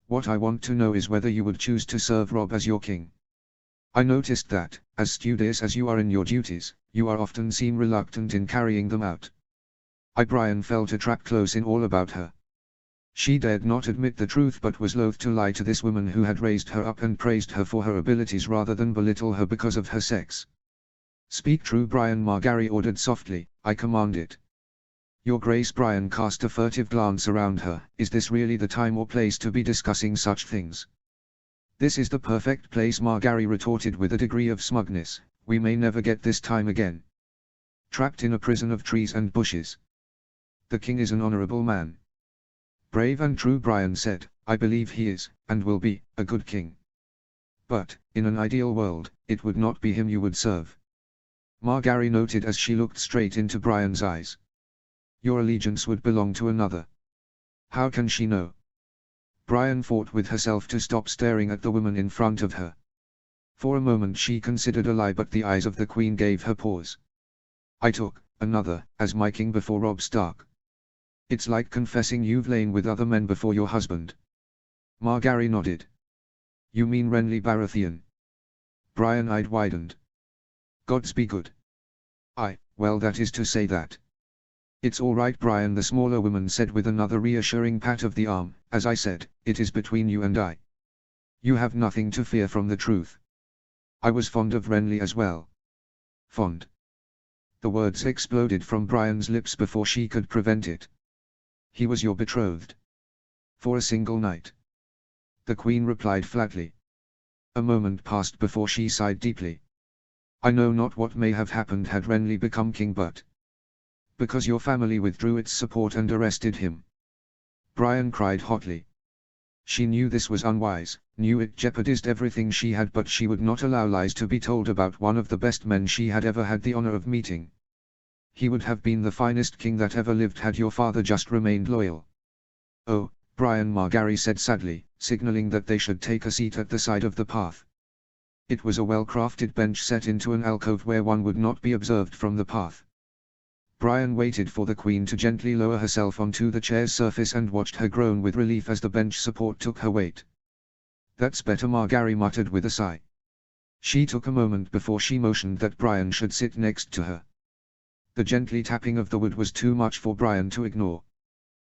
What I want to know is whether you would choose to serve Robb as your king. I noticed that, as studious as you are in your duties, you are often seen reluctant in carrying them out. Brian felt a trap close in all about her. She dared not admit the truth but was loath to lie to this woman who had raised her up and praised her for her abilities rather than belittle her because of her sex. Speak true, Brian, Margaery ordered softly. I command it. Your Grace. Brian cast a furtive glance around her. Is this really the time or place to be discussing such things? This is the perfect place, Margaery retorted with a degree of smugness. We may never get this time again. Trapped in a prison of trees and bushes. The King is an honorable man. Brave and true, Brian said. I believe he is, and will be, a good king. But, in an ideal world, it would not be him you would serve. Margaery noted as she looked straight into Brian's eyes. Your allegiance would belong to another. How can she know? Brian fought with herself to stop staring at the woman in front of her. For a moment she considered a lie, but the eyes of the Queen gave her pause. I took another as my king before Robb Stark. It's like confessing you've lain with other men before your husband. Margaery nodded. You mean Renly Baratheon? Brian eyed widened. Gods be good. Well, that is to say that. It's all right, Brian, the smaller woman said with another reassuring pat of the arm. As I said, it is between you and I. You have nothing to fear from the truth. I was fond of Renly as well. Fond. The words exploded from Brian's lips before she could prevent it. He was your betrothed. For a single night. The Queen replied flatly. A moment passed before she sighed deeply. I know not what may have happened had Renly become king, but because your family withdrew its support and arrested him. Brian cried hotly. She knew this was unwise, knew it jeopardized everything she had, but she would not allow lies to be told about one of the best men she had ever had the honor of meeting. He would have been the finest king that ever lived had your father just remained loyal. Oh, Brian, Margaery said sadly, signaling that they should take a seat at the side of the path. It was a well-crafted bench set into an alcove where one would not be observed from the path. Brian waited for the Queen to gently lower herself onto the chair's surface and watched her groan with relief as the bench support took her weight. That's better, Margaery muttered with a sigh. She took a moment before she motioned that Brian should sit next to her. The gently tapping of the wood was too much for Brian to ignore.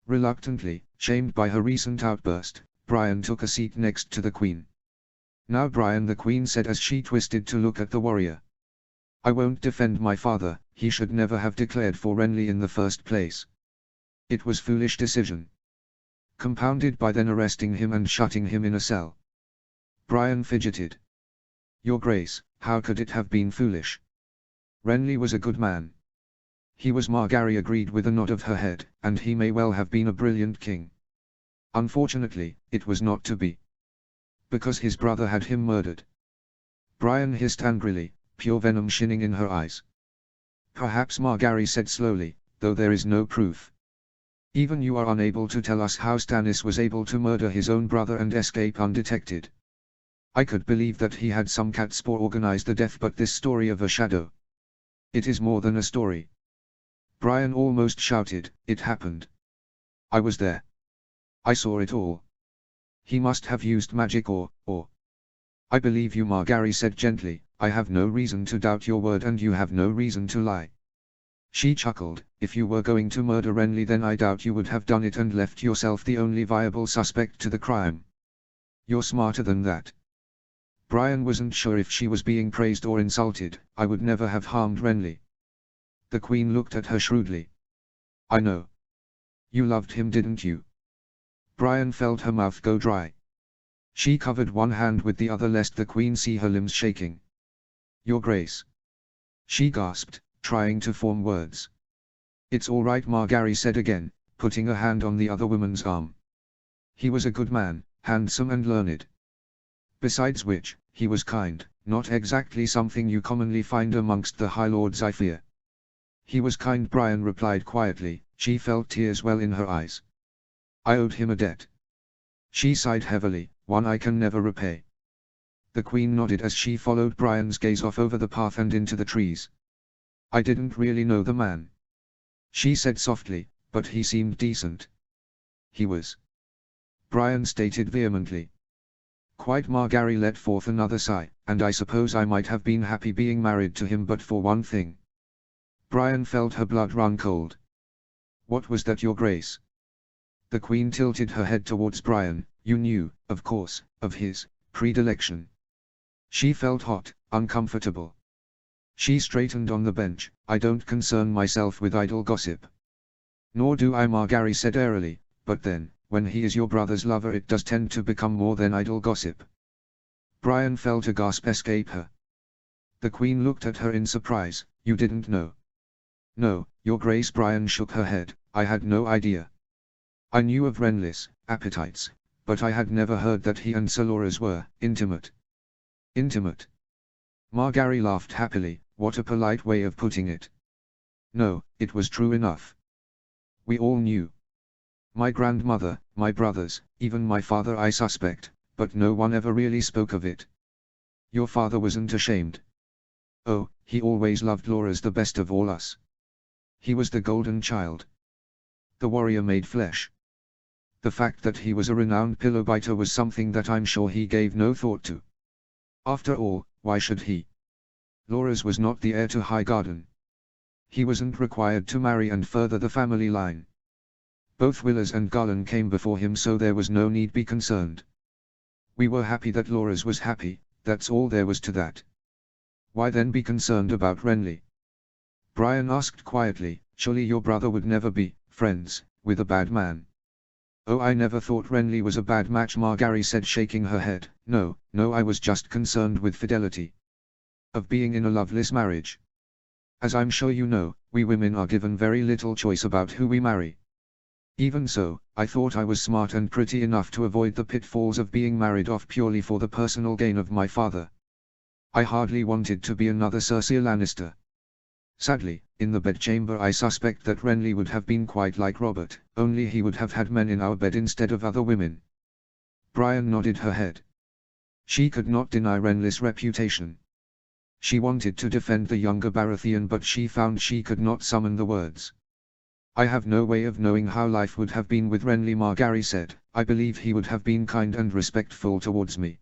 Reluctantly, shamed by her recent outburst, Brian took a seat next to the Queen. "Now Brian," the Queen said as she twisted to look at the warrior. "I won't defend my father, he should never have declared for Renly in the first place. It was foolish decision. Compounded by then arresting him and shutting him in a cell." Brian fidgeted. "Your Grace, how could it have been foolish? Renly was a good man." "He was," Margaery agreed with a nod of her head, "and he may well have been a brilliant king. Unfortunately, it was not to be. Because his brother had him murdered." Brian hissed angrily, pure venom shining in her eyes. "Perhaps," Margaery said slowly, "though there is no proof. Even you are unable to tell us how Stannis was able to murder his own brother and escape undetected. I could believe that he had some catspaw organize the death, but this story of a shadow. It is more than a story." Brian almost shouted, "It happened. I was there. I saw it all. He must have used magic or... "I believe you," Margaery said gently, "I have no reason to doubt your word and you have no reason to lie." She chuckled, "If you were going to murder Renly, then I doubt you would have done it and left yourself the only viable suspect to the crime. You're smarter than that." Brian wasn't sure if she was being praised or insulted. "I would never have harmed Renly." The Queen looked at her shrewdly. "I know. You loved him, didn't you?" Brian felt her mouth go dry. She covered one hand with the other lest the Queen see her limbs shaking. "Your Grace." She gasped, trying to form words. "It's all right," Margaery said again, putting a hand on the other woman's arm. "He was a good man, handsome and learned. Besides which, he was kind, not exactly something you commonly find amongst the High Lords, I fear." "He was kind," Brian replied quietly. She felt tears well in her eyes. "I owed him a debt." She sighed heavily, "one I can never repay." The Queen nodded as she followed Brian's gaze off over the path and into the trees. "I didn't really know the man," she said softly, "but he seemed decent." "He was," Brian stated vehemently. "Quite." Margaery let forth another sigh, "and I suppose I might have been happy being married to him but for one thing." Brian felt her blood run cold. "What was that, Your Grace?" The Queen tilted her head towards Brian. "You knew, of course, of his predilection." She felt hot, uncomfortable. She straightened on the bench. "I don't concern myself with idle gossip." "Nor do I," Margaery said airily, "but then, when he is your brother's lover it does tend to become more than idle gossip." Brian felt a gasp escape her. The Queen looked at her in surprise. "You didn't know?" "No, Your Grace." Brian shook her head, "I had no idea. I knew of Renly's appetites, but I had never heard that he and Sir Loras were intimate." "Intimate?" Margaery laughed happily. "What a polite way of putting it." "No, it was true enough. We all knew. My grandmother, my brothers, even my father, I suspect, but no one ever really spoke of it." "Your father wasn't ashamed?" "Oh, he always loved Loras the best of all us. He was the golden child." The warrior made flesh. The fact that he was a renowned pillow biter was something that I'm sure he gave no thought to. After all, why should he? Loras was not the heir to Highgarden. He wasn't required to marry and further the family line. Both Willers and Garland came before him, so there was no need be concerned. We were happy that Loras was happy, that's all there was to that. Why then be concerned about Renly?" Brian asked quietly. "Surely your brother would never be friends with a bad man?" "Oh, I never thought Renly was a bad match," Margaery said, shaking her head. No, I was just concerned with fidelity. Of being in a loveless marriage. As I'm sure you know, we women are given very little choice about who we marry. Even so, I thought I was smart and pretty enough to avoid the pitfalls of being married off purely for the personal gain of my father. I hardly wanted to be another Cersei Lannister. Sadly, in the bedchamber I suspect that Renly would have been quite like Robert, only he would have had men in our bed instead of other women." Brian nodded her head. She could not deny Renly's reputation. She wanted to defend the younger Baratheon, but she found she could not summon the words. "I have no way of knowing how life would have been with Renly," Margaery said. "I believe he would have been kind and respectful towards me.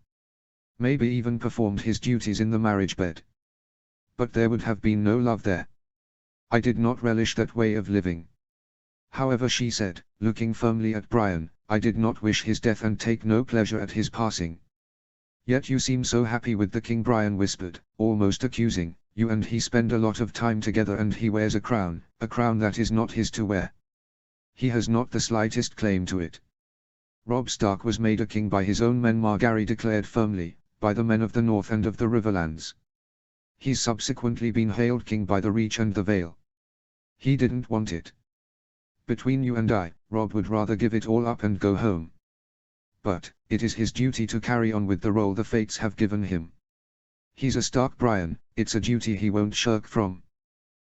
maybe even performed his duties in the marriage bed. But there would have been no love there. I did not relish that way of living. However, she said, looking firmly at Brian, I did not wish his death and take no pleasure at his passing. Yet you seem so happy with the king, Brian whispered, almost accusing. You and he spend a lot of time together, and he wears a crown that is not his to wear. He has not the slightest claim to it. Robb Stark was made a king by his own men, Margaery declared firmly, by the men of the North and of the Riverlands. He's subsequently been hailed king by the Reach and the Vale. He didn't want it. Between you and I, Robb would rather give it all up and go home. But, it is his duty to carry on with the role the fates have given him. He's a Stark, Brian, it's a duty he won't shirk from.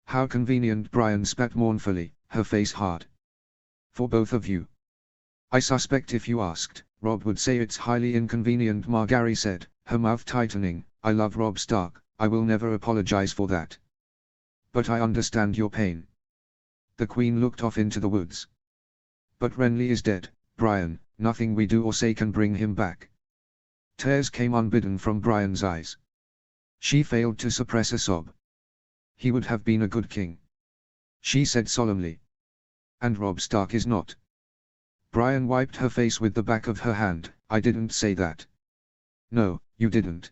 How convenient, Brian spat mournfully, her face hard. For both of you. I suspect if you asked, Robb would say it's highly inconvenient, Margaery said, her mouth tightening. I love Robb Stark, I will never apologize for that. But I understand your pain. The Queen looked off into the woods. But Renly is dead, Brian, nothing we do or say can bring him back. Tears came unbidden from Brian's eyes. She failed to suppress a sob. He would have been a good king, she said solemnly. And Robb Stark is not. Brian wiped her face with the back of her hand. I didn't say that. No, you didn't.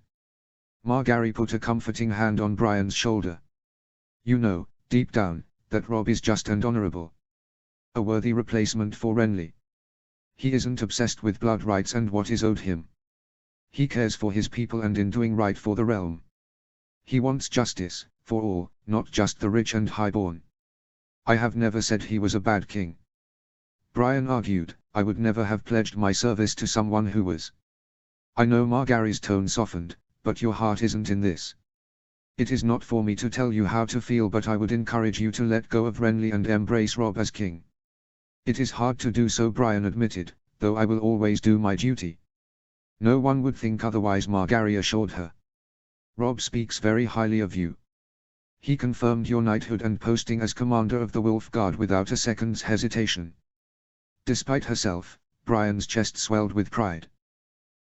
Margaery put a comforting hand on Brian's shoulder. You know, deep down, that Robb is just and honorable. A worthy replacement for Renly. He isn't obsessed with blood rights and what is owed him. He cares for his people and in doing right for the realm. He wants justice, for all, not just the rich and highborn. I have never said he was a bad king. Brian argued, I would never have pledged my service to someone who was. I know, Margaery's tone softened, but your heart isn't in this. It is not for me to tell you how to feel, but I would encourage you to let go of Renly and embrace Robb as king. It is hard to do so, Brian admitted, though I will always do my duty. No one would think otherwise, Margaery assured her. Robb speaks very highly of you. He confirmed your knighthood and posting as commander of the Wolf Guard without a second's hesitation. Despite herself, Brian's chest swelled with pride.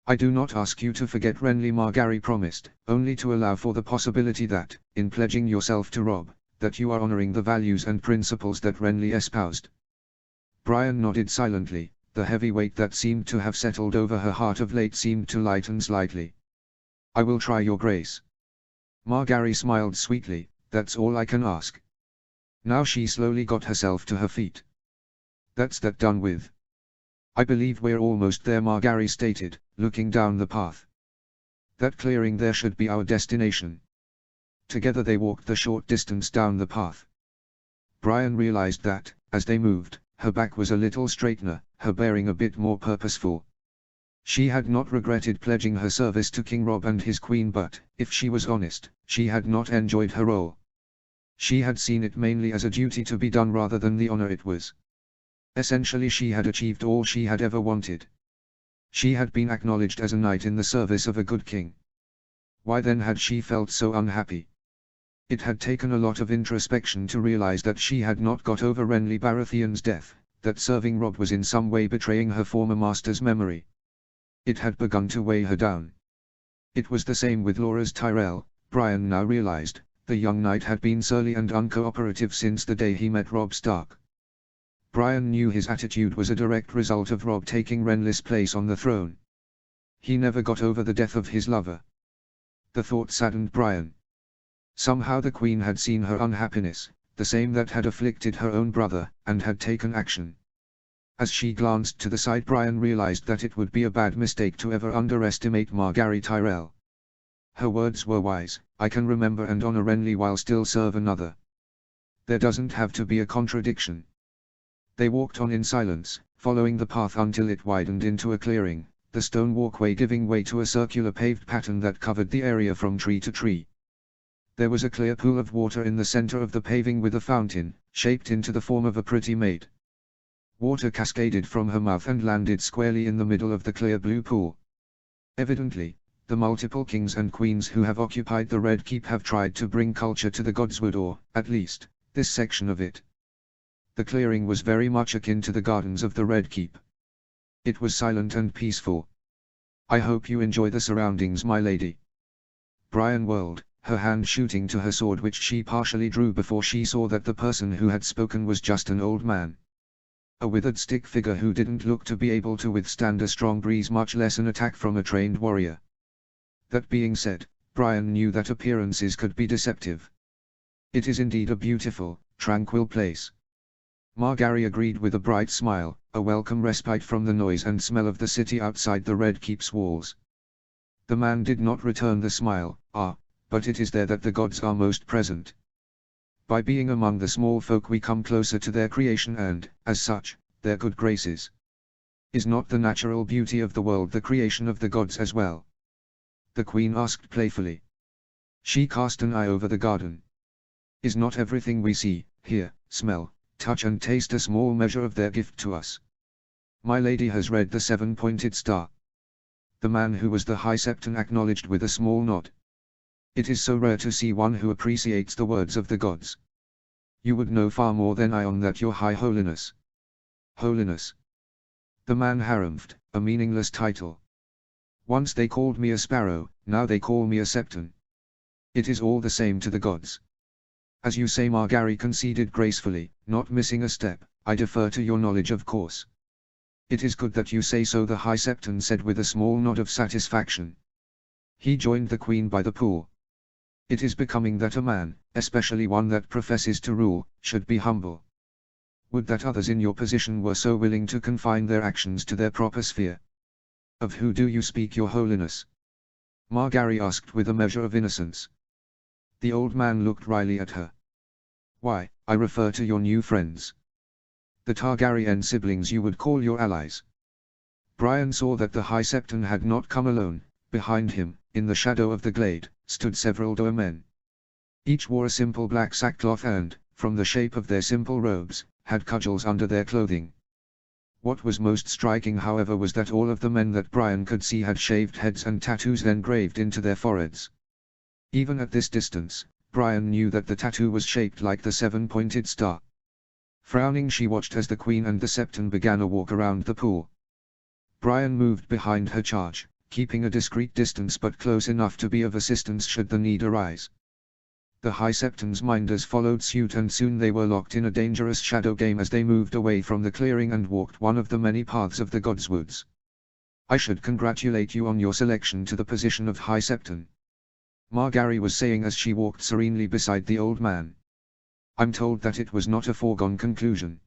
I do not ask you to forget Renly, Margaery promised, only to allow for the possibility that, in pledging yourself to Robb, that you are honoring the values and principles that Renly espoused. Brian nodded silently, the heavy weight that seemed to have settled over her heart of late seemed to lighten slightly. I will try, your grace. Margaery smiled sweetly, that's all I can ask. Now she slowly got herself to her feet. That's that done with. I believe we're almost there, Margaery stated, looking down the path. That clearing there should be our destination. Together they walked the short distance down the path. Brian realized that, as they moved, her back was a little straightener, her bearing a bit more purposeful. She had not regretted pledging her service to King Robb and his queen, but, if she was honest, she had not enjoyed her role. She had seen it mainly as a duty to be done rather than the honor it was. Essentially, she had achieved all she had ever wanted. She had been acknowledged as a knight in the service of a good king. Why then had she felt so unhappy? It had taken a lot of introspection to realize that she had not got over Renly Baratheon's death, that serving Robb was in some way betraying her former master's memory. It had begun to weigh her down. It was the same with Loras Tyrell. Brian now realized, the young knight had been surly and uncooperative since the day he met Robb Stark. Brian knew his attitude was a direct result of Robb taking Renly's place on the throne. He never got over the death of his lover. The thought saddened Brian. Somehow the Queen had seen her unhappiness, the same that had afflicted her own brother, and had taken action. As she glanced to the side, Brian realized that it would be a bad mistake to ever underestimate Margaery Tyrell. Her words were wise, I can remember and honor Renly while still serve another. There doesn't have to be a contradiction. They walked on in silence, following the path until it widened into a clearing, the stone walkway giving way to a circular paved pattern that covered the area from tree to tree. There was a clear pool of water in the center of the paving with a fountain, shaped into the form of a pretty maid. Water cascaded from her mouth and landed squarely in the middle of the clear blue pool. Evidently, the multiple kings and queens who have occupied the Red Keep have tried to bring culture to the Godswood, or, at least, this section of it. The clearing was very much akin to the gardens of the Red Keep. It was silent and peaceful. I hope you enjoy the surroundings, my lady. Brian whirled, her hand shooting to her sword, which she partially drew before she saw that the person who had spoken was just an old man. A withered stick figure who didn't look to be able to withstand a strong breeze, much less an attack from a trained warrior. That being said, Brian knew that appearances could be deceptive. It is indeed a beautiful, tranquil place. Margaery agreed with a bright smile, a welcome respite from the noise and smell of the city outside the Red Keep's walls. The man did not return the smile. But it is there that the gods are most present. By being among the small folk we come closer to their creation and, as such, their good graces. Is not the natural beauty of the world the creation of the gods as well? The queen asked playfully. She cast an eye over the garden. Is not everything we see, hear, smell, touch and taste a small measure of their gift to us? My lady has read the seven-pointed star. The man who was the High Septon acknowledged with a small nod. It is so rare to see one who appreciates the words of the gods. You would know far more than I on that, your High Holiness. Holiness. The man harumphed, a meaningless title. Once they called me a sparrow, now they call me a Septon. It is all the same to the gods. As you say, Margaery conceded gracefully, not missing a step. I defer to your knowledge, of course. It is good that you say so, the High Septon said with a small nod of satisfaction. He joined the queen by the pool. It is becoming that a man, especially one that professes to rule, should be humble. Would that others in your position were so willing to confine their actions to their proper sphere. Of who do you speak, your holiness? Margaery asked with a measure of innocence. The old man looked wryly at her. Why, I refer to your new friends. The Targaryen siblings you would call your allies. Brian saw that the High Septon had not come alone. Behind him, in the shadow of the glade, stood several doe men. Each wore a simple black sackcloth and, from the shape of their simple robes, had cudgels under their clothing. What was most striking, however, was that all of the men that Brian could see had shaved heads and tattoos engraved into their foreheads. Even at this distance, Brian knew that the tattoo was shaped like the seven-pointed star. Frowning, she watched as the queen and the Septon began a walk around the pool. Brian moved behind her charge, keeping a discreet distance but close enough to be of assistance should the need arise. The High Septon's minders followed suit, and soon they were locked in a dangerous shadow game as they moved away from the clearing and walked one of the many paths of the Godswoods. I should congratulate you on your selection to the position of High Septon, Margaery was saying as she walked serenely beside the old man. I'm told that it was not a foregone conclusion.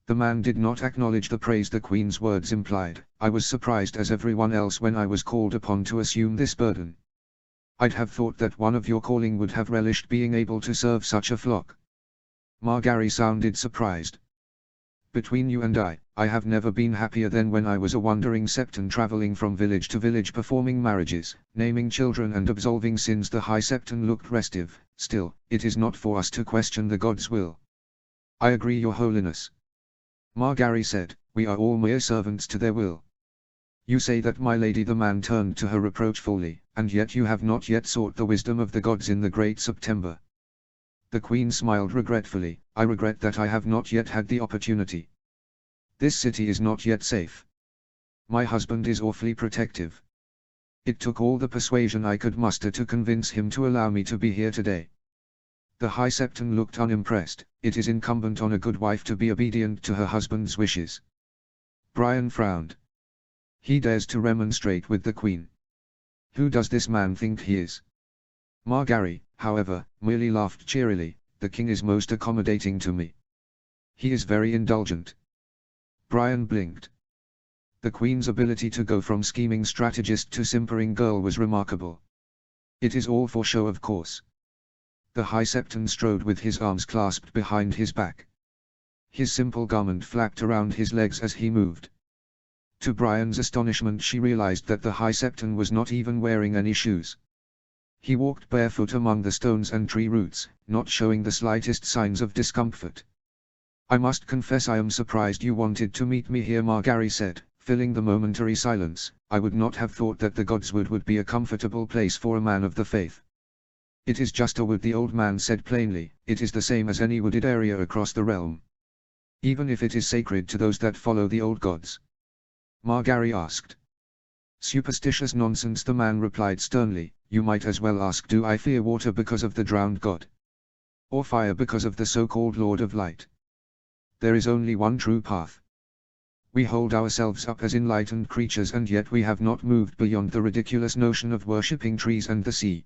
The man did not acknowledge the praise the queen's words implied. I was surprised as everyone else when I was called upon to assume this burden. I'd have thought that one of your calling would have relished being able to serve such a flock. Margaery sounded surprised. Between you and I have never been happier than when I was a wandering Septon traveling from village to village performing marriages, naming children and absolving sins. The High Septon looked restive. Still, it is not for us to question the gods' will. I agree, your holiness. Margaery said, we are all mere servants to their will. You say that, my lady. The man turned to her reproachfully, and yet you have not yet sought the wisdom of the gods in the great September. The queen smiled regretfully. I regret that I have not yet had the opportunity. This city is not yet safe. My husband is awfully protective. It took all the persuasion I could muster to convince him to allow me to be here today. The High Septon looked unimpressed. It is incumbent on a good wife to be obedient to her husband's wishes. Brian frowned. He dares to remonstrate with the queen. Who does this man think he is? Margaery, however, merely laughed cheerily. The king is most accommodating to me. He is very indulgent. Brian blinked. The queen's ability to go from scheming strategist to simpering girl was remarkable. It is all for show, of course. The High Septon strode with his arms clasped behind his back. His simple garment flapped around his legs as he moved. To Brian's astonishment, she realized that the High Septon was not even wearing any shoes. He walked barefoot among the stones and tree roots, not showing the slightest signs of discomfort. I must confess I am surprised you wanted to meet me here, Margaery said, filling the momentary silence. I would not have thought that the Godswood would be a comfortable place for a man of the faith. It is just a wood, the old man said plainly. It is the same as any wooded area across the realm. Even if it is sacred to those that follow the old gods. Margaery asked. Superstitious nonsense, the man replied sternly. You might as well ask, do I fear water because of the drowned god? Or fire because of the so-called Lord of Light? There is only one true path. We hold ourselves up as enlightened creatures, and yet we have not moved beyond the ridiculous notion of worshipping trees and the sea.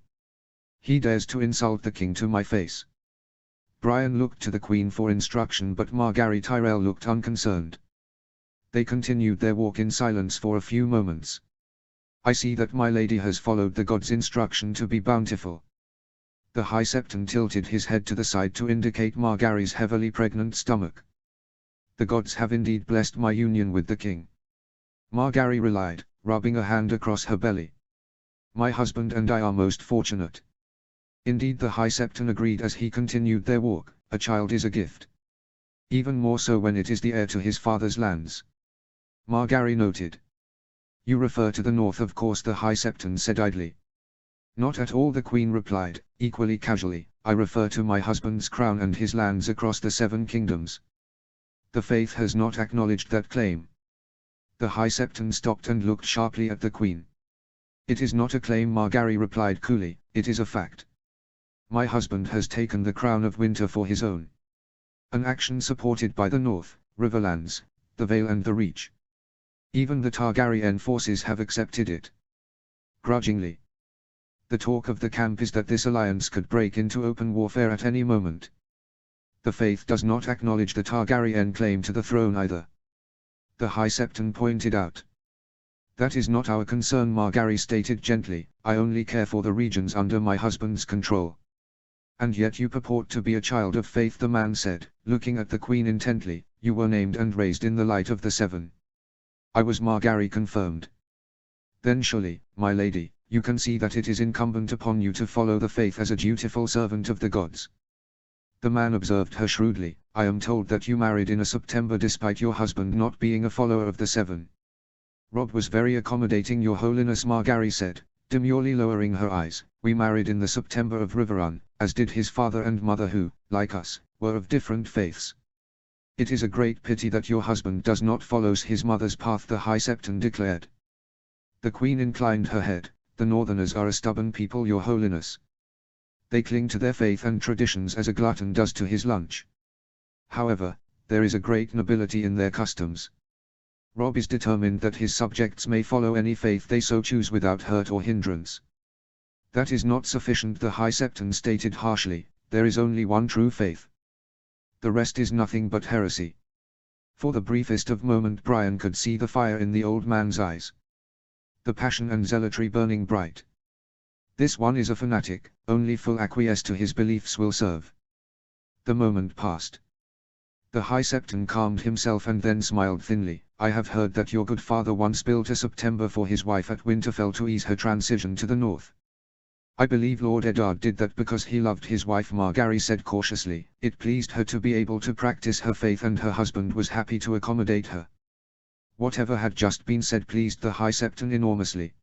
He dares to insult the king to my face. Brian looked to the queen for instruction, but Margaery Tyrell looked unconcerned. They continued their walk in silence for a few moments. I see that my lady has followed the god's instruction to be bountiful. The High Septon tilted his head to the side to indicate Margaery's heavily pregnant stomach. The gods have indeed blessed my union with the king. Margaery relied, rubbing a hand across her belly. My husband and I are most fortunate. Indeed, the High Septon agreed as he continued their walk. A child is a gift. Even more so when it is the heir to his father's lands. Margaery noted. You refer to the north, of course, the High Septon said idly. Not at all, the queen replied, equally casually. I refer to my husband's crown and his lands across the 7 kingdoms. The faith has not acknowledged that claim. The High Septon stopped and looked sharply at the queen. It is not a claim, Margaery replied coolly, it is a fact. My husband has taken the crown of winter for his own. An action supported by the North, Riverlands, the Vale and the Reach. Even the Targaryen forces have accepted it. Grudgingly. The talk of the camp is that this alliance could break into open warfare at any moment. The faith does not acknowledge the Targaryen claim to the throne either. The High Septon pointed out. That is not our concern, Margaery stated gently. I only care for the regions under my husband's control. And yet you purport to be a child of faith, the man said, looking at the queen intently. You were named and raised in the light of the 7. I was, Margaery confirmed. Then surely, my lady, you can see that it is incumbent upon you to follow the faith as a dutiful servant of the gods. The man observed her shrewdly. I am told that you married in a September despite your husband not being a follower of the 7. Robb was very accommodating, your holiness, Margaery said, demurely lowering her eyes. We married in the September of Riverrun, as did his father and mother who, like us, were of different faiths. It is a great pity that your husband does not follow his mother's path, the High Septon declared. The queen inclined her head. The Northerners are a stubborn people, your holiness. They cling to their faith and traditions as a glutton does to his lunch. However, there is a great nobility in their customs. Robb is determined that his subjects may follow any faith they so choose without hurt or hindrance. That is not sufficient, the High Septon stated harshly. There is only one true faith. The rest is nothing but heresy. For the briefest of moment Brian could see the fire in the old man's eyes. The passion and zealotry burning bright. This one is a fanatic, only full acquiesce to his beliefs will serve. The moment passed. The High Septon calmed himself and then smiled thinly. I have heard that your good father once built a September for his wife at Winterfell to ease her transition to the north. I believe Lord Eddard did that because he loved his wife, Margaery said cautiously. It pleased her to be able to practice her faith and her husband was happy to accommodate her. Whatever had just been said pleased the High Septon enormously.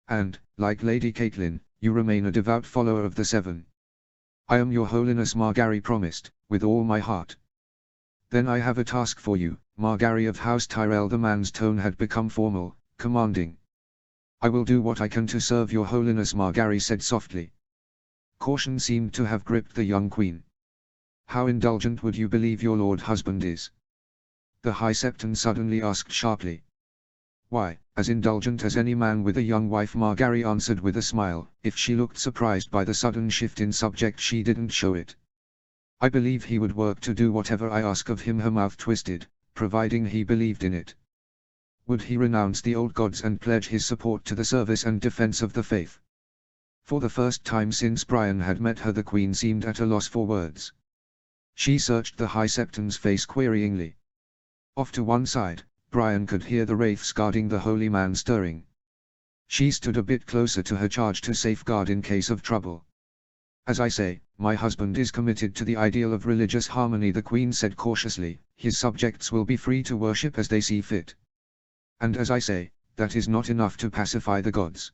And, like Lady Catelyn, you remain a devout follower of the 7. I am, your holiness, Margaery promised, with all my heart. Then I have a task for you, Margaery of House Tyrell. The man's tone had become formal, commanding. I will do what I can to serve your holiness, Margaery said softly. Caution seemed to have gripped the young queen. How indulgent would you believe your lord husband is? The High Septon suddenly asked sharply. Why, as indulgent as any man with a young wife, Margaery answered with a smile. If she looked surprised by the sudden shift in subject she didn't show it. I believe he would work to do whatever I ask of him, her mouth twisted, providing he believed in it. Would he renounce the old gods and pledge his support to the service and defense of the faith? For the first time since Brian had met her the queen seemed at a loss for words. She searched the High Septon's face queryingly. Off to one side, Brian could hear the wraiths guarding the holy man stirring. She stood a bit closer to her charge to safeguard in case of trouble. As I say, my husband is committed to the ideal of religious harmony, the queen said cautiously. His subjects will be free to worship as they see fit. And as I say, that is not enough to pacify the gods.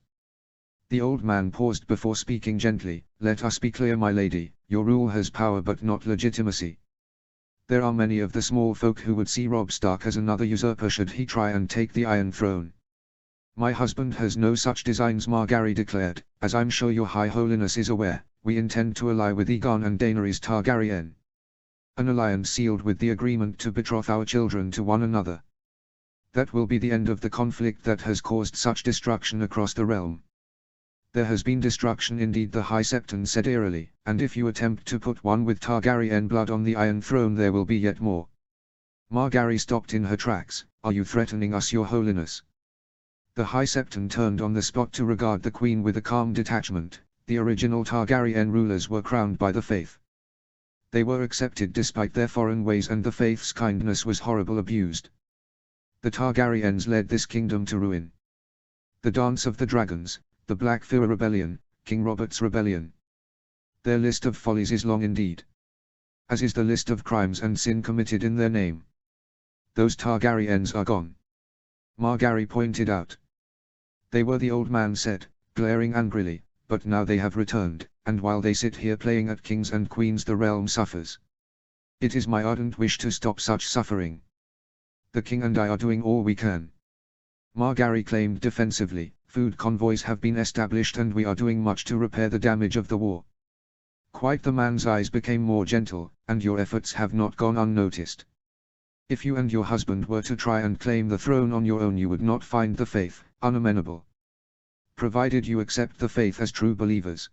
The old man paused before speaking gently. Let us be clear, my lady, your rule has power but not legitimacy. There are many of the small folk who would see Robb Stark as another usurper should he try and take the Iron Throne. My husband has no such designs, Margaery declared. As I'm sure your High Holiness is aware, we intend to ally with Aegon and Daenerys Targaryen. An alliance sealed with the agreement to betroth our children to one another. That will be the end of the conflict that has caused such destruction across the realm. There has been destruction indeed, the High Septon said eerily, and if you attempt to put one with Targaryen blood on the Iron Throne there will be yet more. Margaery stopped in her tracks. Are you threatening us, your holiness? The High Septon turned on the spot to regard the Queen with a calm detachment. The original Targaryen rulers were crowned by the faith. They were accepted despite their foreign ways, and the faith's kindness was horribly abused. The Targaryens led this kingdom to ruin. The Dance of the Dragons, the Black Fur Rebellion, King Robert's Rebellion. Their list of follies is long indeed. As is the list of crimes and sin committed in their name. Those Targaryens are gone. Margaery pointed out. They were, the old man said, glaring angrily, but now they have returned, and while they sit here playing at kings and queens the realm suffers. It is my ardent wish to stop such suffering. The king and I are doing all we can. Margaery claimed defensively, food convoys have been established and we are doing much to repair the damage of the war. Quite, the man's eyes became more gentle, and your efforts have not gone unnoticed. If you and your husband were to try and claim the throne on your own, you would not find the faith unamenable. Provided you accept the faith as true believers.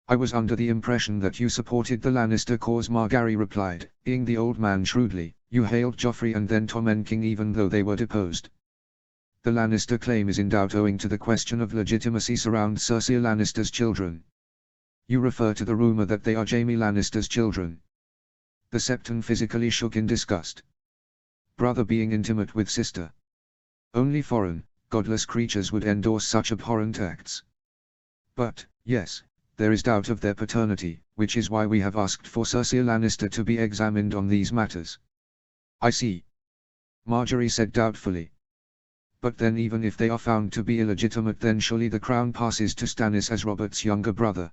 I was under the impression that you supported the Lannister cause, Margaery replied, eyeing the old man shrewdly. You hailed Joffrey and then Tommen King even though they were deposed. The Lannister claim is in doubt owing to the question of legitimacy surround Cersei Lannister's children. You refer to the rumor that they are Jaime Lannister's children. The Septon physically shook in disgust. Brother being intimate with sister. Only foreign, godless creatures would endorse such abhorrent acts. But, yes, there is doubt of their paternity, which is why we have asked for Cersei Lannister to be examined on these matters. I see. Margaery said doubtfully. But then even if they are found to be illegitimate, then surely the crown passes to Stannis as Robert's younger brother.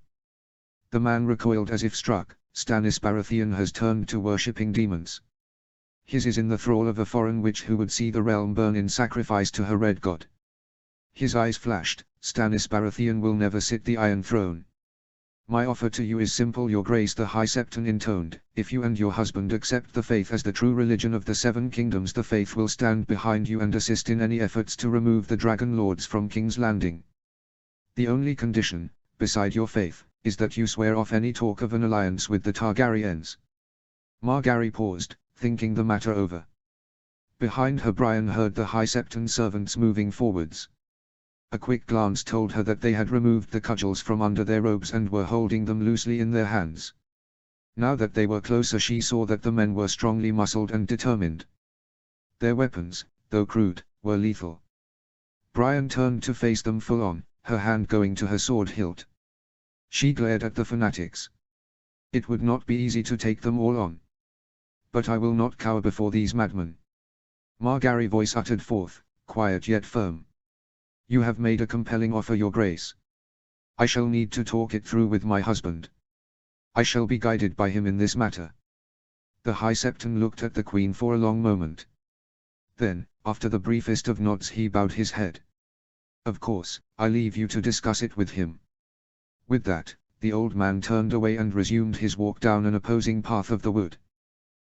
The man recoiled as if struck. Stannis Baratheon has turned to worshipping demons. His is in the thrall of a foreign witch who would see the realm burn in sacrifice to her red god. His eyes flashed. Stannis Baratheon will never sit the Iron Throne. My offer to you is simple, your grace, the High Septon intoned. If you and your husband accept the faith as the true religion of the Seven Kingdoms, the faith will stand behind you and assist in any efforts to remove the Dragon Lords from King's Landing. The only condition, beside your faith, is that you swear off any talk of an alliance with the Targaryens. Margaery paused, thinking the matter over. Behind her Brian heard the High Septon servants moving forwards. A quick glance told her that they had removed the cudgels from under their robes and were holding them loosely in their hands. Now that they were closer, she saw that the men were strongly muscled and determined. Their weapons, though crude, were lethal. Brian turned to face them full on, her hand going to her sword hilt. She glared at the fanatics. It would not be easy to take them all on. But I will not cower before these madmen. Margaery's voice uttered forth, quiet yet firm. You have made a compelling offer, your grace. I shall need to talk it through with my husband. I shall be guided by him in this matter. The High Septon looked at the Queen for a long moment. Then, after the briefest of nods, he bowed his head. Of course, I leave you to discuss it with him. With that, the old man turned away and resumed his walk down an opposing path of the wood.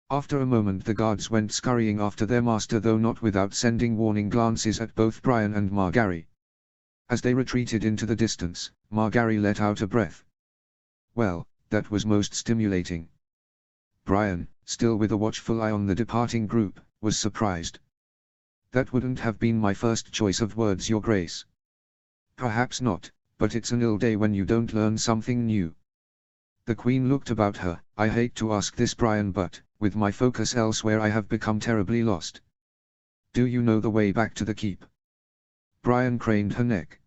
After a moment the guards went scurrying after their master, though not without sending warning glances at both Brian and Margaery. As they retreated into the distance, Margaery let out a breath. Well, that was most stimulating. Brian, still with a watchful eye on the departing group, was surprised. That wouldn't have been my first choice of words, your grace. Perhaps not, but it's an ill day when you don't learn something new. The Queen looked about her. I hate to ask this, Brian, but, with my focus elsewhere, I have become terribly lost. Do you know the way back to the keep? Brian craned her neck.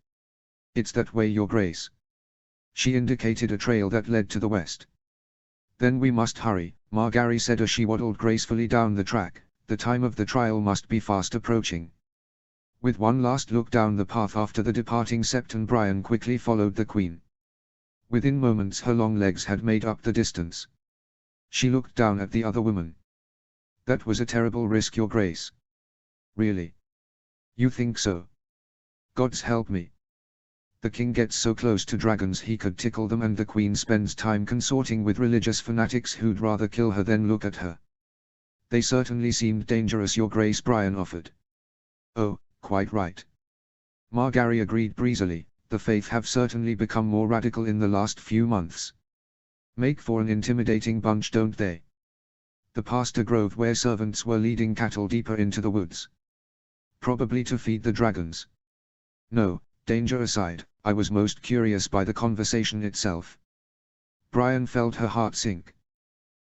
It's that way, your grace. She indicated a trail that led to the west. Then we must hurry, Margaery said as she waddled gracefully down the track. The time of the trial must be fast approaching. With one last look down the path after the departing Septon, Brian quickly followed the Queen. Within moments her long legs had made up the distance. She looked down at the other woman. That was a terrible risk, your grace. Really? You think so? Gods help me. The king gets so close to dragons he could tickle them, and the queen spends time consorting with religious fanatics who'd rather kill her than look at her. They certainly seemed dangerous, Your Grace, Brian offered. Oh, quite right. Margaery agreed breezily. The faith have certainly become more radical in the last few months. Make for an intimidating bunch, don't they? The past a grove where servants were leading cattle deeper into the woods. Probably to feed the dragons. No, danger aside, I was most curious by the conversation itself. Brian felt her heart sink.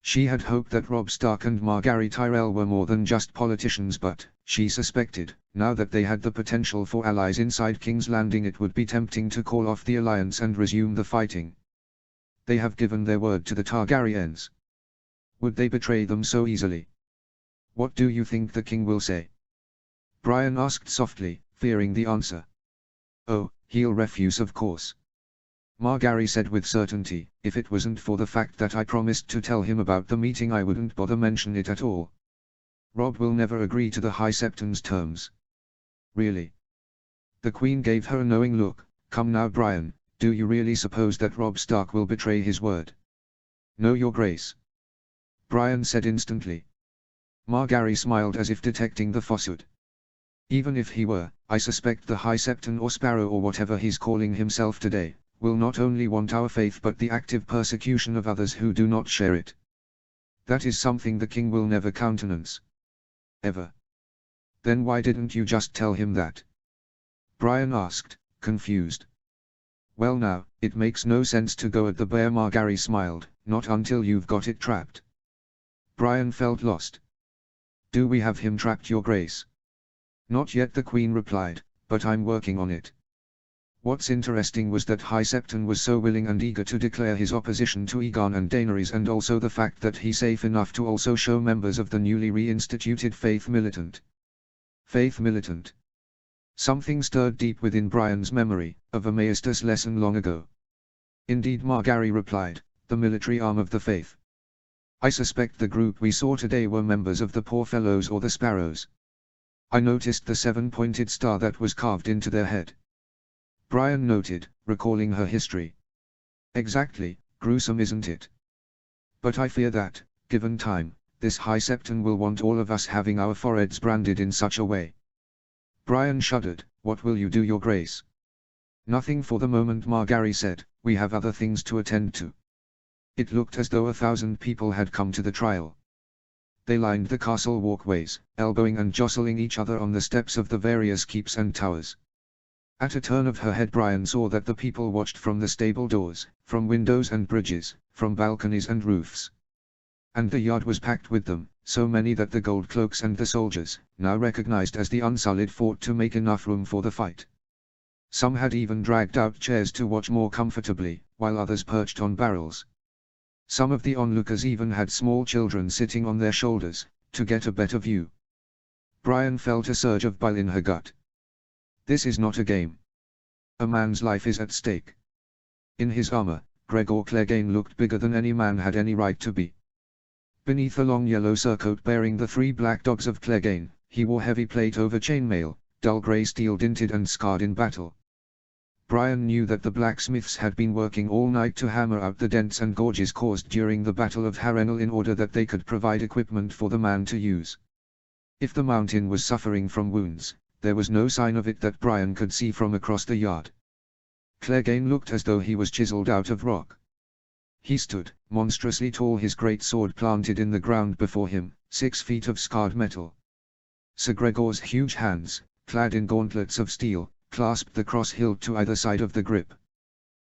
She had hoped that Robb Stark and Margaery Tyrell were more than just politicians, but, she suspected, now that they had the potential for allies inside King's Landing, it would be tempting to call off the alliance and resume the fighting. They have given their word to the Targaryens. Would they betray them so easily? What do you think the king will say? Brian asked softly, fearing the answer. Oh, he'll refuse, of course. Margaery said with certainty. If it wasn't for the fact that I promised to tell him about the meeting, I wouldn't bother mention it at all. Robb will never agree to the High Septon's terms. Really? The Queen gave her a knowing look. Come now, Brian, do you really suppose that Robb Stark will betray his word? No, Your Grace. Brian said instantly. Margaery smiled as if detecting the falsehood. Even if he were, I suspect the High Septon, or Sparrow, or whatever he's calling himself today, will not only want our faith but the active persecution of others who do not share it. That is something the king will never countenance. Ever. Then why didn't you just tell him that? Brian asked, confused. Well now, it makes no sense to go at the bear. Margaery smiled. Not until you've got it trapped. Brian felt lost. Do we have him trapped, Your Grace? Not yet, the Queen replied, but I'm working on it. What's interesting was that High Septon was so willing and eager to declare his opposition to Aegon and Daenerys, and also the fact that he's safe enough to also show members of the newly reinstituted Faith Militant. Faith Militant. Something stirred deep within Brian's memory, of a Maestus lesson long ago. Indeed, Margaery replied, the military arm of the Faith. I suspect the group we saw today were members of the Poor Fellows or the Sparrows. I noticed the 7-pointed star that was carved into their head. Brian noted, recalling her history. Exactly, gruesome, isn't it? But I fear that, given time, this High Septon will want all of us having our foreheads branded in such a way. Brian shuddered. What will you do, Your Grace? Nothing for the moment, Margaery said. We have other things to attend to. It looked as though 1,000 people had come to the trial. They lined the castle walkways, elbowing and jostling each other on the steps of the various keeps and towers. At a turn of her head, Brian saw that the people watched from the stable doors, from windows and bridges, from balconies and roofs. And the yard was packed with them, so many that the gold cloaks and the soldiers, now recognized as the Unsullied, fought to make enough room for the fight. Some had even dragged out chairs to watch more comfortably, while others perched on barrels. Some of the onlookers even had small children sitting on their shoulders, to get a better view. Brian felt a surge of bile in her gut. This is not a game. A man's life is at stake. In his armor, Gregor Clegane looked bigger than any man had any right to be. Beneath a long yellow surcoat bearing the 3 black dogs of Clegane, he wore heavy plate over chainmail, dull grey steel dinted and scarred in battle. Brian knew that the blacksmiths had been working all night to hammer out the dents and gorges caused during the Battle of Harrenhal in order that they could provide equipment for the man to use. If the mountain was suffering from wounds, there was no sign of it that Brian could see from across the yard. Clegane looked as though he was chiseled out of rock. He stood, monstrously tall, his great sword planted in the ground before him, 6 feet of scarred metal. Sir Gregor's huge hands, clad in gauntlets of steel, clasped the cross hilt to either side of the grip.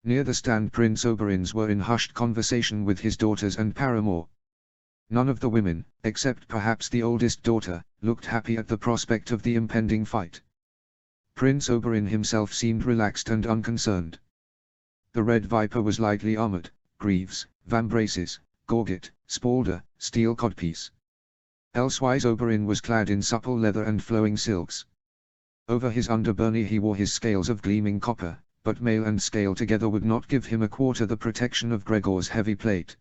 Near the stand, Prince Oberyn's were in hushed conversation with his daughters and paramour. None of the women, except perhaps the oldest daughter, looked happy at the prospect of the impending fight. Prince Oberyn himself seemed relaxed and unconcerned. The Red Viper was lightly armored, greaves, vambraces, gorget, spalder, steel codpiece. Elsewise Oberyn was clad in supple leather and flowing silks. Over his underburney he wore his scales of gleaming copper, but mail and scale together would not give him a quarter the protection of Gregor's heavy plate.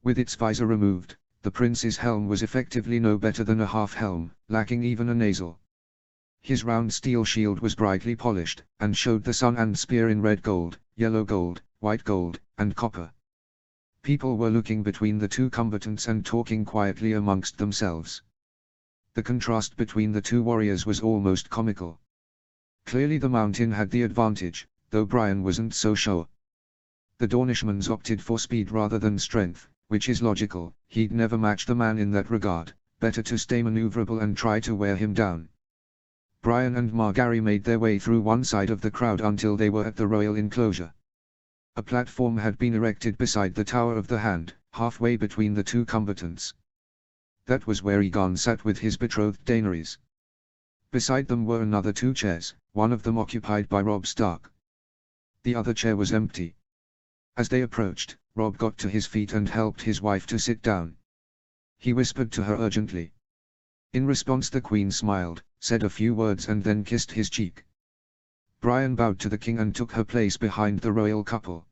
With its visor removed, the prince's helm was effectively no better than a half-helm, lacking even a nasal. His round steel shield was brightly polished, and showed the sun and spear in red gold, yellow gold, white gold, and copper. People were looking between the two combatants and talking quietly amongst themselves. The contrast between the two warriors was almost comical. Clearly the mountain had the advantage, though Brian wasn't so sure. The Dornishmans opted for speed rather than strength, which is logical. He'd never match the man in that regard, better to stay maneuverable and try to wear him down. Brian and Margary made their way through one side of the crowd until they were at the royal enclosure. A platform had been erected beside the Tower of the Hand, halfway between the two combatants. That was where Aegon sat with his betrothed Daenerys. Beside them were another two chairs, one of them occupied by Robb Stark. The other chair was empty. As they approached, Robb got to his feet and helped his wife to sit down. He whispered to her urgently. In response the Queen smiled, said a few words and then kissed his cheek. Brian bowed to the king and took her place behind the royal couple.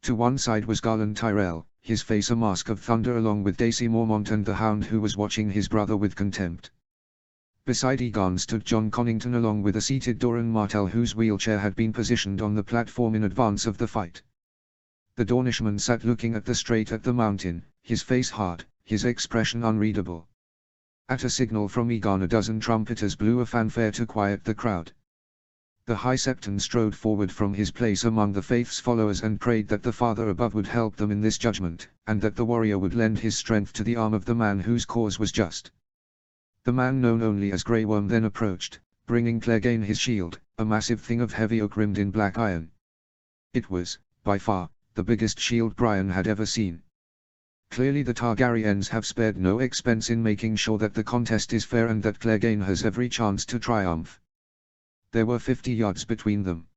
To one side was Garland Tyrell, his face a mask of thunder along with Daisy Mormont and the Hound who was watching his brother with contempt. Beside Aegon stood Jon Connington along with a seated Doran Martell whose wheelchair had been positioned on the platform in advance of the fight. The Dornishman sat looking straight at the mountain, his face hard, his expression unreadable. At a signal from Aegon a dozen trumpeters blew a fanfare to quiet the crowd. The High Septon strode forward from his place among the faith's followers and prayed that the Father above would help them in this judgment, and that the warrior would lend his strength to the arm of the man whose cause was just. The man known only as Grey Worm then approached, bringing Clegane his shield, a massive thing of heavy oak rimmed in black iron. It was, by far, the biggest shield Brian had ever seen. Clearly the Targaryens have spared no expense in making sure that the contest is fair and that Clegane has every chance to triumph. There were 50 yards between them.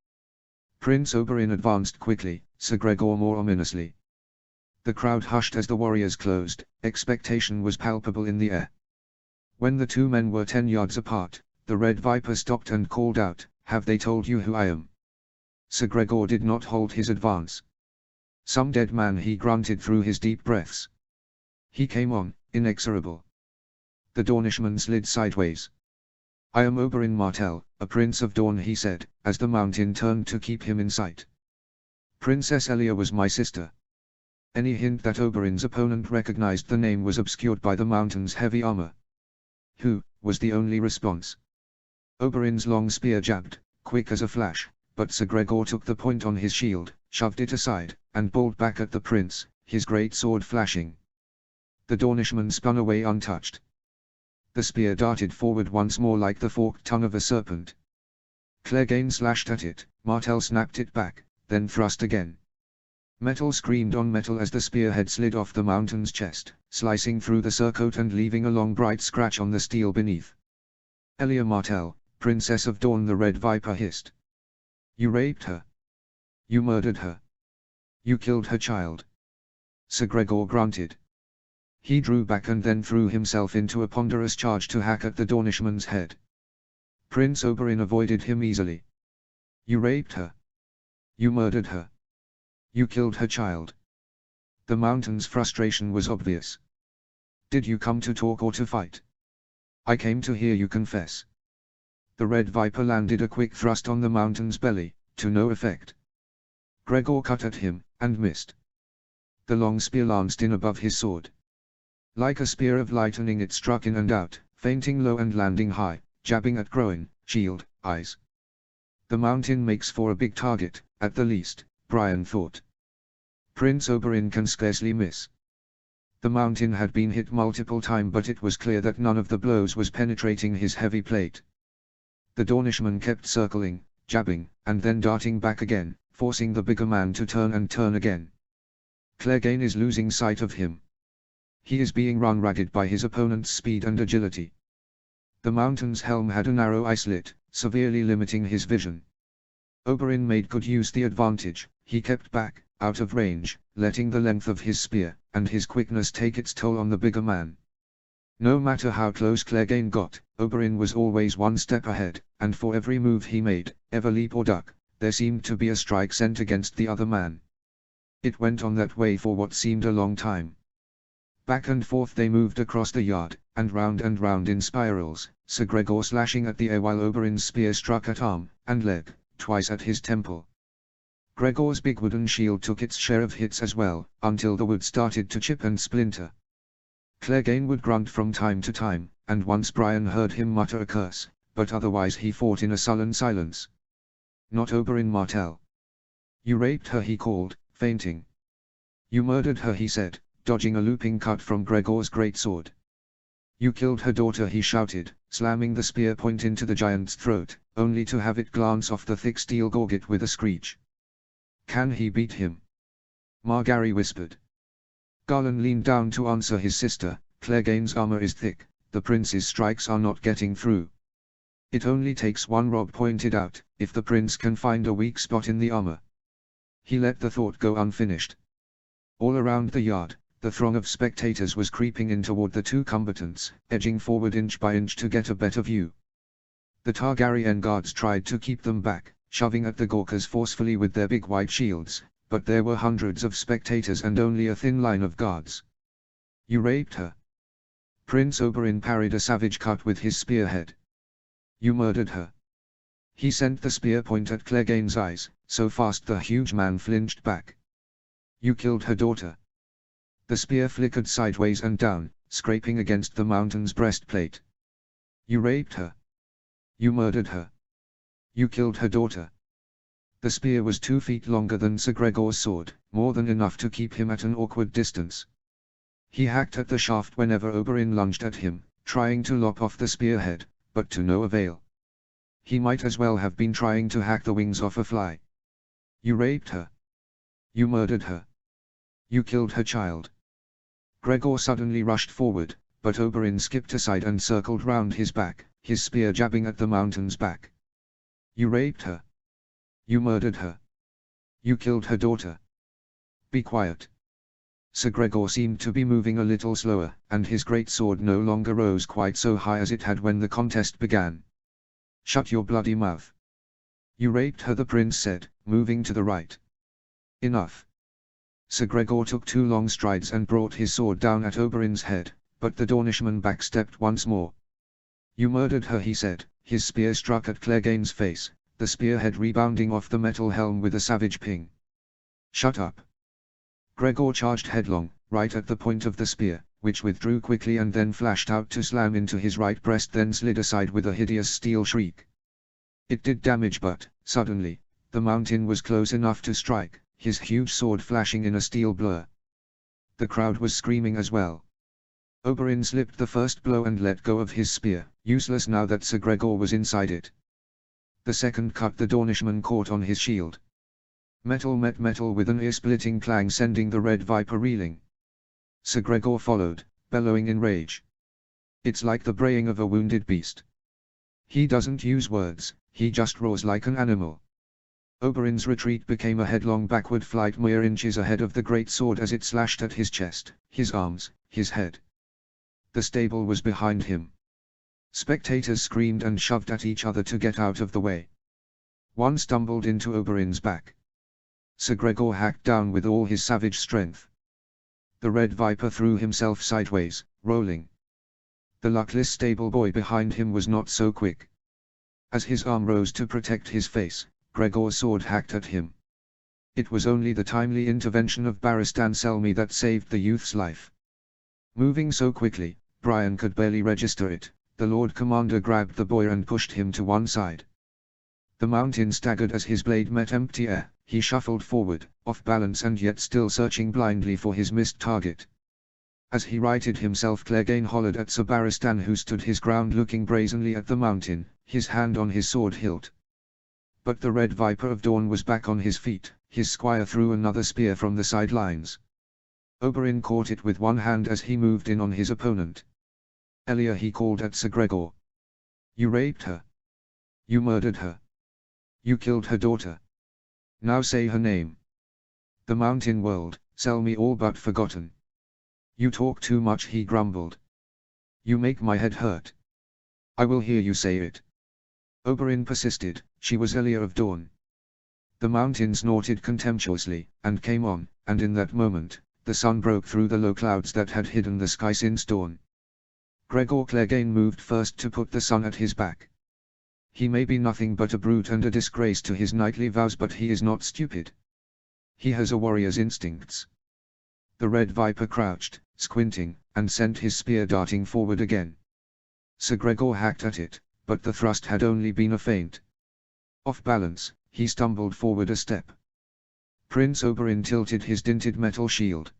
Prince Oberyn advanced quickly, Sir Gregor more ominously. The crowd hushed as the warriors closed, expectation was palpable in the air. When the two men were 10 yards apart, the Red Viper stopped and called out, "Have they told you who I am?" Sir Gregor did not halt his advance. "Some dead man," he grunted through his deep breaths. He came on, inexorable. The Dornishman slid sideways. "I am Oberyn Martell, a Prince of Dorne," he said, as the mountain turned to keep him in sight. "Princess Elia was my sister." Any hint that Oberyn's opponent recognized the name was obscured by the mountain's heavy armor. "Who?" was the only response. Oberyn's long spear jabbed, quick as a flash, but Sir Gregor took the point on his shield, shoved it aside, and bowled back at the prince, his great sword flashing. The Dornishman spun away untouched. The spear darted forward once more like the forked tongue of a serpent. Clegane slashed at it, Martell snapped it back, then thrust again. Metal screamed on metal as the spearhead slid off the mountain's chest, slicing through the surcoat and leaving a long bright scratch on the steel beneath. "Elia Martell, Princess of Dorne," the Red Viper hissed. "You raped her. You murdered her. You killed her child." Sir Gregor grunted. He drew back and then threw himself into a ponderous charge to hack at the Dornishman's head. Prince Oberyn avoided him easily. "You raped her. You murdered her. You killed her child." The mountain's frustration was obvious. "Did you come to talk or to fight?" "I came to hear you confess." The Red Viper landed a quick thrust on the mountain's belly, to no effect. Gregor cut at him, and missed. The long spear lanced in above his sword. Like a spear of lightning it struck in and out, feinting low and landing high, jabbing at groin, shield, eyes. The mountain makes for a big target, at the least, Brian thought. Prince Oberyn can scarcely miss. The mountain had been hit multiple times, but it was clear that none of the blows was penetrating his heavy plate. The Dornishman kept circling, jabbing, and then darting back again, forcing the bigger man to turn and turn again. Clegane is losing sight of him. He is being run ragged by his opponent's speed and agility. The mountain's helm had a narrow eye slit, severely limiting his vision. Oberyn made good use the advantage. He kept back, out of range, letting the length of his spear, and his quickness take its toll on the bigger man. No matter how close Clegane got, Oberyn was always one step ahead, and for every move he made, ever leap or duck, there seemed to be a strike sent against the other man. It went on that way for what seemed a long time. Back and forth they moved across the yard, and round in spirals, Sir Gregor slashing at the air while Oberyn's spear struck at arm and leg, twice at his temple. Gregor's big wooden shield took its share of hits as well, until the wood started to chip and splinter. Clegane would grunt from time to time, and once Brian heard him mutter a curse, but otherwise he fought in a sullen silence. Not Oberyn Martell. You raped her, he called, fainting. You murdered her, he said, dodging a looping cut from Gregor's greatsword. You killed her daughter, he shouted, slamming the spear point into the giant's throat, only to have it glance off the thick steel gorget with a screech. Can he beat him? Margaery whispered. Garland leaned down to answer his sister. Clegane's armor is thick, the prince's strikes are not getting through. It only takes one, Robb pointed out, if the prince can find a weak spot in the armor. He let the thought go unfinished. All around the yard, the throng of spectators was creeping in toward the two combatants, edging forward inch by inch to get a better view. The Targaryen guards tried to keep them back, shoving at the Gorkas forcefully with their big white shields, but there were hundreds of spectators and only a thin line of guards. You raped her. Prince Oberyn parried a savage cut with his spearhead. You murdered her. He sent the spear point at Clegane's eyes, so fast the huge man flinched back. You killed her daughter. The spear flickered sideways and down, scraping against the mountain's breastplate. You raped her. You murdered her. You killed her daughter. The spear was 2 feet longer than Sir Gregor's sword, more than enough to keep him at an awkward distance. He hacked at the shaft whenever Oberyn lunged at him, trying to lop off the spearhead, but to no avail. He might as well have been trying to hack the wings off a fly. You raped her. You murdered her. You killed her child. Gregor suddenly rushed forward, but Oberyn skipped aside and circled round his back, his spear jabbing at the mountain's back. You raped her. You murdered her. You killed her daughter. Be quiet. Sir Gregor seemed to be moving a little slower, and his great sword no longer rose quite so high as it had when the contest began. Shut your bloody mouth. You raped her, the prince said, moving to the right. Enough. Sir Gregor took 2 long strides and brought his sword down at Oberyn's head, but the Dornishman backstepped once more. You murdered her, he said, his spear struck at Clegane's face, the spearhead rebounding off the metal helm with a savage ping. Shut up. Gregor charged headlong, right at the point of the spear, which withdrew quickly and then flashed out to slam into his right breast, then slid aside with a hideous steel shriek. It did damage, but, suddenly, the mountain was close enough to strike, his huge sword flashing in a steel blur. The crowd was screaming as well. Oberyn slipped the first blow and let go of his spear, useless now that Sir Gregor was inside it. The second cut the Dornishman caught on his shield. Metal met metal with an ear-splitting clang, sending the Red Viper reeling. Sir Gregor followed, bellowing in rage. It's like the braying of a wounded beast. He doesn't use words, he just roars like an animal. Oberyn's retreat became a headlong backward flight mere inches ahead of the great sword as it slashed at his chest, his arms, his head. The stable was behind him. Spectators screamed and shoved at each other to get out of the way. One stumbled into Oberyn's back. Sir Gregor hacked down with all his savage strength. The Red Viper threw himself sideways, rolling. The luckless stable boy behind him was not so quick. As his arm rose to protect his face, Gregor's sword hacked at him. It was only the timely intervention of Barristan Selmy that saved the youth's life. Moving so quickly, Brian could barely register it. The Lord Commander grabbed the boy and pushed him to one side. The mountain staggered as his blade met empty air. He shuffled forward, off balance and yet still searching blindly for his missed target. As he righted himself, Clegane hollered at Sir Barristan, who stood his ground looking brazenly at the mountain, his hand on his sword hilt. But the Red Viper of Dawn was back on his feet. His squire threw another spear from the sidelines. Oberyn caught it with one hand as he moved in on his opponent. Elia, he called at Sir Gregor. You raped her. You murdered her. You killed her daughter. Now say her name. The mountain whirled, Selmy all but forgotten. You talk too much, he grumbled. You make my head hurt. I will hear you say it. Oberyn persisted. She was Elia of Dawn. The mountain snorted contemptuously, and came on, and in that moment, the sun broke through the low clouds that had hidden the sky since dawn. Gregor Clegane moved first to put the sun at his back. He may be nothing but a brute and a disgrace to his knightly vows, but he is not stupid. He has a warrior's instincts. The red viper crouched, squinting, and sent his spear darting forward again. Sir Gregor hacked at it, but the thrust had only been a feint. Off balance, he stumbled forward a step. Prince Oberyn tilted his dinted metal shield.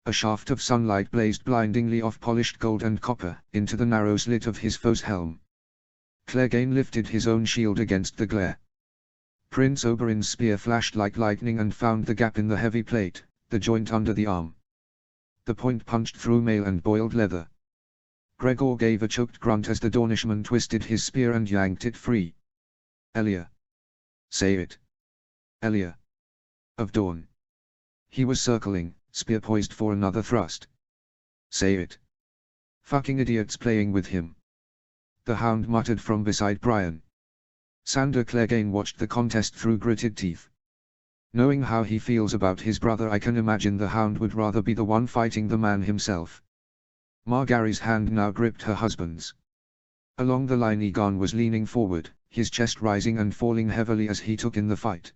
A shaft of sunlight blazed blindingly off polished gold and copper, into the narrow slit of his foe's helm. Clegane lifted his own shield against the glare. Prince Oberyn's spear flashed like lightning and found the gap in the heavy plate, the joint under the arm. The point punched through mail and boiled leather. Gregor gave a choked grunt as the Dornishman twisted his spear and yanked it free. Elia. Say it. Elia. Of Dorne. He was circling, spear poised for another thrust. Say it. Fucking idiots playing with him. The Hound muttered from beside Brian. Sandor Clegane watched the contest through gritted teeth. Knowing how he feels about his brother, I can imagine the Hound would rather be the one fighting the man himself. Margaery's hand now gripped her husband's. Along the line Aegon was leaning forward, his chest rising and falling heavily as he took in the fight.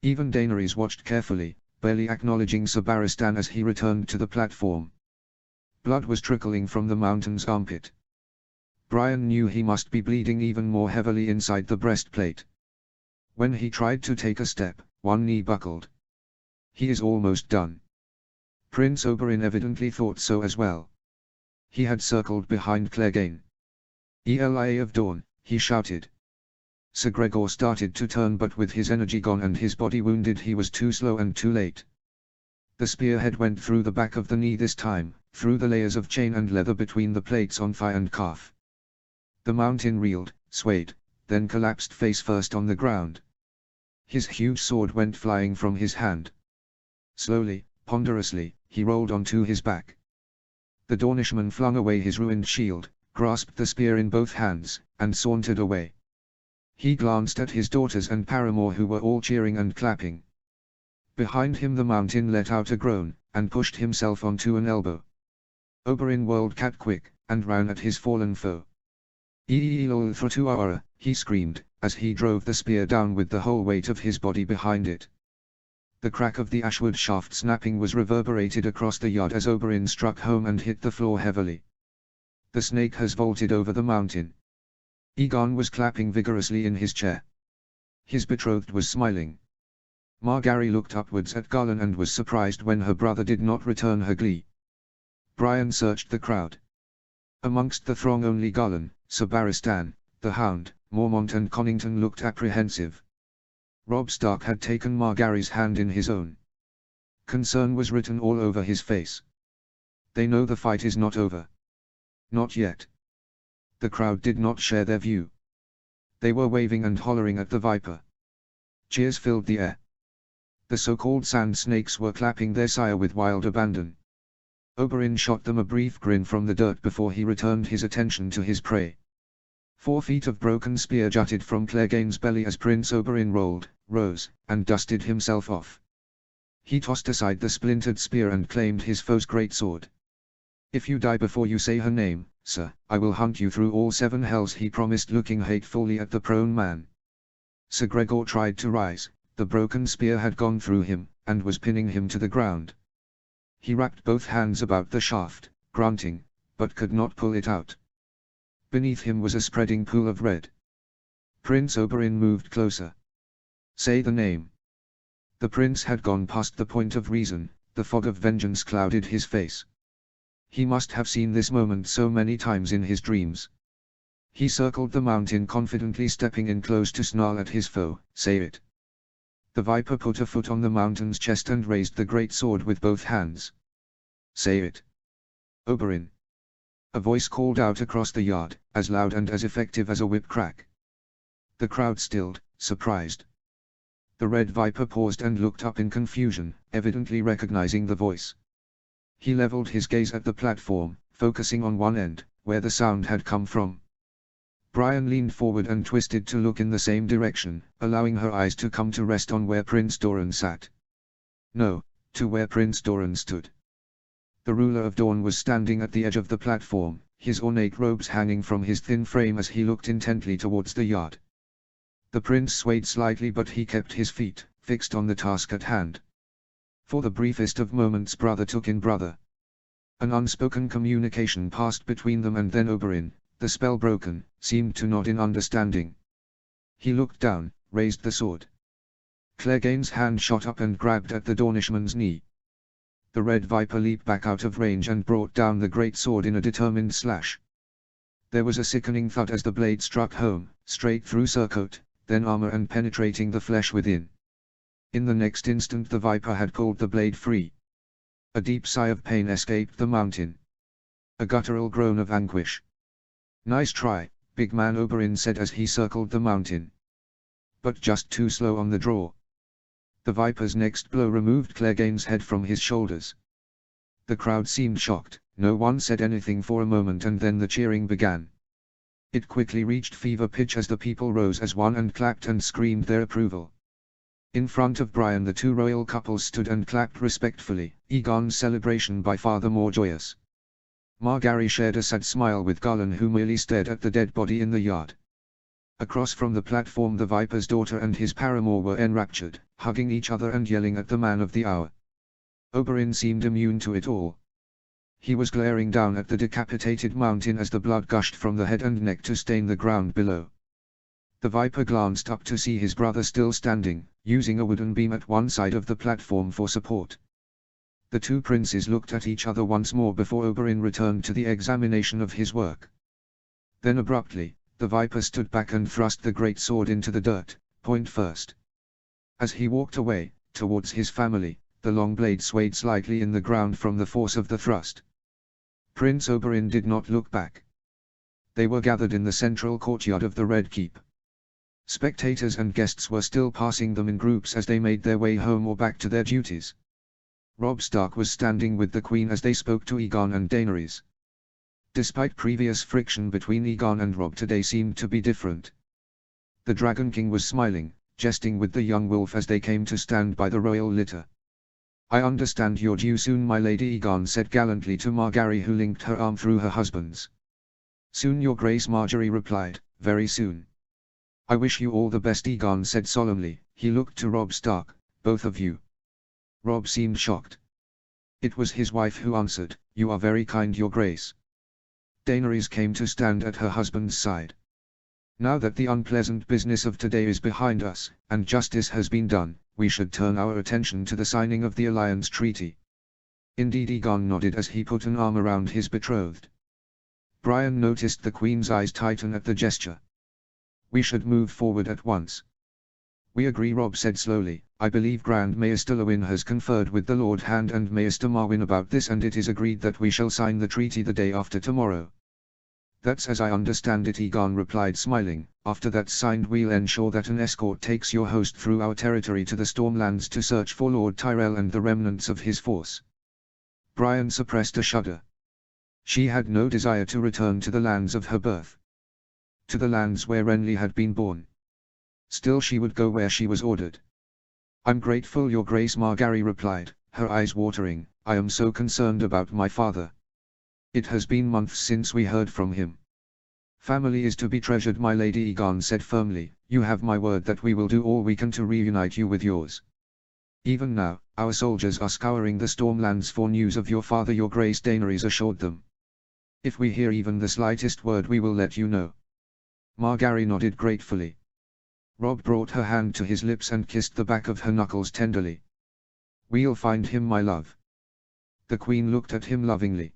Even Daenerys watched carefully, barely acknowledging Sir Barristan as he returned to the platform. Blood was trickling from the Mountain's armpit. Brian knew he must be bleeding even more heavily inside the breastplate. When he tried to take a step, one knee buckled. He is almost done. Prince Oberyn evidently thought so as well. He had circled behind Clegane. Elia of Dorne, he shouted. Sir Gregor started to turn, but with his energy gone and his body wounded he was too slow and too late. The spearhead went through the back of the knee this time, through the layers of chain and leather between the plates on thigh and calf. The Mountain reeled, swayed, then collapsed face first on the ground. His huge sword went flying from his hand. Slowly, ponderously, he rolled onto his back. The Dornishman flung away his ruined shield, grasped the spear in both hands, and sauntered away. He glanced at his daughters and paramour who were all cheering and clapping. Behind him the Mountain let out a groan, and pushed himself onto an elbow. Oberyn whirled cat quick, and ran at his fallen foe. "Eelol Throtuara," he screamed, as he drove the spear down with the whole weight of his body behind it. The crack of the ashwood shaft snapping was reverberated across the yard as Oberyn struck home and hit the floor heavily. The snake has vaulted over the Mountain. Aegon was clapping vigorously in his chair. His betrothed was smiling. Margaery looked upwards at Garlan and was surprised when her brother did not return her glee. Brian searched the crowd. Amongst the throng only Garlan, Sir Barristan, the Hound, Mormont and Connington looked apprehensive. Robb Stark had taken Margaery's hand in his own. Concern was written all over his face. They know the fight is not over. Not yet. The crowd did not share their view. They were waving and hollering at the Viper. Cheers filled the air. The so-called sand snakes were clapping their sire with wild abandon. Oberyn shot them a brief grin from the dirt before he returned his attention to his prey. 4 feet of broken spear jutted from Clegane's belly as Prince Oberyn rolled, rose, and dusted himself off. He tossed aside the splintered spear and claimed his foe's greatsword. "If you die before you say her name, sir, I will hunt you through all 7 hells," he promised, looking hatefully at the prone man. Sir Gregor tried to rise, the broken spear had gone through him, and was pinning him to the ground. He wrapped both hands about the shaft, grunting, but could not pull it out. Beneath him was a spreading pool of red. Prince Oberyn moved closer. "Say the name." The prince had gone past the point of reason, the fog of vengeance clouded his face. He must have seen this moment so many times in his dreams. He circled the Mountain confidently, stepping in close to snarl at his foe. "Say it." The Viper put a foot on the Mountain's chest and raised the great sword with both hands. "Say it." "Oberyn." A voice called out across the yard, as loud and as effective as a whip crack. The crowd stilled, surprised. The Red Viper paused and looked up in confusion, evidently recognizing the voice. He leveled his gaze at the platform, focusing on one end, where the sound had come from. Brian leaned forward and twisted to look in the same direction, allowing her eyes to come to rest on where Prince Doran sat. "No, to where Prince Doran stood. The ruler of Dawn was standing at the edge of the platform, his ornate robes hanging from his thin frame as he looked intently towards the yard. The prince swayed slightly, but he kept his feet fixed on the task at hand. For the briefest of moments brother took in brother. An unspoken communication passed between them, and then Oberyn, the spell broken, seemed to nod in understanding. He looked down, raised the sword. Clegane's hand shot up and grabbed at the Dornishman's knee. The red viper leaped back out of range and brought down the great sword in a determined slash. There was a sickening thud as the blade struck home, straight through surcoat, then armor, and penetrating the flesh within. In the next instant the viper had pulled the blade free. A deep sigh of pain escaped the mountain. A guttural groan of anguish. "Nice try, big man," Oberyn said as he circled the mountain. "But just too slow on the draw." The viper's next blow removed Clegane's head from his shoulders. The crowd seemed shocked, no one said anything for a moment, and then the cheering began. It quickly reached fever pitch as the people rose as one and clapped and screamed their approval. In front of Brian the two royal couples stood and clapped respectfully, Aegon's celebration by far the more joyous. Margaery shared a sad smile with Garland, who merely stared at the dead body in the yard. Across from the platform the Viper's daughter and his paramour were enraptured, hugging each other and yelling at the man of the hour. Oberyn seemed immune to it all. He was glaring down at the decapitated mountain as the blood gushed from the head and neck to stain the ground below. The Viper glanced up to see his brother still standing, using a wooden beam at one side of the platform for support. The two princes looked at each other once more before Oberyn returned to the examination of his work. Then abruptly, the Viper stood back and thrust the great sword into the dirt, point first. As he walked away, towards his family, the long blade swayed slightly in the ground from the force of the thrust. Prince Oberyn did not look back. They were gathered in the central courtyard of the Red Keep. Spectators and guests were still passing them in groups as they made their way home or back to their duties. Robb Stark was standing with the Queen as they spoke to Aegon and Daenerys. Despite previous friction between Aegon and Robb, today seemed to be different. The Dragon King was smiling, jesting with the young wolf as they came to stand by the royal litter. "I understand you're due soon, my lady," Aegon said gallantly to Margaery, who linked her arm through her husband's. "Soon, your grace," Margaery replied, "very soon." "I wish you all the best," Aegon said solemnly. He looked to Robb Stark. "Both of you." Robb seemed shocked. It was his wife who answered, "You are very kind, your grace." Daenerys came to stand at her husband's side. "Now that the unpleasant business of today is behind us, and justice has been done, we should turn our attention to the signing of the alliance treaty." "Indeed," Aegon nodded as he put an arm around his betrothed. Brian noticed the Queen's eyes tighten at the gesture. "We should move forward at once." "We agree," Robb said slowly. "I believe Grand Maester Lewin has conferred with the Lord Hand and Maester Marwyn about this, and it is agreed that we shall sign the treaty the day after tomorrow." "That's as I understand it," Aegon replied, smiling. "After that's signed, we'll ensure that an escort takes your host through our territory to the Stormlands to search for Lord Tyrell and the remnants of his force." Brian suppressed a shudder. She had no desire to return to the lands of her birth, to the lands where Renly had been born. Still, she would go where she was ordered. "I'm grateful, your grace," Margaery replied, her eyes watering. "I am so concerned about my father. It has been months since we heard from him." "Family is to be treasured, my lady," Aegon said firmly. "You have my word that we will do all we can to reunite you with yours. Even now, our soldiers are scouring the Stormlands for news of your father," your grace, Daenerys assured them. "If we hear even the slightest word, we will let you know." Margaery nodded gratefully. Robb brought her hand to his lips and kissed the back of her knuckles tenderly. "We'll find him, my love." The Queen looked at him lovingly.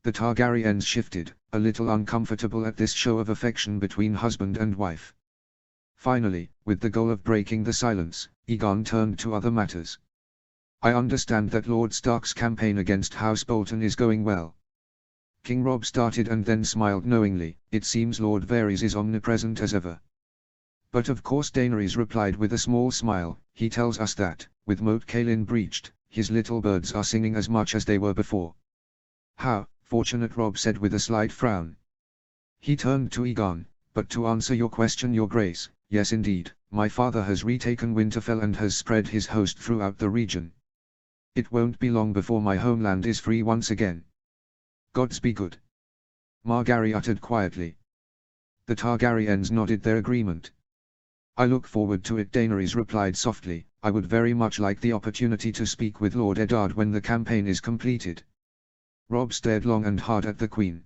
The Targaryens shifted, a little uncomfortable at this show of affection between husband and wife. Finally, with the goal of breaking the silence, Aegon turned to other matters. "I understand that Lord Stark's campaign against House Bolton is going well." King Robb started and then smiled knowingly. "It seems Lord Varys is omnipresent as ever." "But of course," Daenerys replied with a small smile, "he tells us that, with Moat Cailin breached, his little birds are singing as much as they were before." "How fortunate," Robb said with a slight frown. He turned to Aegon. "But to answer your question, your grace, yes indeed, my father has retaken Winterfell and has spread his host throughout the region." It won't be long before my homeland is free once again. Gods be good. Margaery uttered quietly. The Targaryens nodded their agreement. I look forward to it, Daenerys replied softly. I would very much like the opportunity to speak with Lord Eddard when the campaign is completed. Robb stared long and hard at the Queen.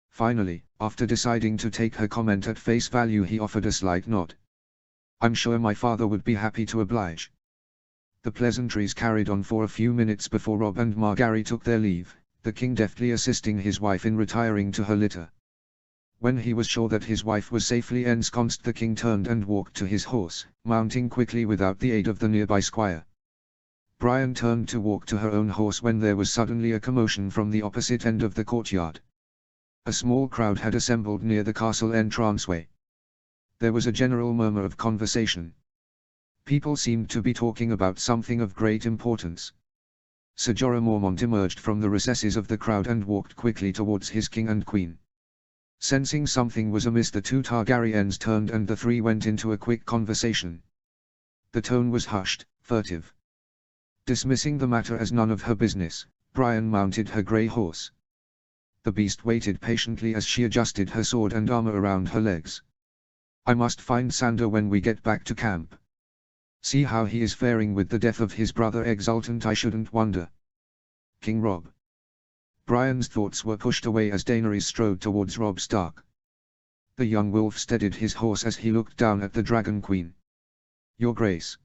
Finally, after deciding to take her comment at face value, he offered a slight nod. I'm sure my father would be happy to oblige. The pleasantries carried on for a few minutes before Robb and Margaery took their leave, the king deftly assisting his wife in retiring to her litter. When he was sure that his wife was safely ensconced, the king turned and walked to his horse, mounting quickly without the aid of the nearby squire. Brian turned to walk to her own horse when there was suddenly a commotion from the opposite end of the courtyard. A small crowd had assembled near the castle entranceway. There was a general murmur of conversation. People seemed to be talking about something of great importance. Ser Jorah Mormont emerged from the recesses of the crowd and walked quickly towards his king and queen. Sensing something was amiss, the two Targaryens turned and the three went into a quick conversation. The tone was hushed, furtive. Dismissing the matter as none of her business, Brian mounted her grey horse. The beast waited patiently as she adjusted her sword and armor around her legs. I must find Sandor when we get back to camp. See how he is faring with the death of his brother Exultant. I shouldn't wonder. King Robb. Brian's thoughts were pushed away as Daenerys strode towards Robb Stark. The young wolf steadied his horse as he looked down at the Dragon Queen. Your Grace.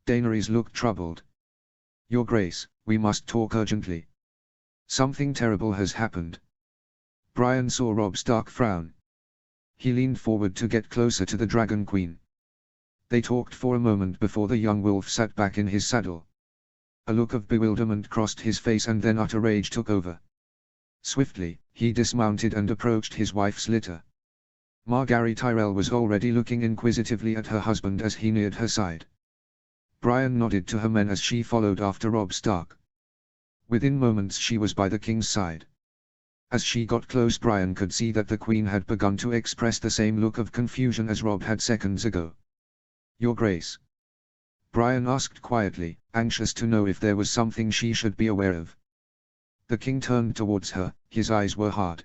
Daenerys looked troubled. Your Grace, we must talk urgently. Something terrible has happened. Brian saw Robb Stark frown. He leaned forward to get closer to the Dragon Queen. They talked for a moment before the young wolf sat back in his saddle. A look of bewilderment crossed his face and then utter rage took over. Swiftly, he dismounted and approached his wife's litter. Margaery Tyrell was already looking inquisitively at her husband as he neared her side. Brian nodded to her men as she followed after Robb Stark. Within moments she was by the king's side. As she got close, Brian could see that the queen had begun to express the same look of confusion as Robb had seconds ago. Your Grace? Brian asked quietly, anxious to know if there was something she should be aware of. The king turned towards her, his eyes were hard.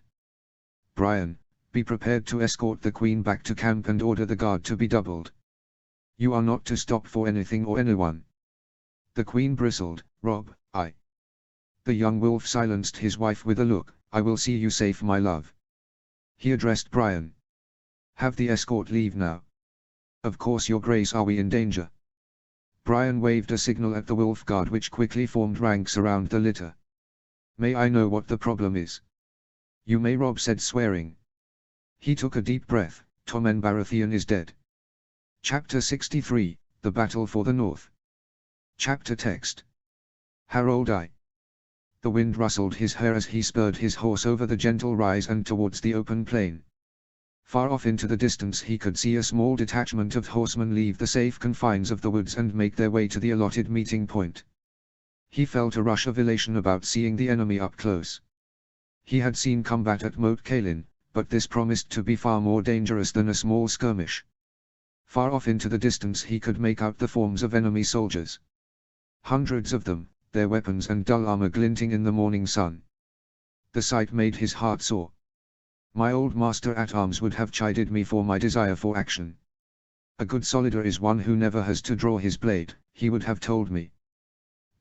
Brian, be prepared to escort the queen back to camp and order the guard to be doubled. You are not to stop for anything or anyone. The queen bristled. Robb, I. The young wolf silenced his wife with a look. I will see you safe, my love. He addressed Brian. Have the escort leave now. Of course, Your Grace. Are we in danger? Brian waved a signal at the wolf guard, which quickly formed ranks around the litter. May I know what the problem is? You may, Robb said, swearing. He took a deep breath. Tommen Baratheon is dead. Chapter 63, The Battle for the North. Chapter text. Harold I. The wind rustled his hair as he spurred his horse over the gentle rise and towards the open plain. Far off into the distance he could see a small detachment of horsemen leave the safe confines of the woods and make their way to the allotted meeting point. He felt a rush of elation about seeing the enemy up close. He had seen combat at Moat Cailin, but this promised to be far more dangerous than a small skirmish. Far off into the distance he could make out the forms of enemy soldiers. Hundreds of them, their weapons and dull armor glinting in the morning sun. The sight made his heart soar. My old master at arms would have chided me for my desire for action. A good soldier is one who never has to draw his blade, he would have told me.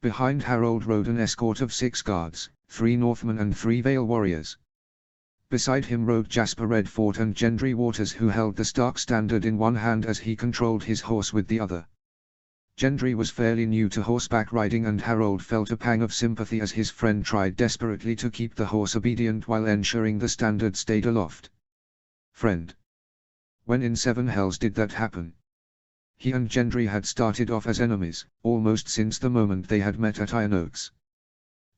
Behind Harold rode an escort of 6 guards, 3 Northmen and 3 Vale warriors. Beside him rode Jasper Redfort and Gendry Waters, who held the Stark standard in one hand as he controlled his horse with the other. Gendry was fairly new to horseback riding, and Harold felt a pang of sympathy as his friend tried desperately to keep the horse obedient while ensuring the standard stayed aloft. Friend. When in Seven Hells did that happen? He and Gendry had started off as enemies, almost since the moment they had met at Iron Oaks.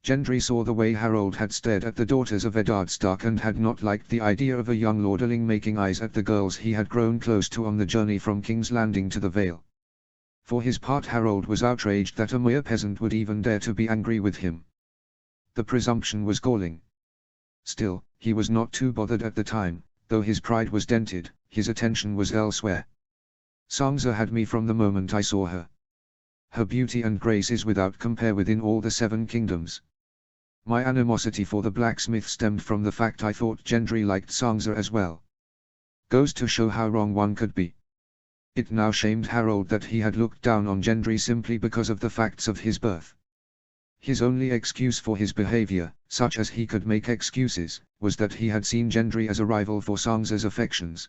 Gendry saw the way Harold had stared at the daughters of Eddard Stark and had not liked the idea of a young lordling making eyes at the girls he had grown close to on the journey from King's Landing to the Vale. For his part, Harold was outraged that a mere peasant would even dare to be angry with him. The presumption was galling. Still, he was not too bothered at the time, though his pride was dented, his attention was elsewhere. Sansa had me from the moment I saw her. Her beauty and grace is without compare within all the 7 kingdoms. My animosity for the blacksmith stemmed from the fact I thought Gendry liked Sansa as well. Goes to show how wrong one could be. It now shamed Harold that he had looked down on Gendry simply because of the facts of his birth. His only excuse for his behavior, such as he could make excuses, was that he had seen Gendry as a rival for Sansa's affections.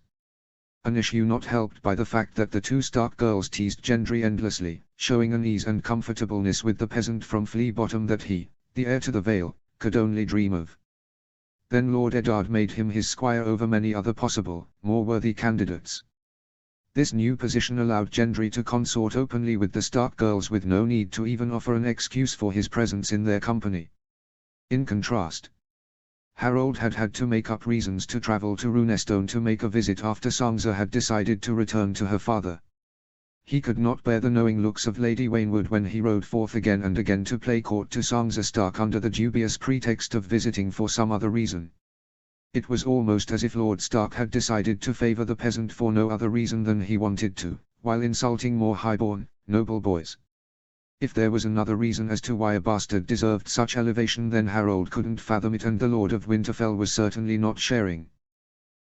An issue not helped by the fact that the 2 Stark girls teased Gendry endlessly, showing an ease and comfortableness with the peasant from Flea Bottom that he, the heir to the Vale, could only dream of. Then Lord Eddard made him his squire over many other possible, more worthy candidates. This new position allowed Gendry to consort openly with the Stark girls with no need to even offer an excuse for his presence in their company. In contrast, Harold had had to make up reasons to travel to Runestone to make a visit after Sansa had decided to return to her father. He could not bear the knowing looks of Lady Waynwood when he rode forth again and again to play court to Sansa Stark under the dubious pretext of visiting for some other reason. It was almost as if Lord Stark had decided to favor the peasant for no other reason than he wanted to, while insulting more highborn, noble boys. If there was another reason as to why a bastard deserved such elevation, then Harold couldn't fathom it, and the Lord of Winterfell was certainly not sharing.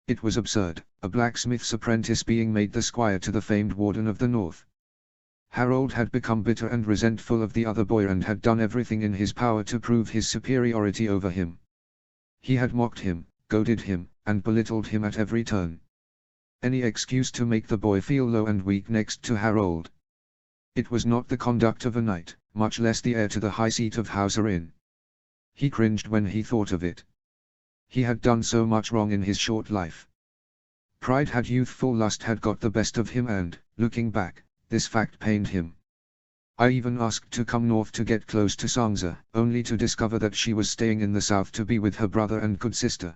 It was absurd, a blacksmith's apprentice being made the squire to the famed Warden of the North. Harold had become bitter and resentful of the other boy and had done everything in his power to prove his superiority over him. He had mocked him, goaded him, and belittled him at every turn. Any excuse to make the boy feel low and weak next to Harold. It was not the conduct of a knight, much less the heir to the high seat of House Arryn. He cringed when he thought of it. He had done so much wrong in his short life. Pride had youthful lust had got the best of him and, looking back, this fact pained him. I even asked to come north to get close to Sansa, only to discover that she was staying in the south to be with her brother and good sister.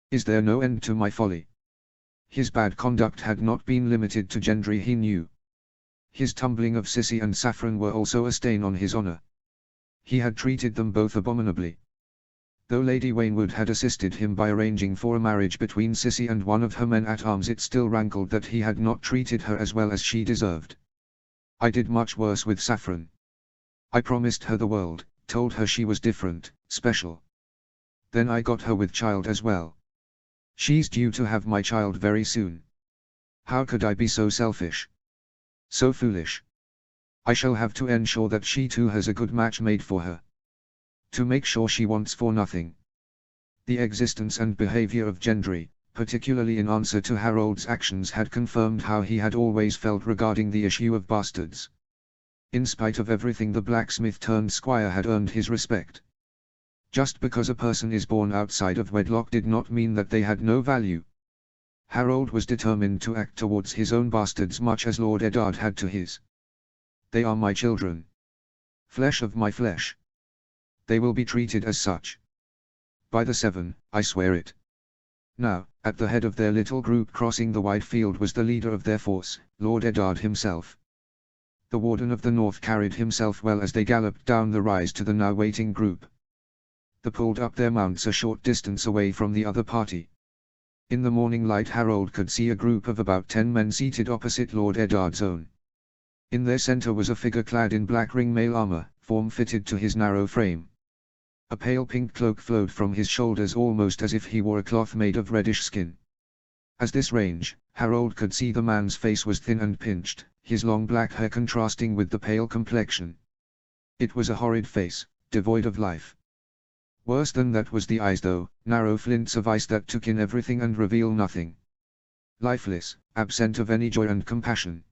Is there no end to my folly? His bad conduct had not been limited to Gendry, he knew. His tumbling of Sissy and Saffron were also a stain on his honor. He had treated them both abominably. Though Lady Waynwood had assisted him by arranging for a marriage between Sissy and one of her men-at-arms, it still rankled that he had not treated her as well as she deserved. I did much worse with Saffron. I promised her the world, told her she was different, special. Then I got her with child as well. She's due to have my child very soon. How could I be so selfish? So foolish. I shall have to ensure that she too has a good match made for her. To make sure she wants for nothing. The existence and behavior of Gendry, particularly in answer to Harold's actions, had confirmed how he had always felt regarding the issue of bastards. In spite of everything, the blacksmith-turned-squire had earned his respect. Just because a person is born outside of wedlock did not mean that they had no value. Harold was determined to act towards his own bastards much as Lord Eddard had to his. They are my children. Flesh of my flesh. They will be treated as such. By the 7, I swear it. Now, at the head of their little group crossing the wide field was the leader of their force, Lord Eddard himself. The Warden of the North carried himself well as they galloped down the rise to the now waiting group. They pulled up their mounts a short distance away from the other party. In the morning light Harold could see a group of about 10 men seated opposite Lord Eddard's own. In their center was a figure clad in black ring-mail armor, form-fitted to his narrow frame. A pale pink cloak flowed from his shoulders almost as if he wore a cloth made of reddish skin. As this range, Harold could see the man's face was thin and pinched, his long black hair contrasting with the pale complexion. It was a horrid face, devoid of life. Worse than that was the eyes, though, narrow flints of ice that took in everything and reveal nothing. Lifeless, absent of any joy and compassion.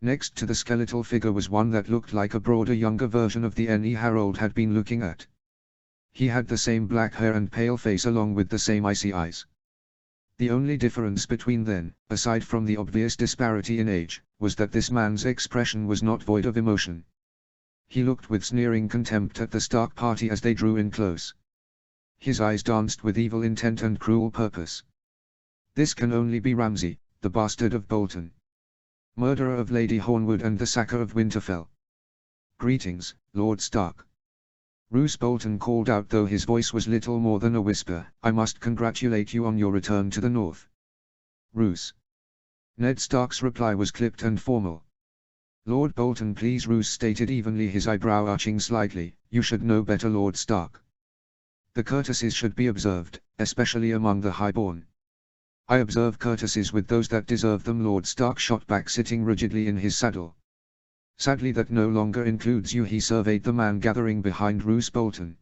Next to the skeletal figure was one that looked like a broader, younger version of the Eni Harold had been looking at. He had the same black hair and pale face along with the same icy eyes. The only difference between them, aside from the obvious disparity in age, was that this man's expression was not void of emotion. He looked with sneering contempt at the Stark party as they drew in close. His eyes danced with evil intent and cruel purpose. This can only be Ramsay, the bastard of Bolton. Murderer of Lady Hornwood and the sacker of Winterfell. Greetings, Lord Stark. Roose Bolton called out, though his voice was little more than a whisper. I must congratulate you on your return to the north. Roose. Ned Stark's reply was clipped and formal. Lord Bolton, please, Roose stated evenly, his eyebrow arching slightly. You should know better, Lord Stark. The courtesies should be observed, especially among the highborn. I observe courtesies with those that deserve them, Lord Stark shot back, sitting rigidly in his saddle. Sadly that no longer includes you, he surveyed the man gathering behind Roose Bolton.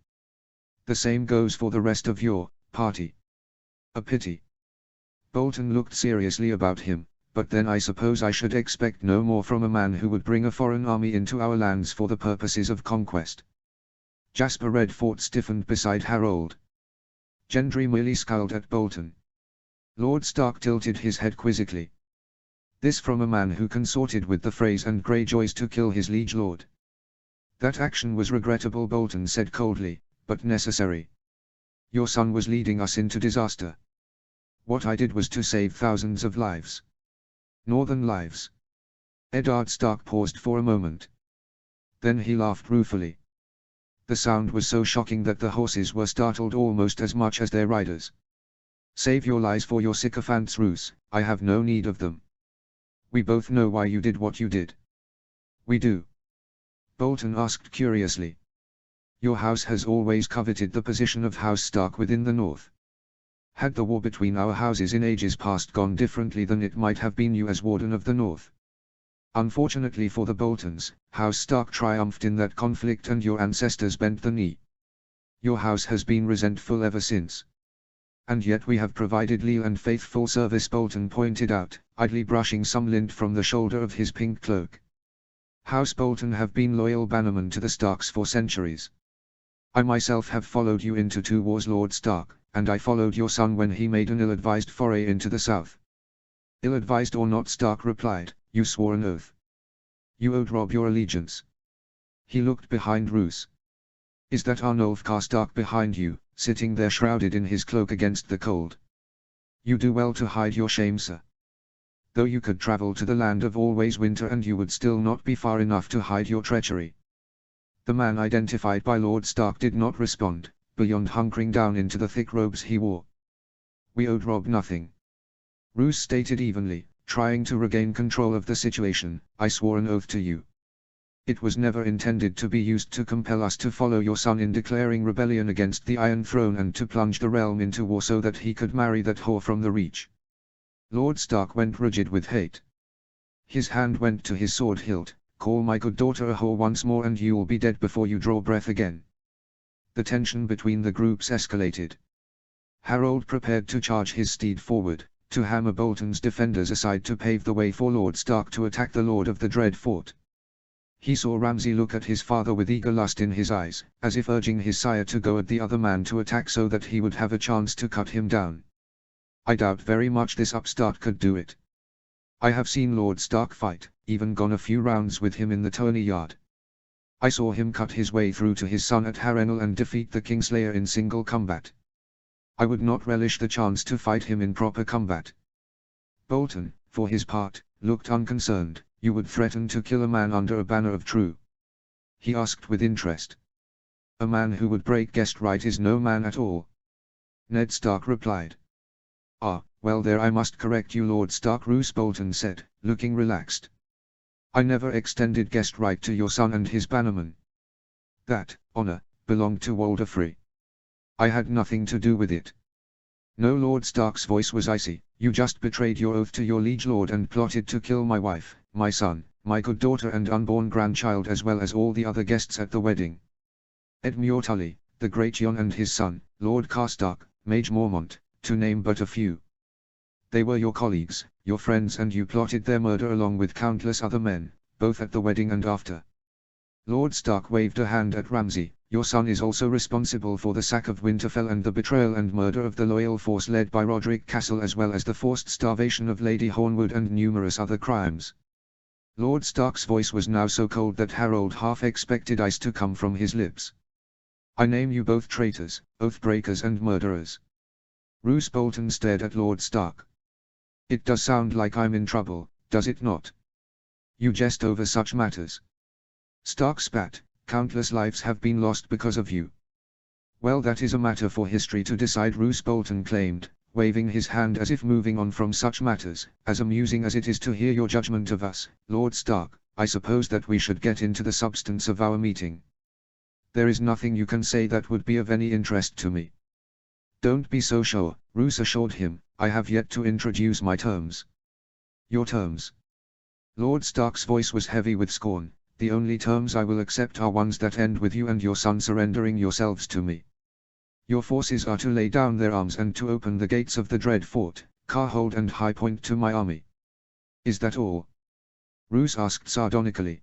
The same goes for the rest of your party. A pity. Bolton looked seriously about him, but then I suppose I should expect no more from a man who would bring a foreign army into our lands for the purposes of conquest. Jasper Redfort stiffened beside Harold. Gendry merely scowled at Bolton. Lord Stark tilted his head quizzically. This from a man who consorted with the Freys and Greyjoys to kill his liege lord. That action was regrettable, Bolton said coldly, but necessary. Your son was leading us into disaster. What I did was to save thousands of lives. Northern lives. Eddard Stark paused for a moment. Then he laughed ruefully. The sound was so shocking that the horses were startled almost as much as their riders. Save your lies for your sycophants, Roose, I have no need of them. We both know why you did what you did. We do. Bolton asked curiously. Your house has always coveted the position of House Stark within the North. Had the war between our houses in ages past gone differently, then it might have been you as Warden of the North. Unfortunately for the Boltons, House Stark triumphed in that conflict and your ancestors bent the knee. Your house has been resentful ever since. And yet we have provided loyal and faithful service, Bolton pointed out, idly brushing some lint from the shoulder of his pink cloak. House Bolton have been loyal bannermen to the Starks for centuries. I myself have followed you into 2 wars, Lord Stark, and I followed your son when he made an ill-advised foray into the south. Ill-advised or not, Stark replied, you swore an oath. You owed Robb your allegiance. He looked behind Roose. Is that Arnulf Stark behind you, sitting there shrouded in his cloak against the cold? You do well to hide your shame, sir. Though you could travel to the land of always winter and you would still not be far enough to hide your treachery. The man identified by Lord Stark did not respond, beyond hunkering down into the thick robes he wore. We owed Robb nothing. Roose stated evenly, trying to regain control of the situation. I swore an oath to you. It was never intended to be used to compel us to follow your son in declaring rebellion against the Iron Throne and to plunge the realm into war so that he could marry that whore from the Reach. Lord Stark went rigid with hate. His hand went to his sword hilt. Call my good daughter a whore once more and you'll be dead before you draw breath again. The tension between the groups escalated. Harold prepared to charge his steed forward, to hammer Bolton's defenders aside to pave the way for Lord Stark to attack the Lord of the Dread Fort. He saw Ramsay look at his father with eager lust in his eyes, as if urging his sire to go at the other man to attack so that he would have a chance to cut him down. I doubt very much this upstart could do it. I have seen Lord Stark fight, even gone a few rounds with him in the tourney yard. I saw him cut his way through to his son at Harrenhal and defeat the Kingslayer in single combat. I would not relish the chance to fight him in proper combat. Bolton, for his part, looked unconcerned. You would threaten to kill a man under a banner of true? He asked with interest. A man who would break guest right is no man at all. Ned Stark replied. Ah, well, there I must correct you, Lord Stark, Roose Bolton said, looking relaxed. I never extended guest right to your son and his bannermen. That honor belonged to Walder Frey. I had nothing to do with it. No, Lord Stark's voice was icy. You just betrayed your oath to your liege lord and plotted to kill my wife, my son, my good daughter and unborn grandchild as well as all the other guests at the wedding. Edmure Tully, the Great Jon and his son, Lord Karstark, Mage Mormont, to name but a few. They were your colleagues, your friends, and you plotted their murder along with countless other men, both at the wedding and after. Lord Stark waved a hand at Ramsay. Your son is also responsible for the sack of Winterfell and the betrayal and murder of the loyal force led by Roderick Castle as well as the forced starvation of Lady Hornwood and numerous other crimes. Lord Stark's voice was now so cold that Harold half expected ice to come from his lips. I name you both traitors, oath-breakers and murderers. Roose Bolton stared at Lord Stark. It does sound like I'm in trouble, does it not? You jest over such matters. Stark spat. Countless lives have been lost because of you. Well, that is a matter for history to decide, Roose Bolton claimed, waving his hand as if moving on from such matters. As amusing as it is to hear your judgment of us, Lord Stark, I suppose that we should get into the substance of our meeting. There is nothing you can say that would be of any interest to me. Don't be so sure, Roose assured him. I have yet to introduce my terms. Your terms? Lord Stark's voice was heavy with scorn. The only terms I will accept are ones that end with you and your son surrendering yourselves to me. Your forces are to lay down their arms and to open the gates of the Dread Fort, Carhold and High Point to my army. Is that all? Roose asked sardonically.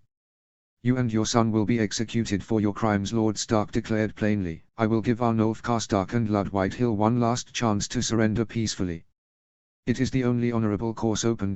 You and your son will be executed for your crimes, Lord Stark declared plainly. I will give Arnulf Karstark and Lord Whitehill one last chance to surrender peacefully. It is the only honorable course open